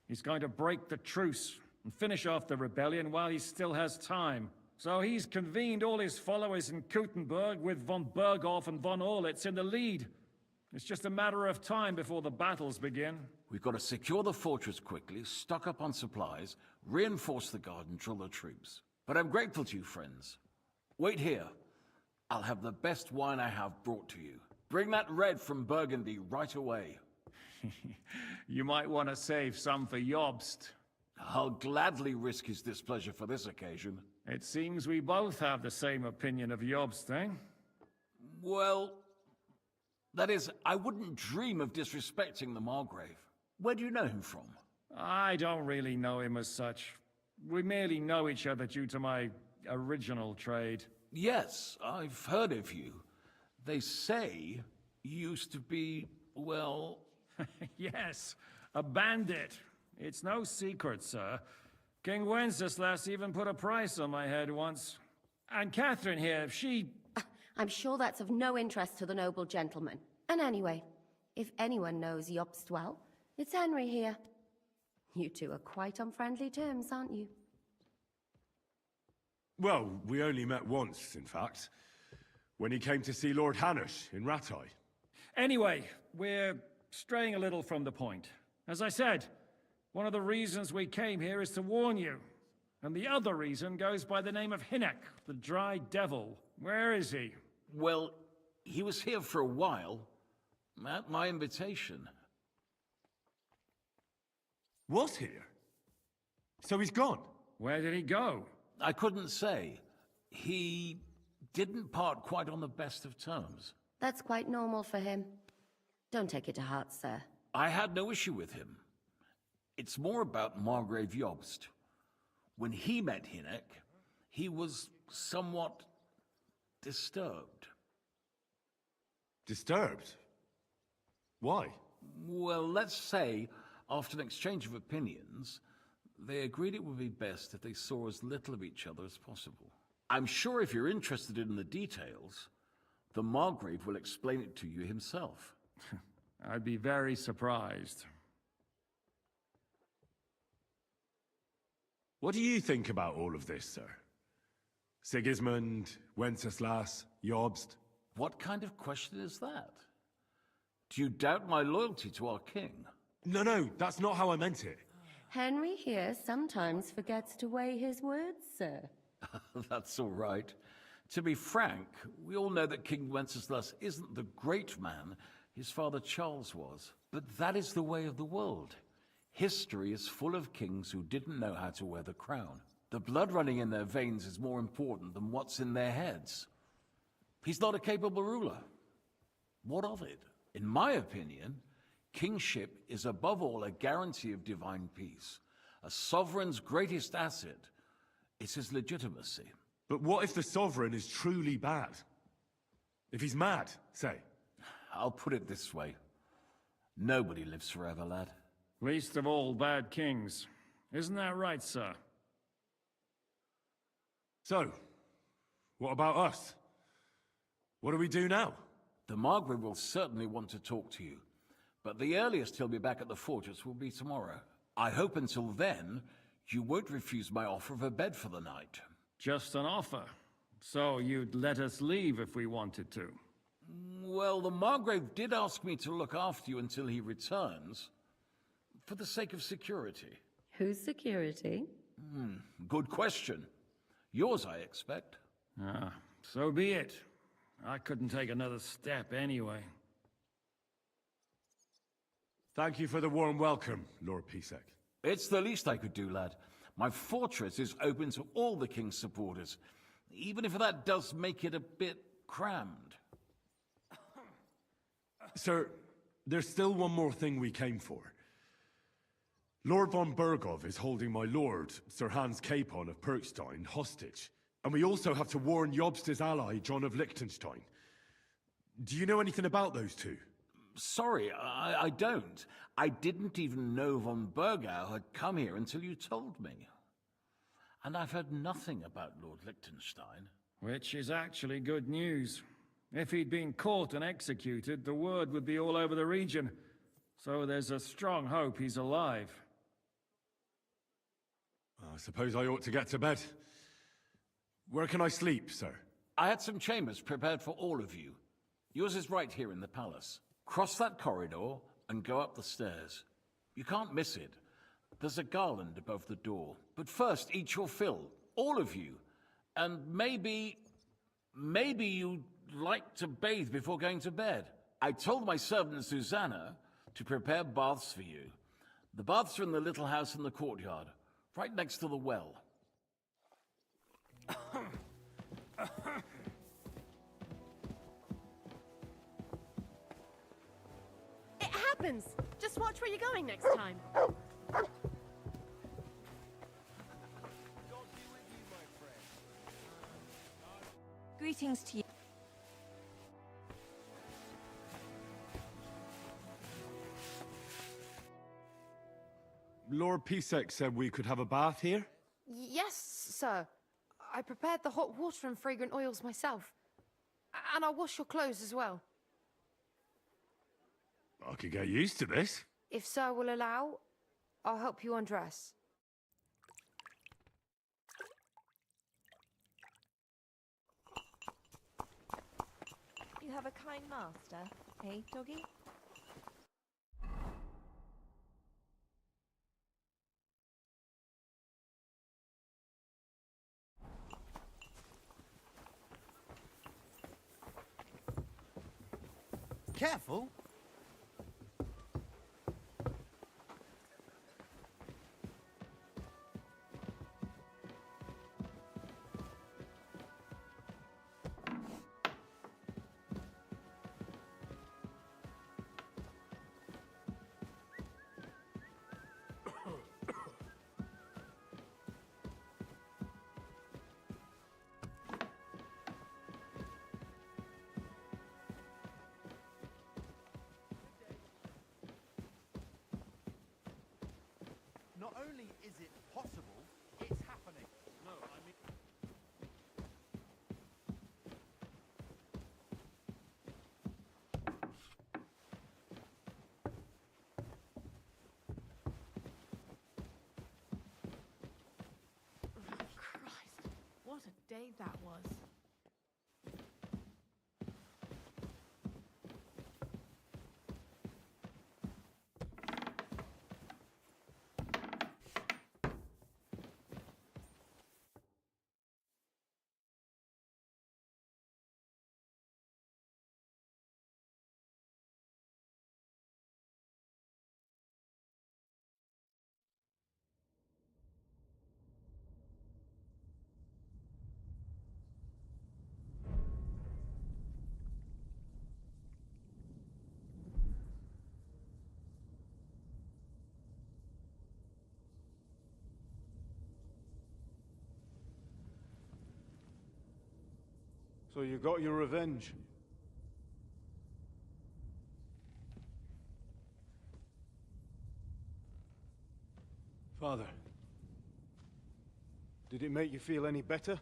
He's going to break the truce and finish off the rebellion while he still has time. So he's convened all his followers in Kuttenberg with von Berghoff and von Orlitz in the lead. It's just a matter of time before the battles begin. We've got to secure the fortress quickly, stock up on supplies, Reinforce the guard and drill the troops. But I'm grateful to you, friends. Wait here. I'll have the best wine I have brought to you. Bring that red from Burgundy right away. You might want to save some for Jobst. I'll gladly risk his displeasure for this occasion. It seems we both have the same opinion of Jobst, eh? Well, that is, I wouldn't dream of disrespecting the Margrave. Where do you know him from? I don't really know him as such. We merely know each other due to my original trade. Yes, I've heard of you. They say you used to be, well... Yes, a bandit. It's no secret, sir. King Wenceslas even put a price on my head once. And Catherine here, she... I'm sure that's of no interest to the noble gentleman. And anyway, if anyone knows Jobst well, it's Henry here. You two are quite on friendly terms, aren't you? Well, we only met once, in fact. When he came to see Lord Hanush in Rattay. Anyway, we're straying a little from the point. As I said, one of the reasons we came here is to warn you. And the other reason goes by the name of Hinnock, the Dry Devil. Where is he? Well, he was here for a while, at my invitation. Was here? So he's gone? Where did he go? I couldn't say. He didn't part quite on the best of terms. That's quite normal for him. Don't take it to heart, sir. I had no issue with him. It's more about Margrave Jobst. When he met Hinnock, he was somewhat disturbed. Disturbed? Why? Well, let's say, after an exchange of opinions, they agreed it would be best if they saw as little of each other as possible. I'm sure if you're interested in the details, the Margrave will explain it to you himself. I'd be very surprised. What do you think about all of this, sir? Sigismund, Wenceslas, Jobst? What kind of question is that? Do you doubt my loyalty to our king? No, that's not how I meant it. Henry here sometimes forgets to weigh his words, sir. That's all right. To be frank, we all know that King Wenceslas isn't the great man his father Charles was. But that is the way of the world. History is full of kings who didn't know how to wear the crown. The blood running in their veins is more important than what's in their heads. He's not a capable ruler. What of it? In my opinion, kingship is above all a guarantee of divine peace. A sovereign's greatest asset is his legitimacy. But what if the sovereign is truly bad? If he's mad, say? I'll put it this way. Nobody lives forever, lad. Least of all bad kings. Isn't that right, sir? So, what about us? What do we do now? The Margrave will certainly want to talk to you, but the earliest he'll be back at the fortress will be tomorrow. I hope until then, you won't refuse my offer of a bed for the night. Just an offer. So you'd let us leave if we wanted to? Well, the Margrave did ask me to look after you until he returns, for the sake of security. Whose security? Good question. Yours, I expect. Ah, so be it. I couldn't take another step anyway. Thank you for the warm welcome, Lord Pisek. It's the least I could do, lad. My fortress is open to all the king's supporters, even if that does make it a bit crammed. Sir, there's still one more thing we came for. Lord von Bergov is holding my lord, Sir Hans Capon of Perkstein, hostage. And we also have to warn Jobst's ally, John of Liechtenstein. Do you know anything about those two? Sorry, I don't. I didn't even know von Bergau had come here until you told me. And I've heard nothing about Lord Liechtenstein. Which is actually good news. If he'd been caught and executed, the word would be all over the region. So there's a strong hope he's alive. I suppose I ought to get to bed. Where can I sleep, sir? I had some chambers prepared for all of you. Yours is right here in the palace. Cross that corridor and go up the stairs. You can't miss it. There's a garland above the door. But first, eat your fill. All of you. And maybe you'd like to bathe before going to bed. I told my servant Susanna to prepare baths for you. The baths are in the little house in the courtyard, right next to the well. It happens! Just watch where you're going next time. Greetings to you. Lord Pisek said we could have a bath here? Yes, sir. I prepared the hot water and fragrant oils myself. And I'll wash your clothes as well. I could get used to this. If sir will allow, I'll help you undress. You have a kind master, eh, doggy? Careful! Not only is it possible, it's happening. No, I mean... Christ, what a day that was. So you got your revenge? Father, did it make you feel any better?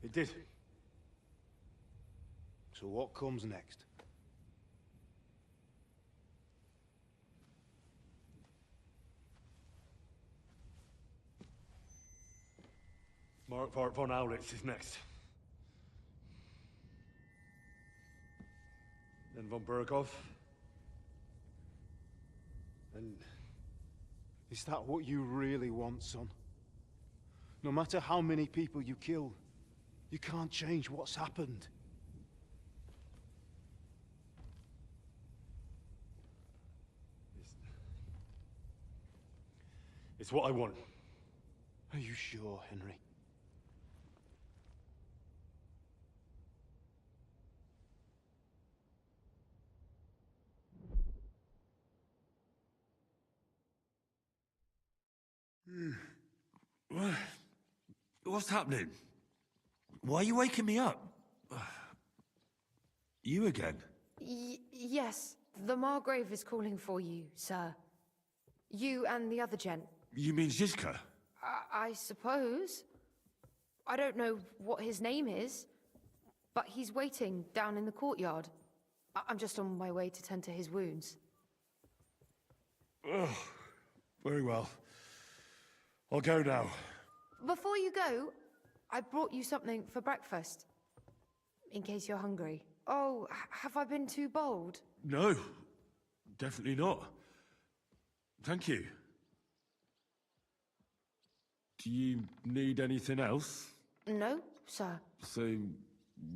It did. So what comes next? Mark von Aulitz is next. Then von Berghoff. And is that what you really want, son? No matter how many people you kill, you can't change what's happened. It's what I want. Are you sure, Henry? What's happening? Why are you waking me up? You again? Yes, the Margrave is calling for you, sir. You and the other gent. You mean Zizka? I suppose. I don't know what his name is, but he's waiting down in the courtyard. I'm just on my way to tend to his wounds. Oh, very well. I'll go now. Before you go, I brought you something for breakfast. In case you're hungry. Oh, have I been too bold? No. Definitely not. Thank you. Do you need anything else? No, sir. So,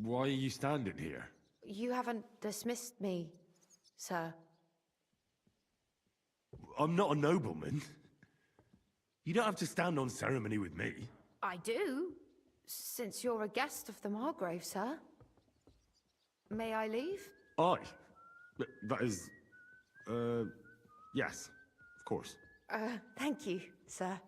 why are you standing here? You haven't dismissed me, sir. I'm not a nobleman. You don't have to stand on ceremony with me. I do, since you're a guest of the Margrave, sir. May I leave? Aye. That is... yes, of course. Thank you, sir.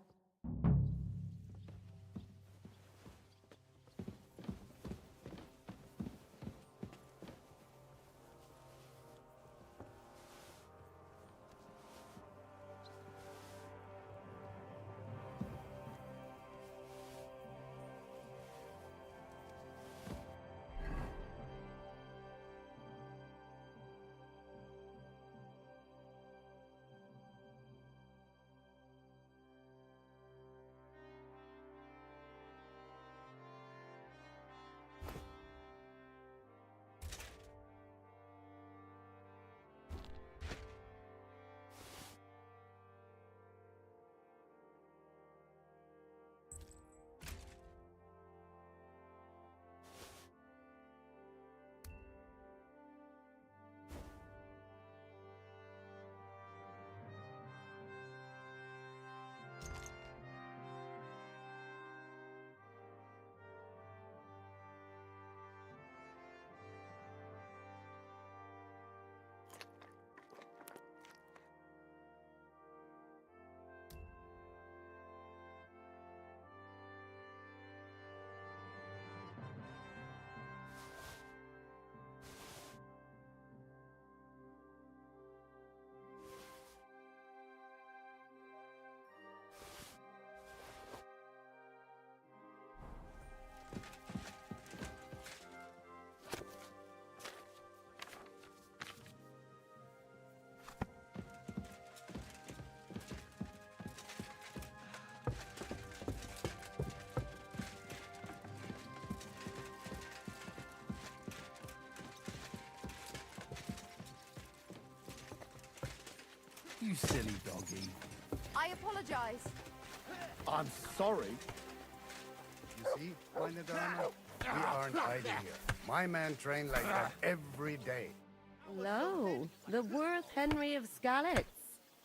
You silly doggy. I apologize. I'm sorry. You see, meine Dame, we aren't hiding here. My men train like that every day. Lo, the worth Henry of Skalitz.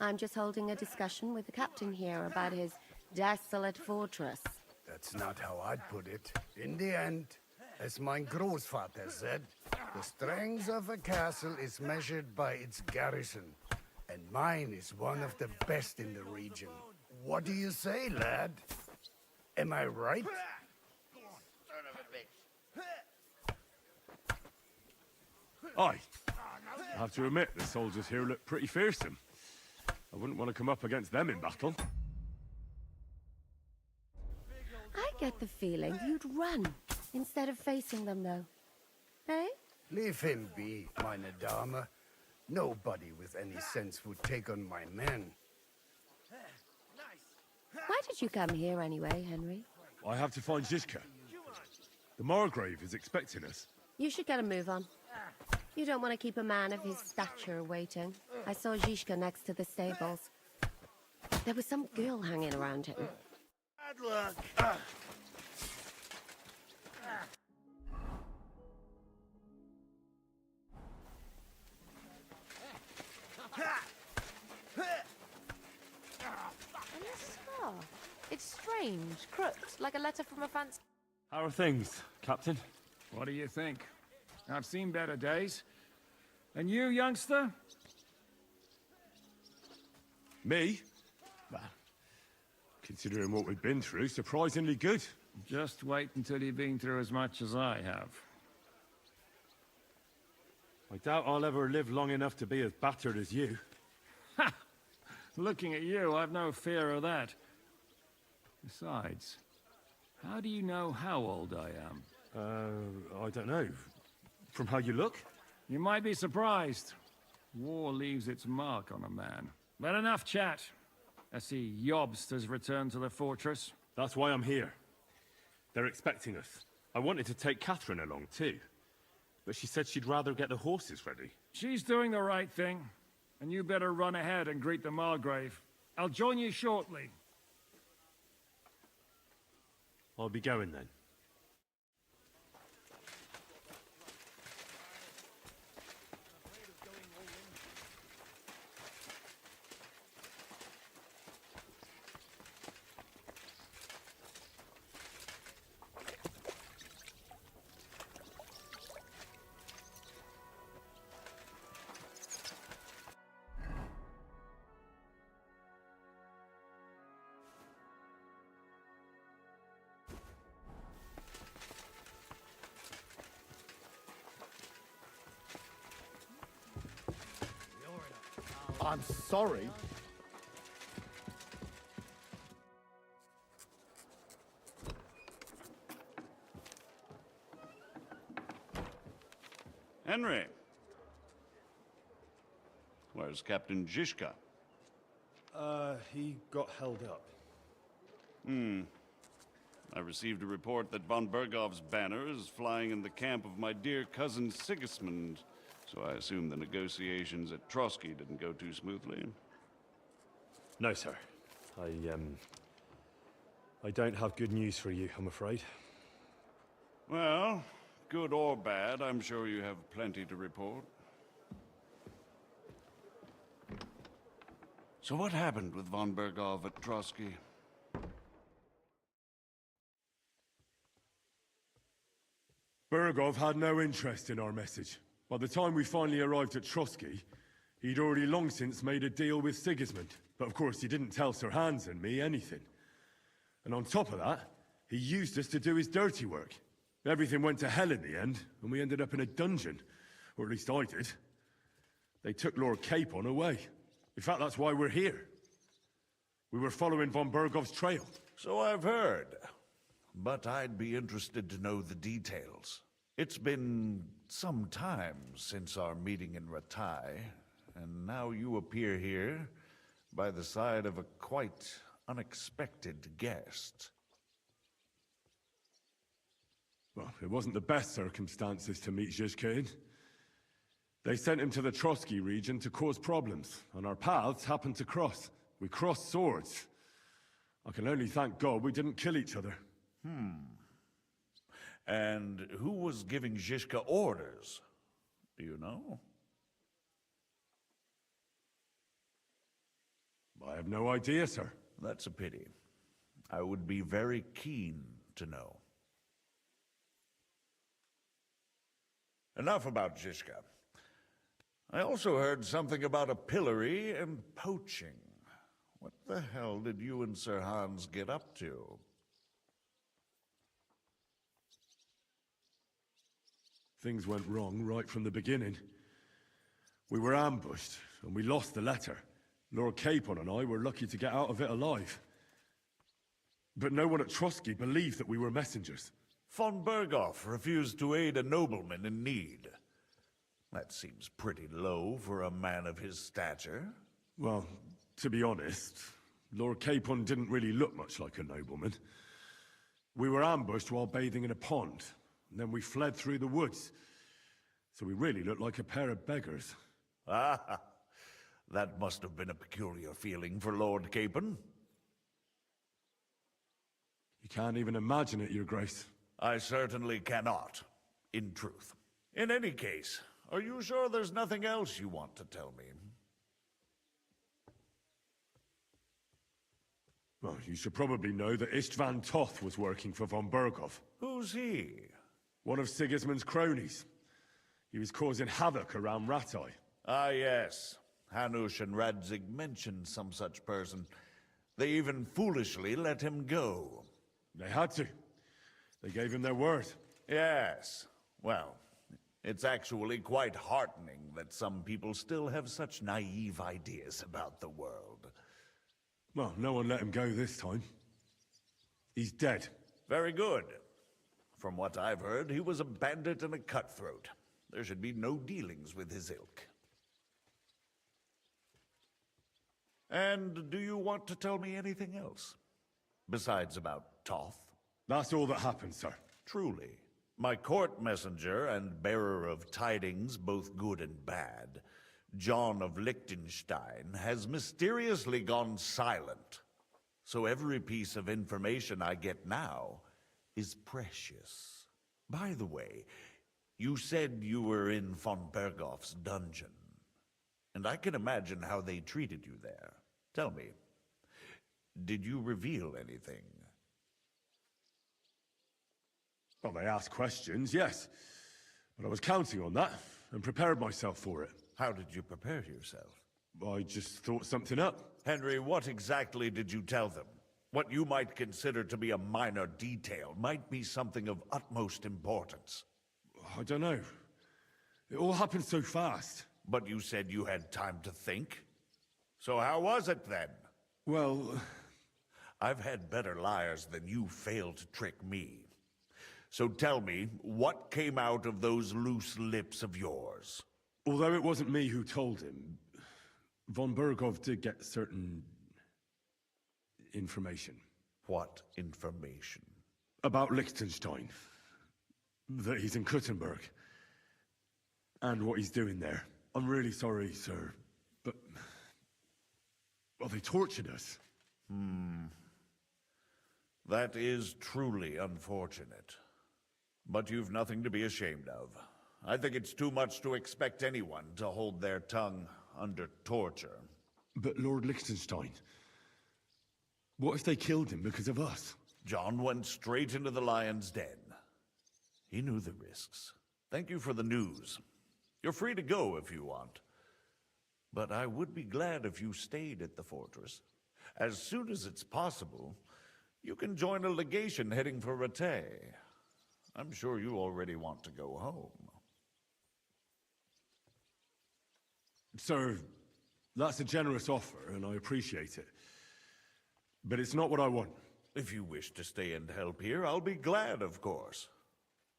I'm just holding a discussion with the captain here about his desolate fortress. That's not how I'd put it. In the end, as mein Großvater said, the strength of a castle is measured by its garrison. And mine is one of the best in the region. What do you say, lad? Am I right? Aye. I have to admit, the soldiers here look pretty fearsome. I wouldn't want to come up against them in battle. I get the feeling you'd run instead of facing them, though. Eh? Leave him be, meine Dame. Nobody with any sense would take on my men. Why did you come here anyway, Henry? I have to find Zizka. The Margrave is expecting us. You should get a move on. You don't want to keep a man of his stature waiting. I saw Zizka next to the stables. There was some girl hanging around him. Bad luck. And this scar. It's strange, crooked, like a letter from a fancy... How are things, Captain? What do you think? I've seen better days. And you, youngster? Me? Well, considering what we've been through, surprisingly good. Just wait until you've been through as much as I have. I doubt I'll ever live long enough to be as battered as you. Ha! Looking at you, I've no fear of that. Besides, how do you know how old I am? I don't know. From how you look? You might be surprised. War leaves its mark on a man. But enough chat. I see Jobst has returned to the fortress. That's why I'm here. They're expecting us. I wanted to take Catherine along, too. But she said she'd rather get the horses ready. She's doing the right thing. And you better run ahead and greet the Margrave. I'll join you shortly. I'll be going then. I'm sorry. Henry. Where's Captain Zizka? He got held up. I received a report that von Bergov's banner is flying in the camp of my dear cousin Sigismund, so I assume the negotiations at Trotsky didn't go too smoothly. No, sir. I don't have good news for you, I'm afraid. Well, good or bad, I'm sure you have plenty to report. So what happened with von Bergov at Trotsky? Bergov had no interest in our message. By the time we finally arrived at Trotsky, he'd already long since made a deal with Sigismund. But of course, he didn't tell Sir Hans and me anything. And on top of that, he used us to do his dirty work. Everything went to hell in the end, and we ended up in a dungeon. Or at least I did. They took Lord Capon away. In fact, that's why we're here. We were following von Bergov's trail. So I've heard. But I'd be interested to know the details. It's been some time since our meeting in Ratai, and now you appear here by the side of a quite unexpected guest. Well, it wasn't the best circumstances to meet Zizka in. They sent him to the Trotsky region to cause problems, and our paths happened to cross. We crossed swords. I can only thank God we didn't kill each other. And who was giving Zizka orders? Do you know? I have no idea, sir. That's a pity. I would be very keen to know. Enough about Zizka. I also heard something about a pillory and poaching. What the hell did you and Sir Hans get up to? Things went wrong right from the beginning. We were ambushed, and we lost the letter. Lord Capon and I were lucky to get out of it alive. But no one at Trotsky believed that we were messengers. Von Bergov refused to aid a nobleman in need. That seems pretty low for a man of his stature. Well, to be honest, Lord Capon didn't really look much like a nobleman. We were ambushed while bathing in a pond, and then we fled through the woods. So we really looked like a pair of beggars. Ah, that must have been a peculiar feeling for Lord Capon. You can't even imagine it, Your Grace. I certainly cannot, in truth. In any case, are you sure there's nothing else you want to tell me? Well, you should probably know that Istvan Toth was working for von Bergov. Who's he? One of Sigismund's cronies. He was causing havoc around Ratai. Ah, yes. Hanush and Radzig mentioned some such person. They even foolishly let him go. They had to. They gave him their word. Yes. Well, it's actually quite heartening that some people still have such naive ideas about the world. Well, no one let him go this time. He's dead. Very good. From what I've heard, he was a bandit and a cutthroat. There should be no dealings with his ilk. And do you want to tell me anything else? Besides about Toth? That's all that happened, sir. Truly. My court messenger and bearer of tidings, both good and bad, John of Liechtenstein, has mysteriously gone silent. So every piece of information I get now is precious. By the way, you said you were in von Berghoff's dungeon, and I can imagine how they treated you there. Tell me, did you reveal anything? Well, they asked questions, yes. But I was counting on that, and prepared myself for it. How did you prepare yourself? I just thought something up. Henry, what exactly did you tell them? What you might consider to be a minor detail might be something of utmost importance. I don't know. It all happened so fast. But you said you had time to think. So how was it then? Well, I've had better liars than you fail to trick me. So tell me, what came out of those loose lips of yours? Although it wasn't me who told him, von Berghoff did get certain information. What information? About Liechtenstein. That he's in Kuttenberg. And what he's doing there. I'm really sorry, sir, but... well, they tortured us. That is truly unfortunate. But you've nothing to be ashamed of. I think it's too much to expect anyone to hold their tongue under torture. But Lord Liechtenstein... what if they killed him because of us? John went straight into the lion's den. He knew the risks. Thank you for the news. You're free to go if you want. But I would be glad if you stayed at the fortress. As soon as it's possible, you can join a legation heading for Rattay. I'm sure you already want to go home. Sir, that's a generous offer, and I appreciate it. But it's not what I want. If you wish to stay and help here, I'll be glad, of course.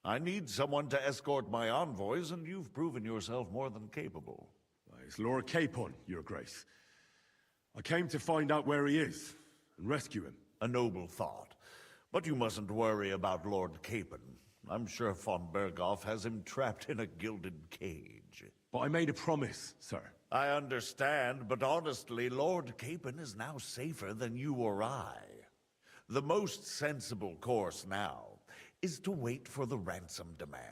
I need someone to escort my envoys, and you've proven yourself more than capable. It's Lord Capon, Your Grace. I came to find out where he is, and rescue him. A noble thought. But you mustn't worry about Lord Capon. I'm sure von Berghoff has him trapped in a gilded cage. But I made a promise, sir. I understand, but honestly, Lord Capon is now safer than you or I. The most sensible course now is to wait for the ransom demand.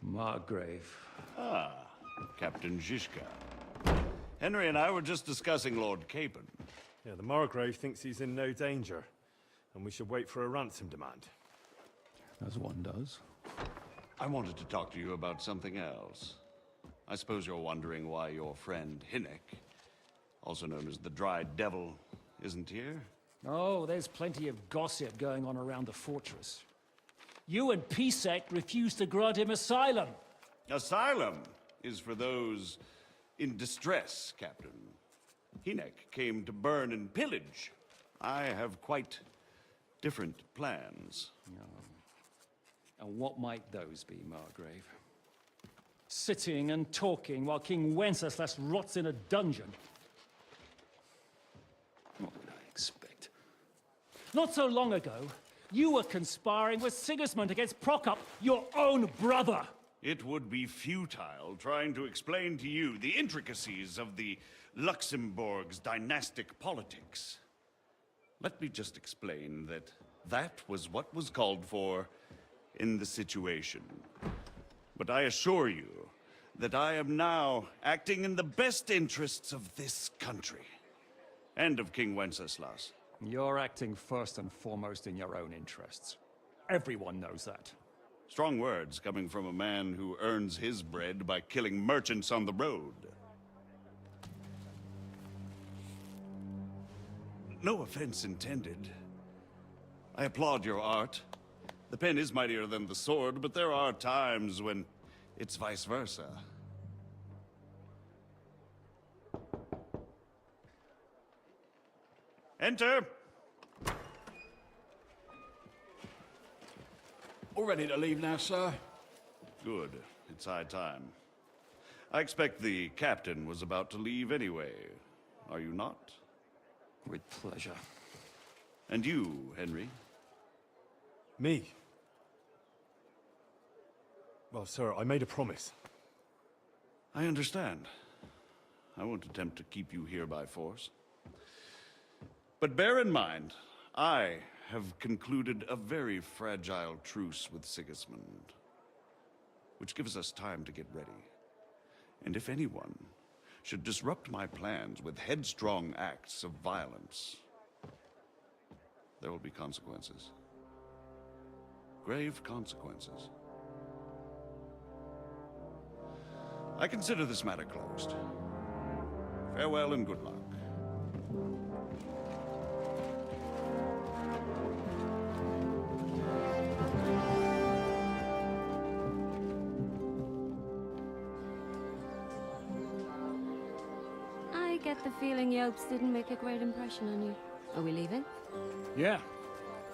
Margrave. Ah, Captain Zizka. Henry and I were just discussing Lord Capon. Yeah, the Margrave thinks he's in no danger, and we should wait for a ransom demand. As one does. I wanted to talk to you about something else. I suppose you're wondering why your friend Hinnek, also known as the Dried Devil, isn't here? Oh, there's plenty of gossip going on around the fortress. You and Pisek refused to grant him asylum. Asylum is for those in distress, Captain. Hinnek came to burn and pillage. I have quite different plans. And what might those be, Margrave? Sitting and talking while King Wenceslas rots in a dungeon. What would I expect? Not so long ago, you were conspiring with Sigismund against Prokop, your own brother. It would be futile trying to explain to you the intricacies of the Luxembourg's dynastic politics. Let me just explain that that was what was called for in the situation. But I assure you that I am now acting in the best interests of this country and of King Wenceslas. You're acting first and foremost in your own interests. Everyone knows that. Strong words coming from a man who earns his bread by killing merchants on the road. No offense intended. I applaud your art. The pen is mightier than the sword, but there are times when it's vice versa. Enter! All ready to leave now, sir? Good. It's high time. I expect the captain was about to leave anyway. Are you not? With pleasure. And you, Henry? Me? Well, sir, I made a promise. I understand. I won't attempt to keep you here by force. But bear in mind, I have concluded a very fragile truce with Sigismund, which gives us time to get ready. And if anyone should disrupt my plans with headstrong acts of violence, there will be consequences. Grave consequences. I consider this matter closed. Farewell and good luck. I get the feeling Yopes didn't make a great impression on you. Are we leaving? Yeah.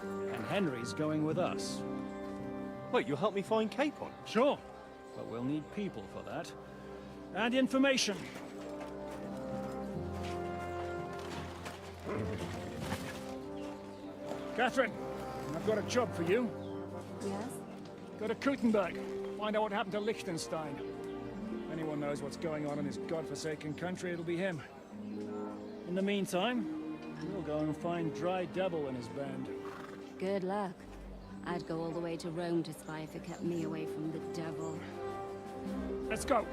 And Henry's going with us. Wait, you'll help me find Capon? Sure. But we'll need people for that. And information. Catherine, I've got a job for you. Yes? Go to Kuttenberg. Find out what happened to Liechtenstein. If anyone knows what's going on in this godforsaken country, it'll be him. In the meantime, we'll go and find Dry Devil and his band. Good luck. I'd go all the way to Rome to spy if it kept me away from the devil. Let's go.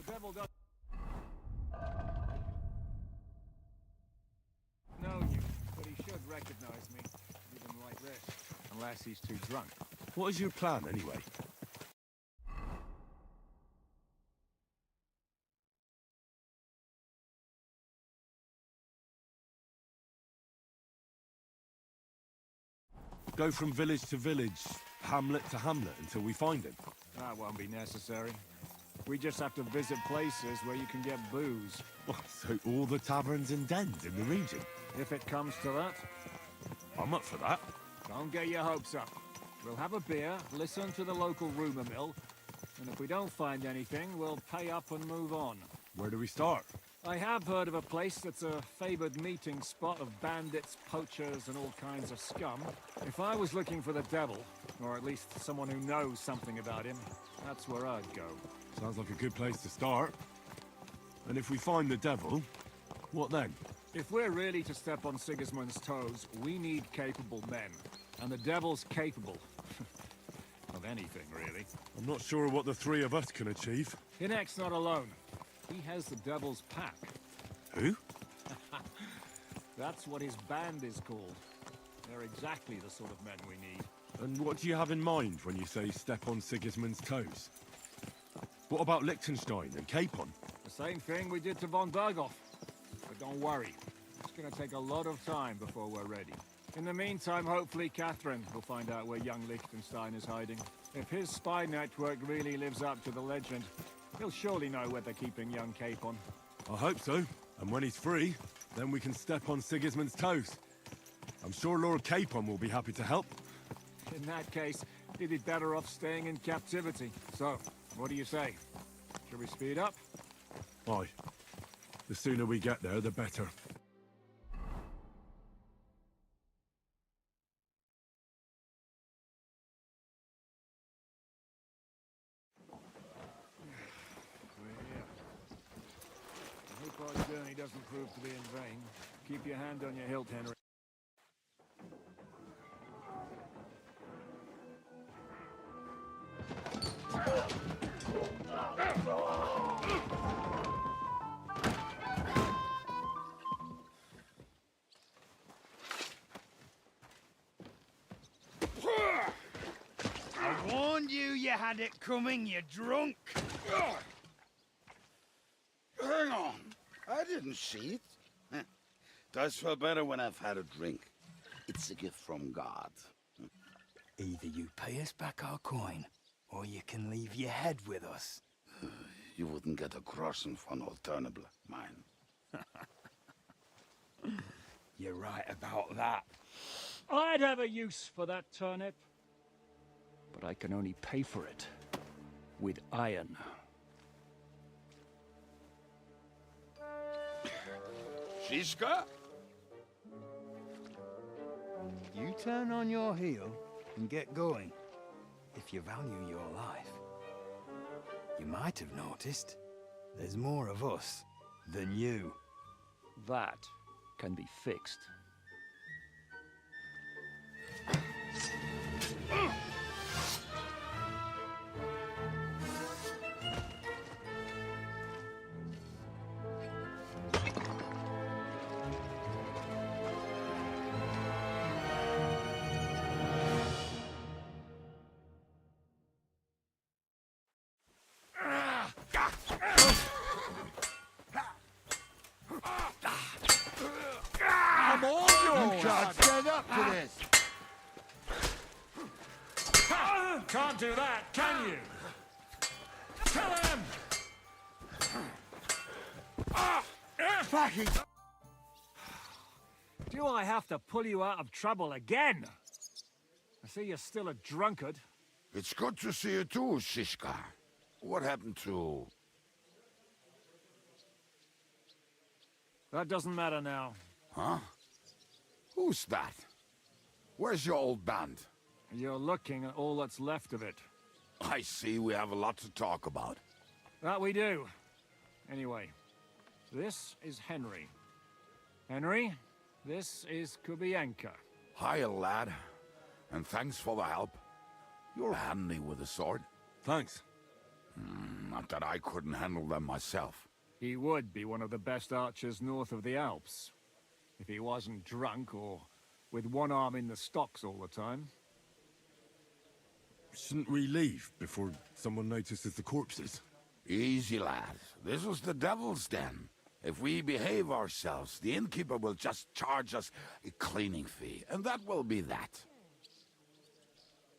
The devil does know you, but he should recognize me, even like this. Unless he's too drunk. What is your plan, anyway? Go from village to village, hamlet to hamlet, until we find him. That won't be necessary. We just have to visit places where you can get booze. So all the taverns and dens in the region? If it comes to that. I'm up for that. Don't get your hopes up. We'll have a beer, listen to the local rumor mill, and if we don't find anything, we'll pay up and move on. Where do we start? I have heard of a place that's a favored meeting spot of bandits, poachers, and all kinds of scum. If I was looking for the devil, or at least someone who knows something about him, that's where I'd go. Sounds like a good place to start. And if we find the devil, what then? If we're really to step on Sigismund's toes, we need capable men. And the devil's capable. Of anything, really. I'm not sure what the three of us can achieve. Hinek's not alone. He has the devil's pack. Who? That's what his band is called. They're exactly the sort of men we need. And what do you have in mind when you say step on Sigismund's toes? What about Liechtenstein and Capon? The same thing we did to von Berghoff. But don't worry. It's gonna take a lot of time before we're ready. In the meantime, hopefully Catherine will find out where young Liechtenstein is hiding. If his spy network really lives up to the legend, he'll surely know where they're keeping young Capon. I hope so. And when he's free, then we can step on Sigismund's toes. I'm sure Lord Capon will be happy to help. In that case, he'd be better off staying in captivity. So, what do you say? Should we speed up? Aye. The sooner we get there, the better. I hope our journey doesn't prove to be in vain. Keep your hand on your hilt, Henry. I warned you you had it coming, you drunk. Hang on. I didn't see it. Does feel better when I've had a drink. It's a gift from God. Either you pay us back our coin, or you can leave your head with us. You wouldn't get a crossing for an alternative mine. You're right about that. I'd have a use for that turnip. But I can only pay for it with iron. Shiska? You turn on your heel and get going. If you value your life. You might have noticed there's more of us than you. That can be fixed. Come on, you can't stand up to this. Can't do that, can you? Kill him! Do I have to pull you out of trouble again? I see you're still a drunkard. It's good to see you too, Shiska. What happened to... That doesn't matter now. Huh? Who's that? Where's your old band? You're looking at all that's left of it. I see we have a lot to talk about. That we do. Anyway, this is Henry. Henry, this is Kubienka. Hiya, lad. And thanks for the help. You're handy with a sword. Thanks. Not that I couldn't handle them myself. He would be one of the best archers north of the Alps. If he wasn't drunk or with one arm in the stocks all the time. Shouldn't we leave before someone notices the corpses? Easy, lad. This was the devil's den. If we behave ourselves, the innkeeper will just charge us a cleaning fee, and that will be that.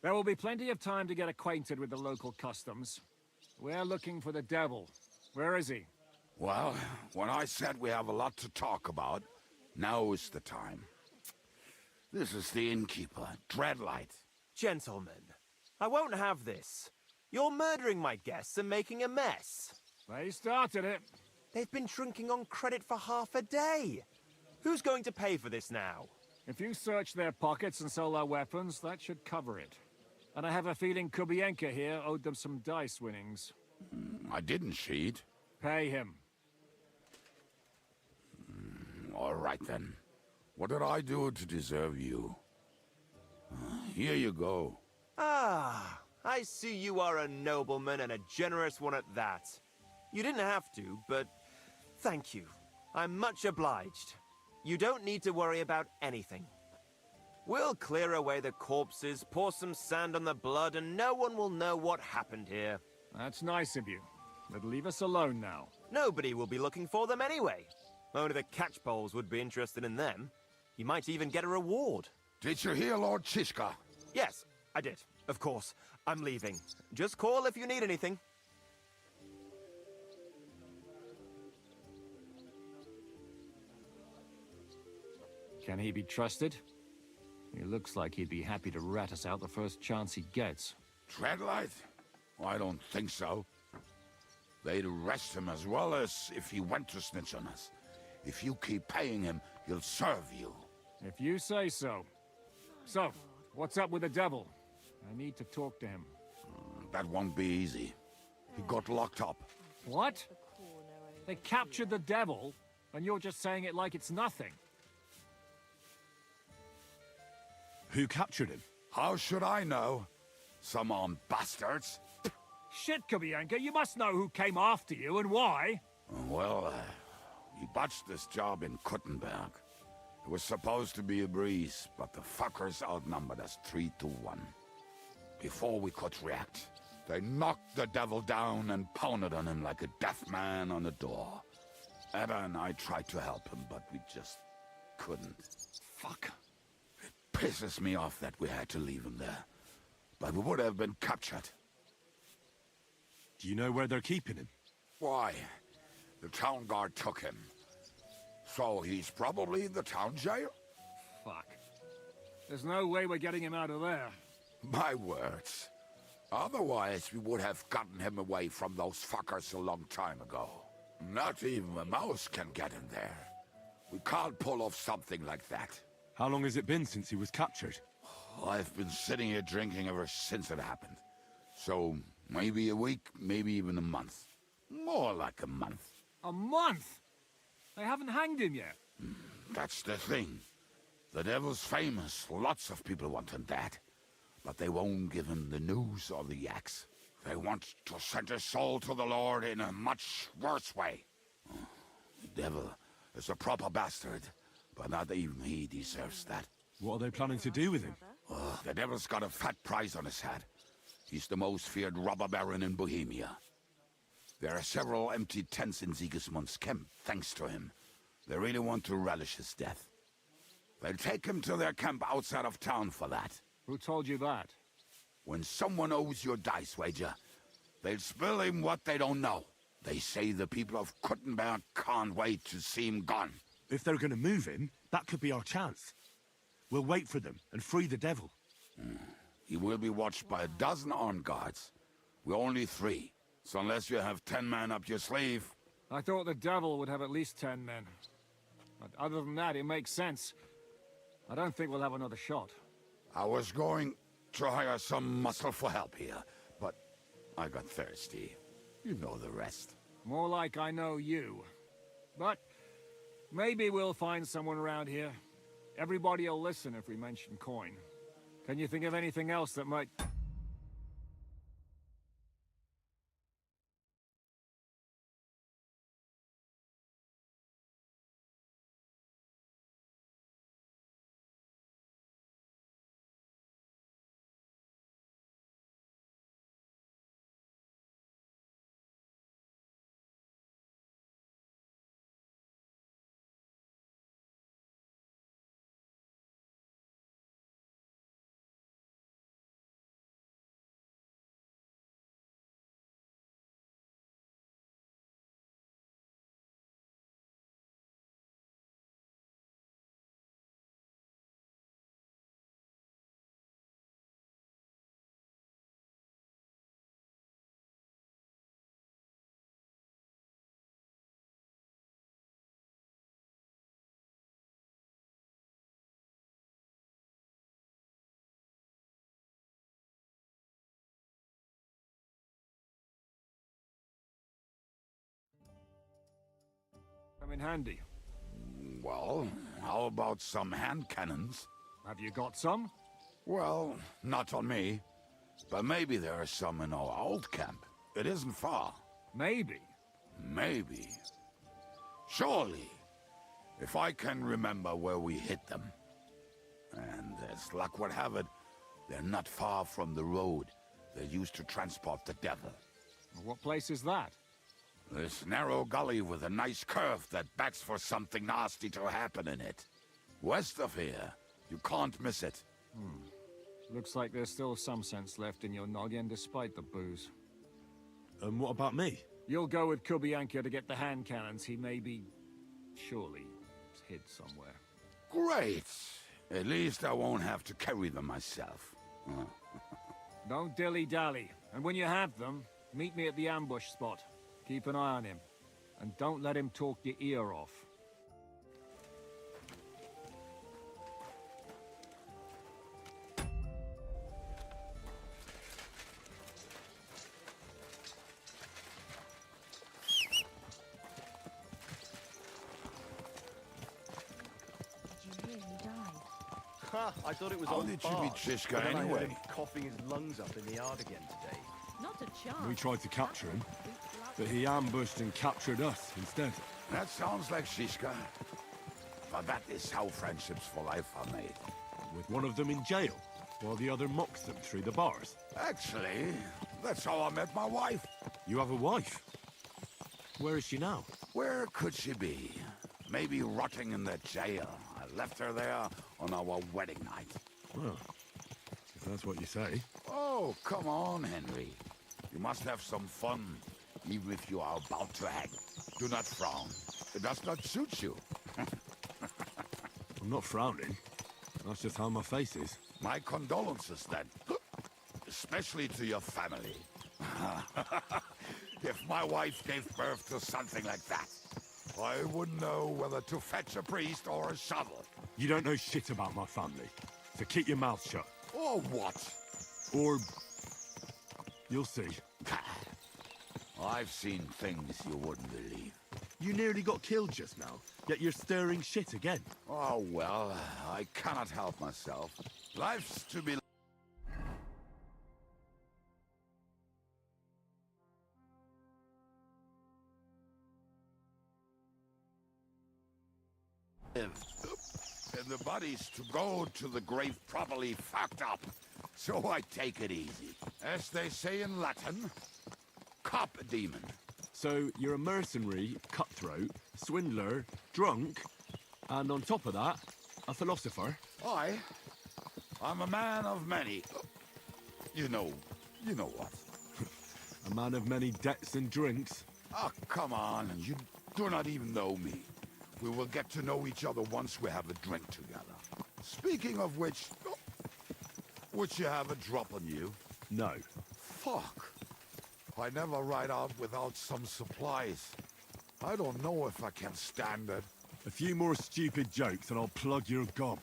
There will be plenty of time to get acquainted with the local customs. We're looking for the devil. Where is he? Well, when I said we have a lot to talk about, now is the time. This is the innkeeper, Dreadlight. Gentlemen, I won't have this. You're murdering my guests and making a mess. They started it. They've been drinking on credit for half a day. Who's going to pay for this now? If you search their pockets and sell their weapons, that should cover it. And I have a feeling Kubienka here owed them some dice winnings. I didn't cheat. Pay him. All right, then. What did I do to deserve you? Here you go. Ah, I see you are a nobleman and a generous one at that. You didn't have to, but thank you. I'm much obliged. You don't need to worry about anything. We'll clear away the corpses, pour some sand on the blood, and no one will know what happened here. That's nice of you. But leave us alone now. Nobody will be looking for them anyway. Only the catchpoles would be interested in them. You might even get a reward. Did you hear Lord Chiska? Yes, I did. Of course. I'm leaving. Just call if you need anything. Can he be trusted? He looks like he'd be happy to rat us out the first chance he gets. Dreadlight? I don't think so. They'd arrest him as well as if he went to snitch on us. If you keep paying him, he'll serve you. If you say so. So, what's up with the devil? I need to talk to him. That won't be easy. He got locked up. What? They captured the devil, and you're just saying it like it's nothing. Who captured him? How should I know? Some armed bastards. Shit, Kubienka, you must know who came after you and why. Well, we botched this job in Kuttenberg. It was supposed to be a breeze, but the fuckers outnumbered us 3-1. Before we could react, they knocked the devil down and pounded on him like a deaf man on a door. Ada and I tried to help him, but we just couldn't. Fuck. It pisses me off that we had to leave him there. But we would have been captured. Do you know where they're keeping him? Why? The town guard took him. So he's probably in the town jail? Fuck. There's no way we're getting him out of there. My words. Otherwise, we would have gotten him away from those fuckers a long time ago. Not even a mouse can get in there. We can't pull off something like that. How long has it been since he was captured? I've been sitting here drinking ever since it happened. So, maybe a week, maybe even a month. More like a month. A month? They haven't hanged him yet. That's the thing. The devil's famous. Lots of people want him dead. But they won't give him the news or the axe. They want to send his soul to the Lord in a much worse way. The devil is a proper bastard, but not even he deserves that. What are they planning to do with him? The devil's got a fat price on his head. He's the most feared robber baron in Bohemia. There are several empty tents in Sigismund's camp, thanks to him. They really want to relish his death. They'll take him to their camp outside of town for that. Who told you that? When someone owes you a dice wager, they'll spill him what they don't know. They say the people of Kuttenberg can't wait to see him gone. If they're gonna move him, that could be our chance. We'll wait for them and free the devil. He will be watched by a dozen armed guards. We're only 3. So unless you have 10 men up your sleeve... I thought the devil would have at least 10 men. But other than that, it makes sense. I don't think we'll have another shot. I was going to hire some muscle for help here, but I got thirsty. You know the rest. More like I know you. But maybe we'll find someone around here. Everybody will listen if we mention coin. Can you think of anything else that might... come in handy? Well, how about some hand cannons? Have you got some? Well, not on me. But maybe there are some in our old camp. It isn't far. Maybe. Maybe. Surely. If I can remember where we hid them. And as luck would have it, they're not far from the road they used to transport the devil. What place is that? This narrow gully with a nice curve that begs for something nasty to happen in it. West of here. You can't miss it. Looks like there's still some sense left in your noggin despite the booze. And what about me? You'll go with Kubianka to get the hand cannons. He may be... surely hid somewhere. Great! At least I won't have to carry them myself. Don't dilly-dally. And when you have them, meet me at the ambush spot. Keep an eye on him. And don't let him talk your ear off. Ha! I thought it was How on did you Bart, meet Shishka but then I heard anyway? him coughing his lungs up in the yard again today. Not a chance. We tried to capture him, but he ambushed and captured us instead. That sounds like Shishka. But that is how friendships for life are made. With one of them in jail, while the other mocks them through the bars. Actually, that's how I met my wife. You have a wife? Where is she now? Where could she be? Maybe rotting in the jail. I left her there on our wedding night. Well, if that's what you say. Oh, come on, Henry. You must have some fun, even if you are about to hang. Do not frown. It does not suit you. I'm not frowning. That's just how my face is. My condolences, then. Especially to your family. If my wife gave birth to something like that, I wouldn't know whether to fetch a priest or a shovel. You don't know shit about my family, so keep your mouth shut. Or what? Or... you'll see. I've seen things you wouldn't believe. You nearly got killed just now, yet you're stirring shit again. Oh, well, I cannot help myself. Life's to be... and the bodies to go to the grave properly fucked up. So I take it easy. As they say in Latin, cop demon. So you're a mercenary, cutthroat, swindler, drunk, and on top of that, a philosopher? I'm a man of many... You know what. A man of many debts and drinks? Oh, come on. You do not even know me. We will get to know each other once we have a drink together. Speaking of which... Would you have a drop on you? No. Fuck. I never ride out without some supplies. I don't know if I can stand it. A few more stupid jokes and I'll plug your gob.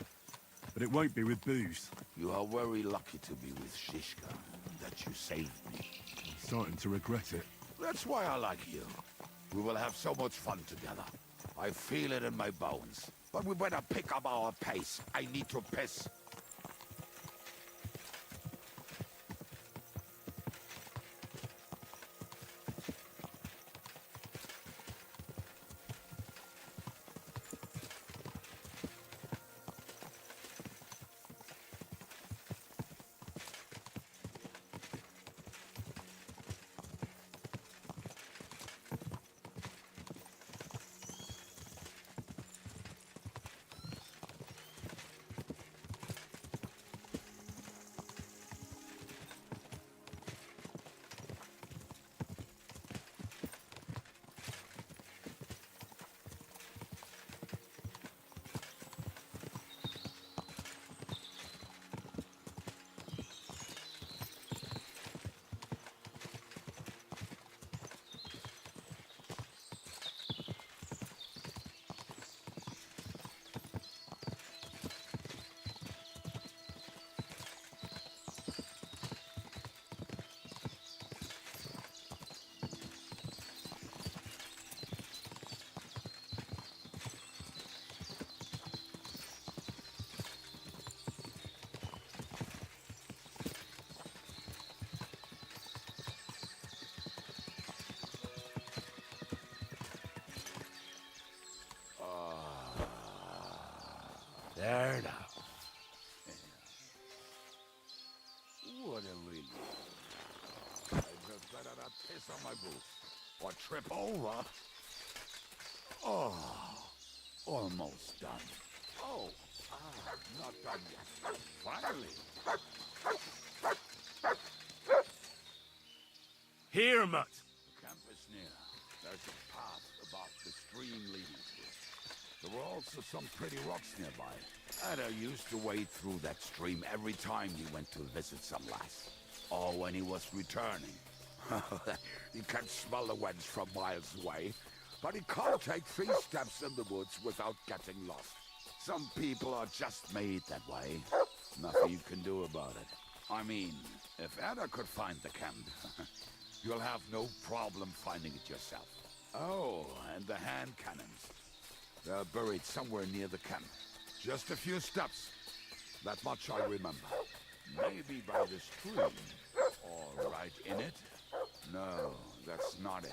But it won't be with booze. You are very lucky to be with Shishka, that you saved me. I'm starting to regret it. That's why I like you. We will have so much fun together. I feel it in my bones. But we better pick up our pace. I need to piss. There now. What a relief. I just better not piss on my boots or trip over. Oh, almost done. Oh, not done yet. Finally. Here, Mutt. The camp is near. There's a path above the stream leading to it. There were also some pretty rocks nearby. Ada used to wade through that stream every time he went to visit some lass. Or when he was returning. He can smell the wench from miles away, but he can't take 3 steps in the woods without getting lost. Some people are just made that way. Nothing you can do about it. I mean, if Ada could find the camp, you'll have no problem finding it yourself. Oh, and the hand cannons. They're buried somewhere near the camp. Just a few steps. That much I remember. Maybe by the stream. Or right in it. No, that's not it.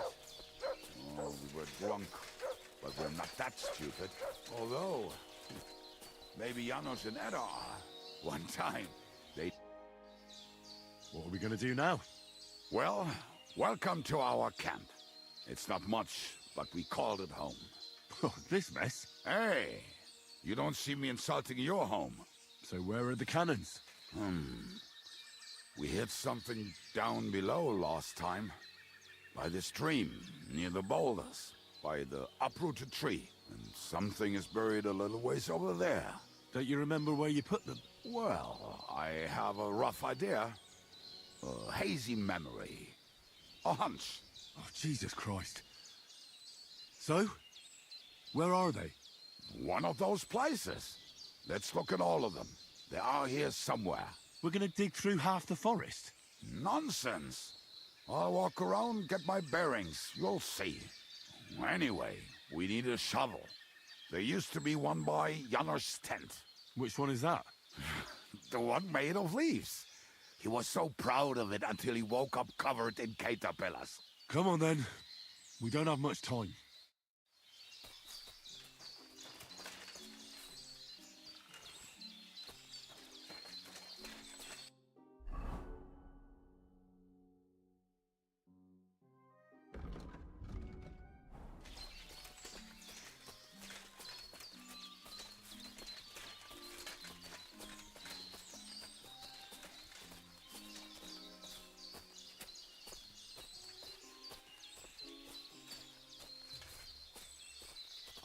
Oh, we were drunk. But we're not that stupid. Although, maybe Janos and Edda are. One time, they... What are we gonna do now? Well, welcome to our camp. It's not much, but we called it home. Oh, this mess? Hey, you don't see me insulting your home. So where are the cannons? We hit something down below last time. By the stream, near the boulders. By the uprooted tree. And something is buried a little ways over there. Don't you remember where you put them? Well, I have a rough idea. A hazy memory. A hunch. Oh, Jesus Christ. So? Where are they? One of those places. Let's look at all of them. They are here somewhere. We're gonna dig through half the forest. Nonsense. I'll walk around, get my bearings. You'll see. Anyway, we need a shovel. There used to be one by Janner's tent. Which one is that? The one made of leaves. He was so proud of it until he woke up covered in caterpillars. Come on then. We don't have much time.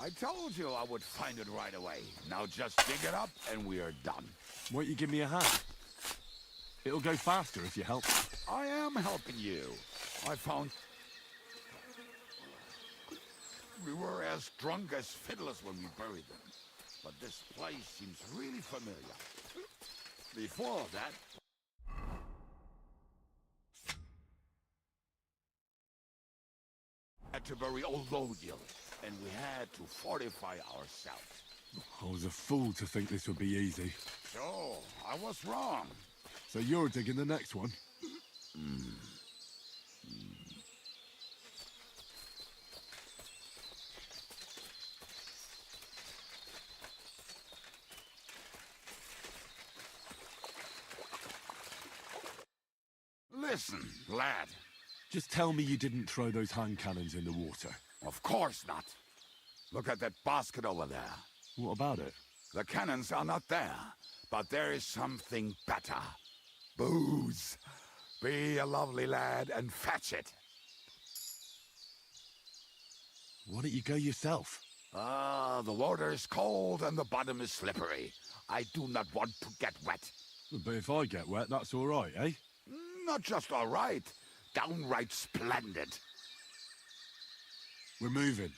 I told you I would find it right away. Now just dig it up and we are done. Won't you give me a hand? It'll go faster if you help. I am helping you. I found... We were as drunk as fiddlers when we buried them. But this place seems really familiar. Before that... had to bury old Lodiel, and we had to fortify ourselves. I was a fool to think this would be easy. So, I was wrong. So you're digging the next one? Listen, lad. Just tell me you didn't throw those hand cannons in the water. Of course not. Look at that basket over there. What about it? The cannons are not there, but there is something better. Booze. Be a lovely lad and fetch it. Why don't you go yourself? Ah, the water is cold and the bottom is slippery. I do not want to get wet. But if I get wet, that's all right, eh? Not just all right. Downright splendid. We're moving.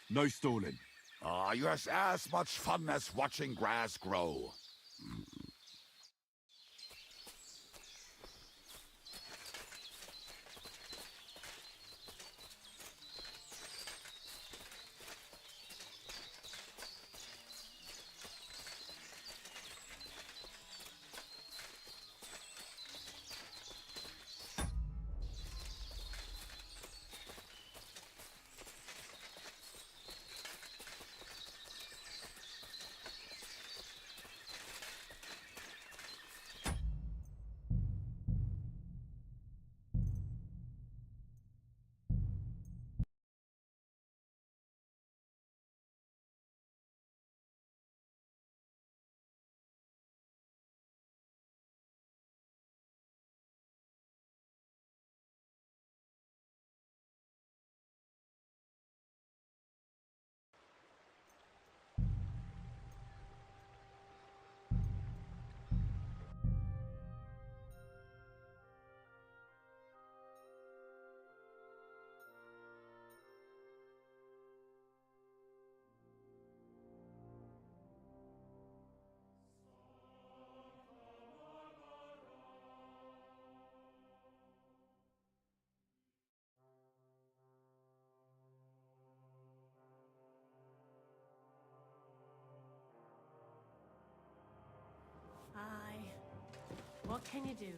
No stalling. Ah, you have as much fun as watching grass grow. Hi. What can you do?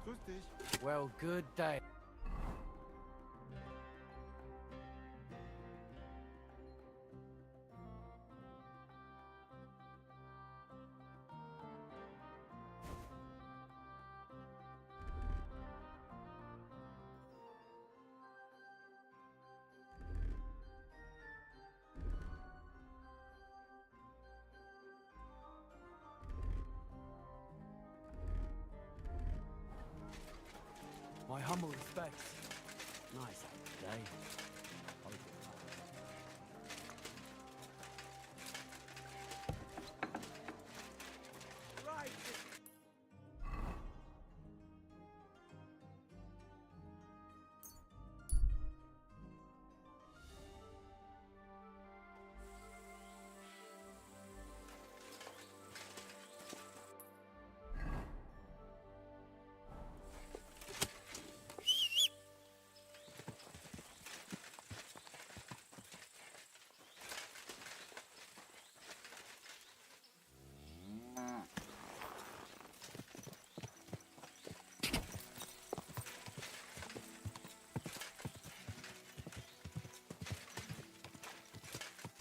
Grüß dich. Well, good day. My humble respects. Nice day. Right.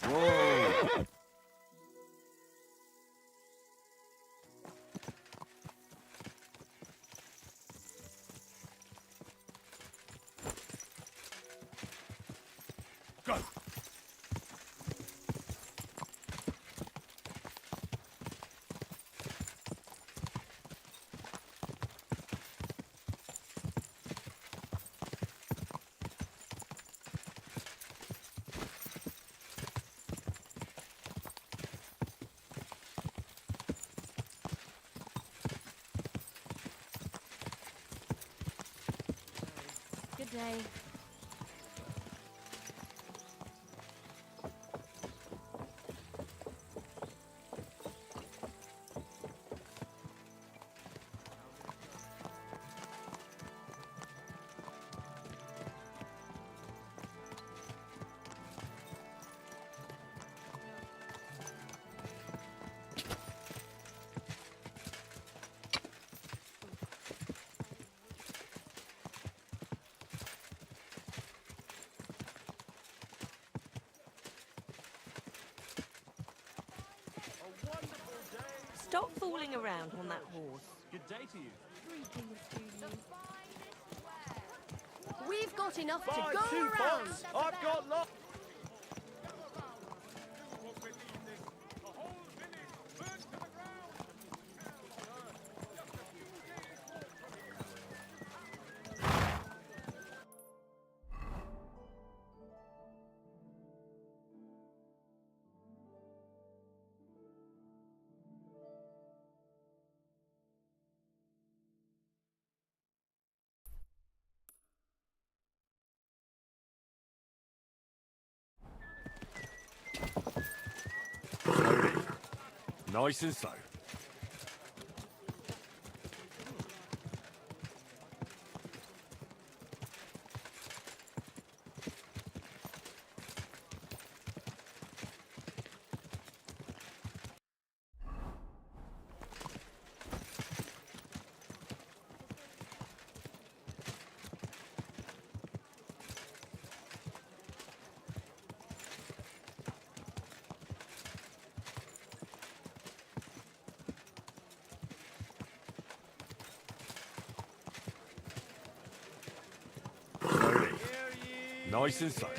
Whoa! Go! Good day. Stop fooling around on that horse. Good day to you. Greetings to you. We've got enough to Buy go 2 around. bots. I've got lots. Nice and slow. Nice and slow.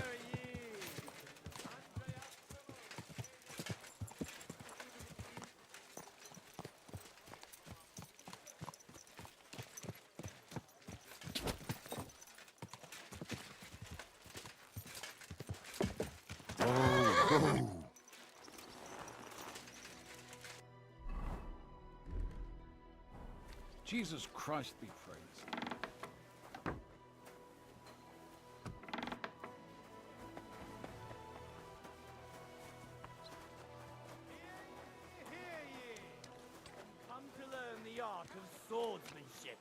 Oh. Jesus Christ be praised. Come to learn the art of swordsmanship.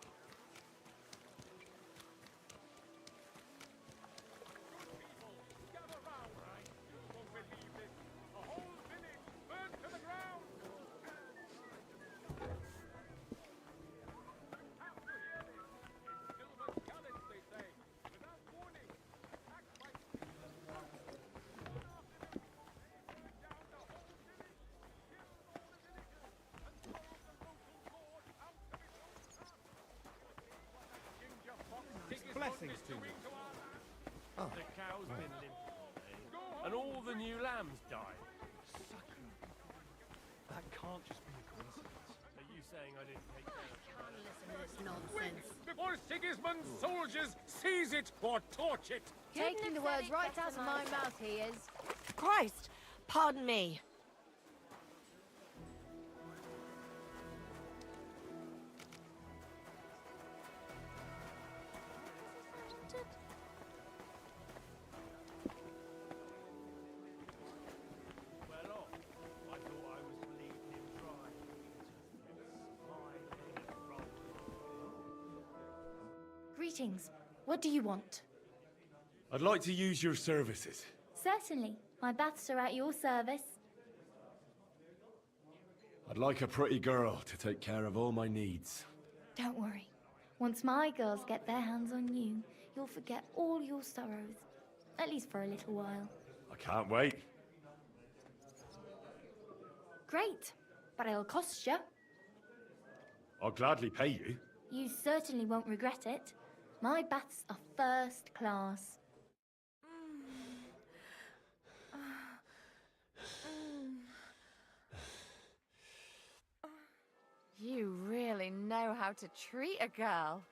blessings to you. The cow's been limping all day, and all the new lambs died. That can't just be a coincidence. Are you saying I didn't take care of it? Listen to this nonsense. Before Sigismund's soldiers seize it or torch it! Taking the words right out of my mouth, he is. Christ, pardon me. Well off. I thought I was leaving him dry. Greetings. What do you want? I'd like to use your services. Certainly. My baths are at your service. I'd like a pretty girl to take care of all my needs. Don't worry. Once my girls get their hands on you, you'll forget all your sorrows. At least for a little while. I can't wait. Great. But it'll cost you. I'll gladly pay you. You certainly won't regret it. My baths are first class. You really know how to treat a girl.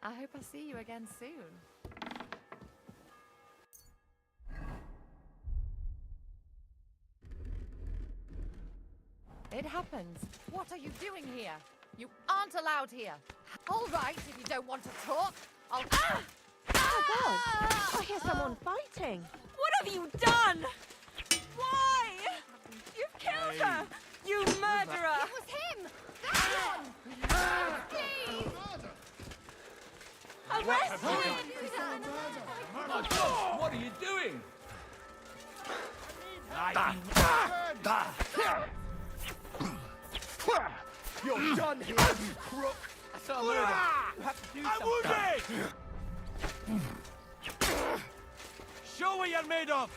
I hope I see you again soon. It happens. What are you doing here? You aren't allowed here. All right, if you don't want to talk, I'll... Ah! Oh, God! I hear someone fighting. What have you done? Why? You've killed her! You murderer! It was him! That one! Please! Arrest him! My God, what are you doing? You're done here, you crook! That's not murder. You have to do something. Wounded! Show what you're made of!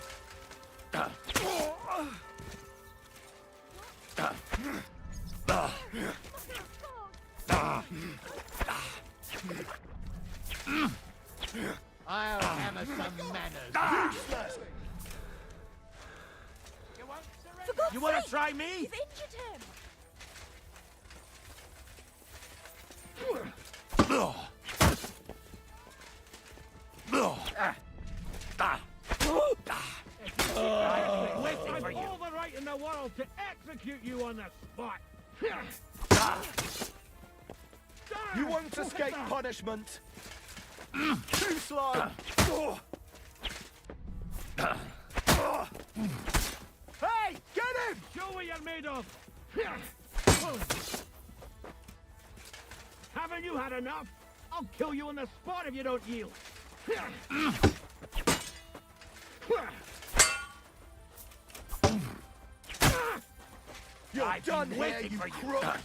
I'll hammer some manners. Useless! For God's You want to sake, try me? You've injured him! I've all the right in the world to execute you on the spot! You won't escape punishment! Too slow! Hey! Get him! Show what you're made of! Haven't you had enough? I'll kill you on the spot if you don't yield! You're done here, you crook!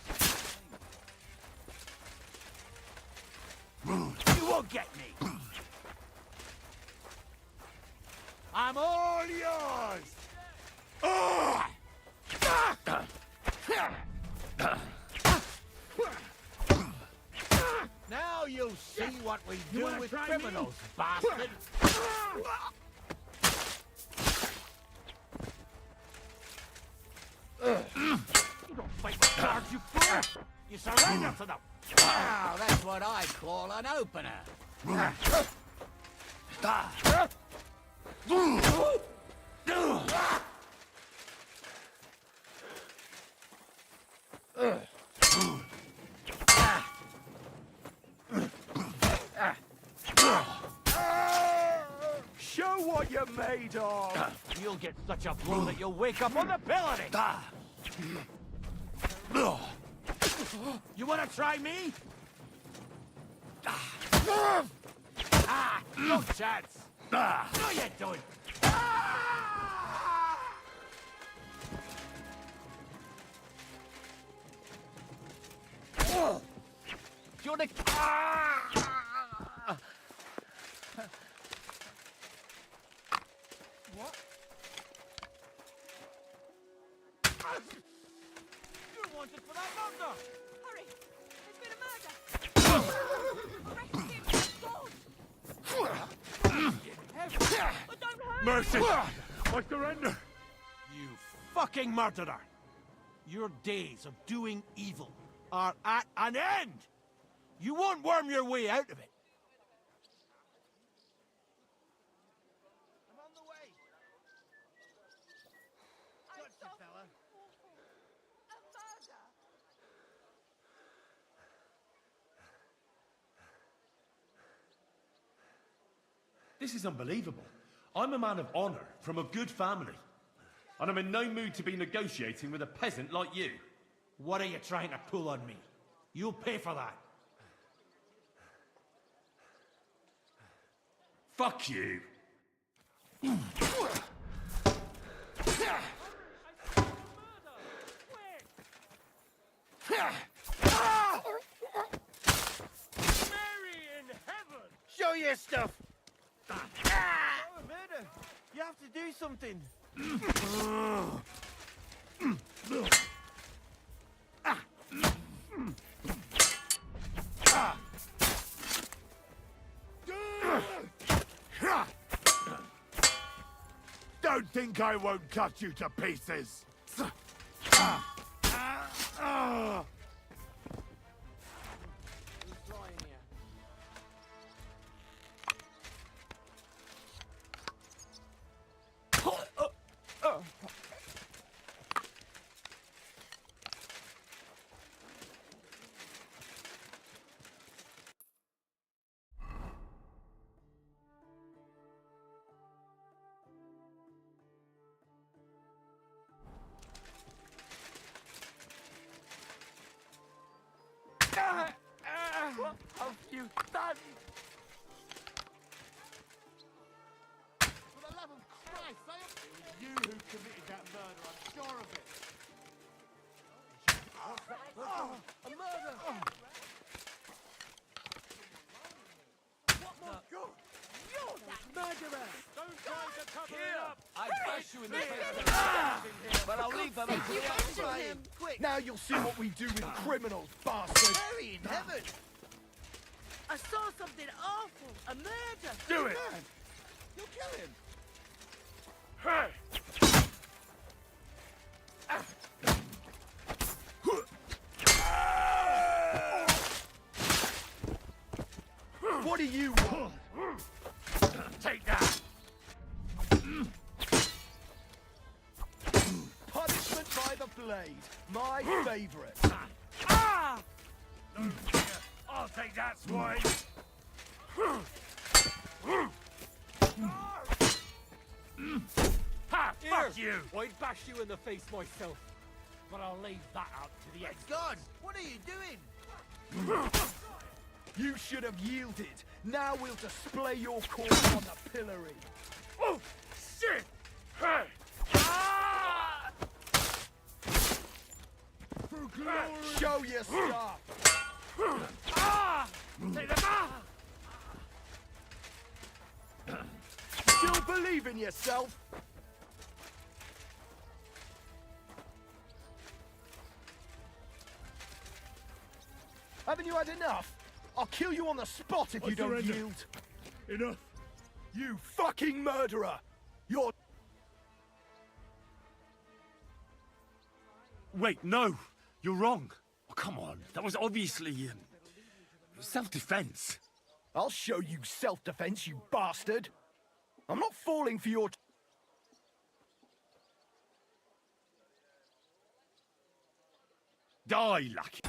You won't get me! I'm all yours! Now you'll see what we do with criminals, bastard. You don't fight with guards, you fool! You surrender to them! Now that's what I call an opener. Show what you're made of! You'll get such a blow that you'll wake up on the pillory! You wanna try me? No chance! No, you don't! You're the... What? You're wanted for that murder! Hurry! There's been a murder! Arrest him! Gold! Mercy! I surrender! You fucking murderer! Your days of doing evil are at an end! You won't worm your way out of it! I'm on the way! Gotcha, fella. This is unbelievable. I'm a man of honor from a good family. And I'm in no mood to be negotiating with a peasant like you. What are you trying to pull on me? You'll pay for that. Fuck you. Mary in heaven! Show your stuff! Murder! You have to do something! Don't think I won't cut you to pieces. What have you done? For the love of Christ, it was you who committed that murder, I'm sure of it. A murder! What the? You're that murderer! Don't try to cover it up! I bash you in the face! But I'll leave them until the outside. Quick! Now you'll see what we do with criminals, bastard! Mary in heaven! I saw something awful! A murder! Do it! You'll kill him! Hey! What do you want? Take that! Punishment by the blade. My favorite. Ah! No fear. I'll take that, swine! Ha! Fuck you! I'd bash you in the face myself, but I'll leave that out to the It's gone! What are you doing? You should have yielded. Now we'll display your corpse on the pillory. Oh, shit! Hey! Ah! For glory! Show your stuff! Ah! Take them out! Still believe in yourself? Haven't you had enough? I'll kill you on the spot if you don't yield. Enough. You fucking murderer! You're... Wait, no! You're wrong. Oh, come on. That was obviously... self-defense. I'll show you self-defense, you bastard! I'm not falling for your... Die, lucky.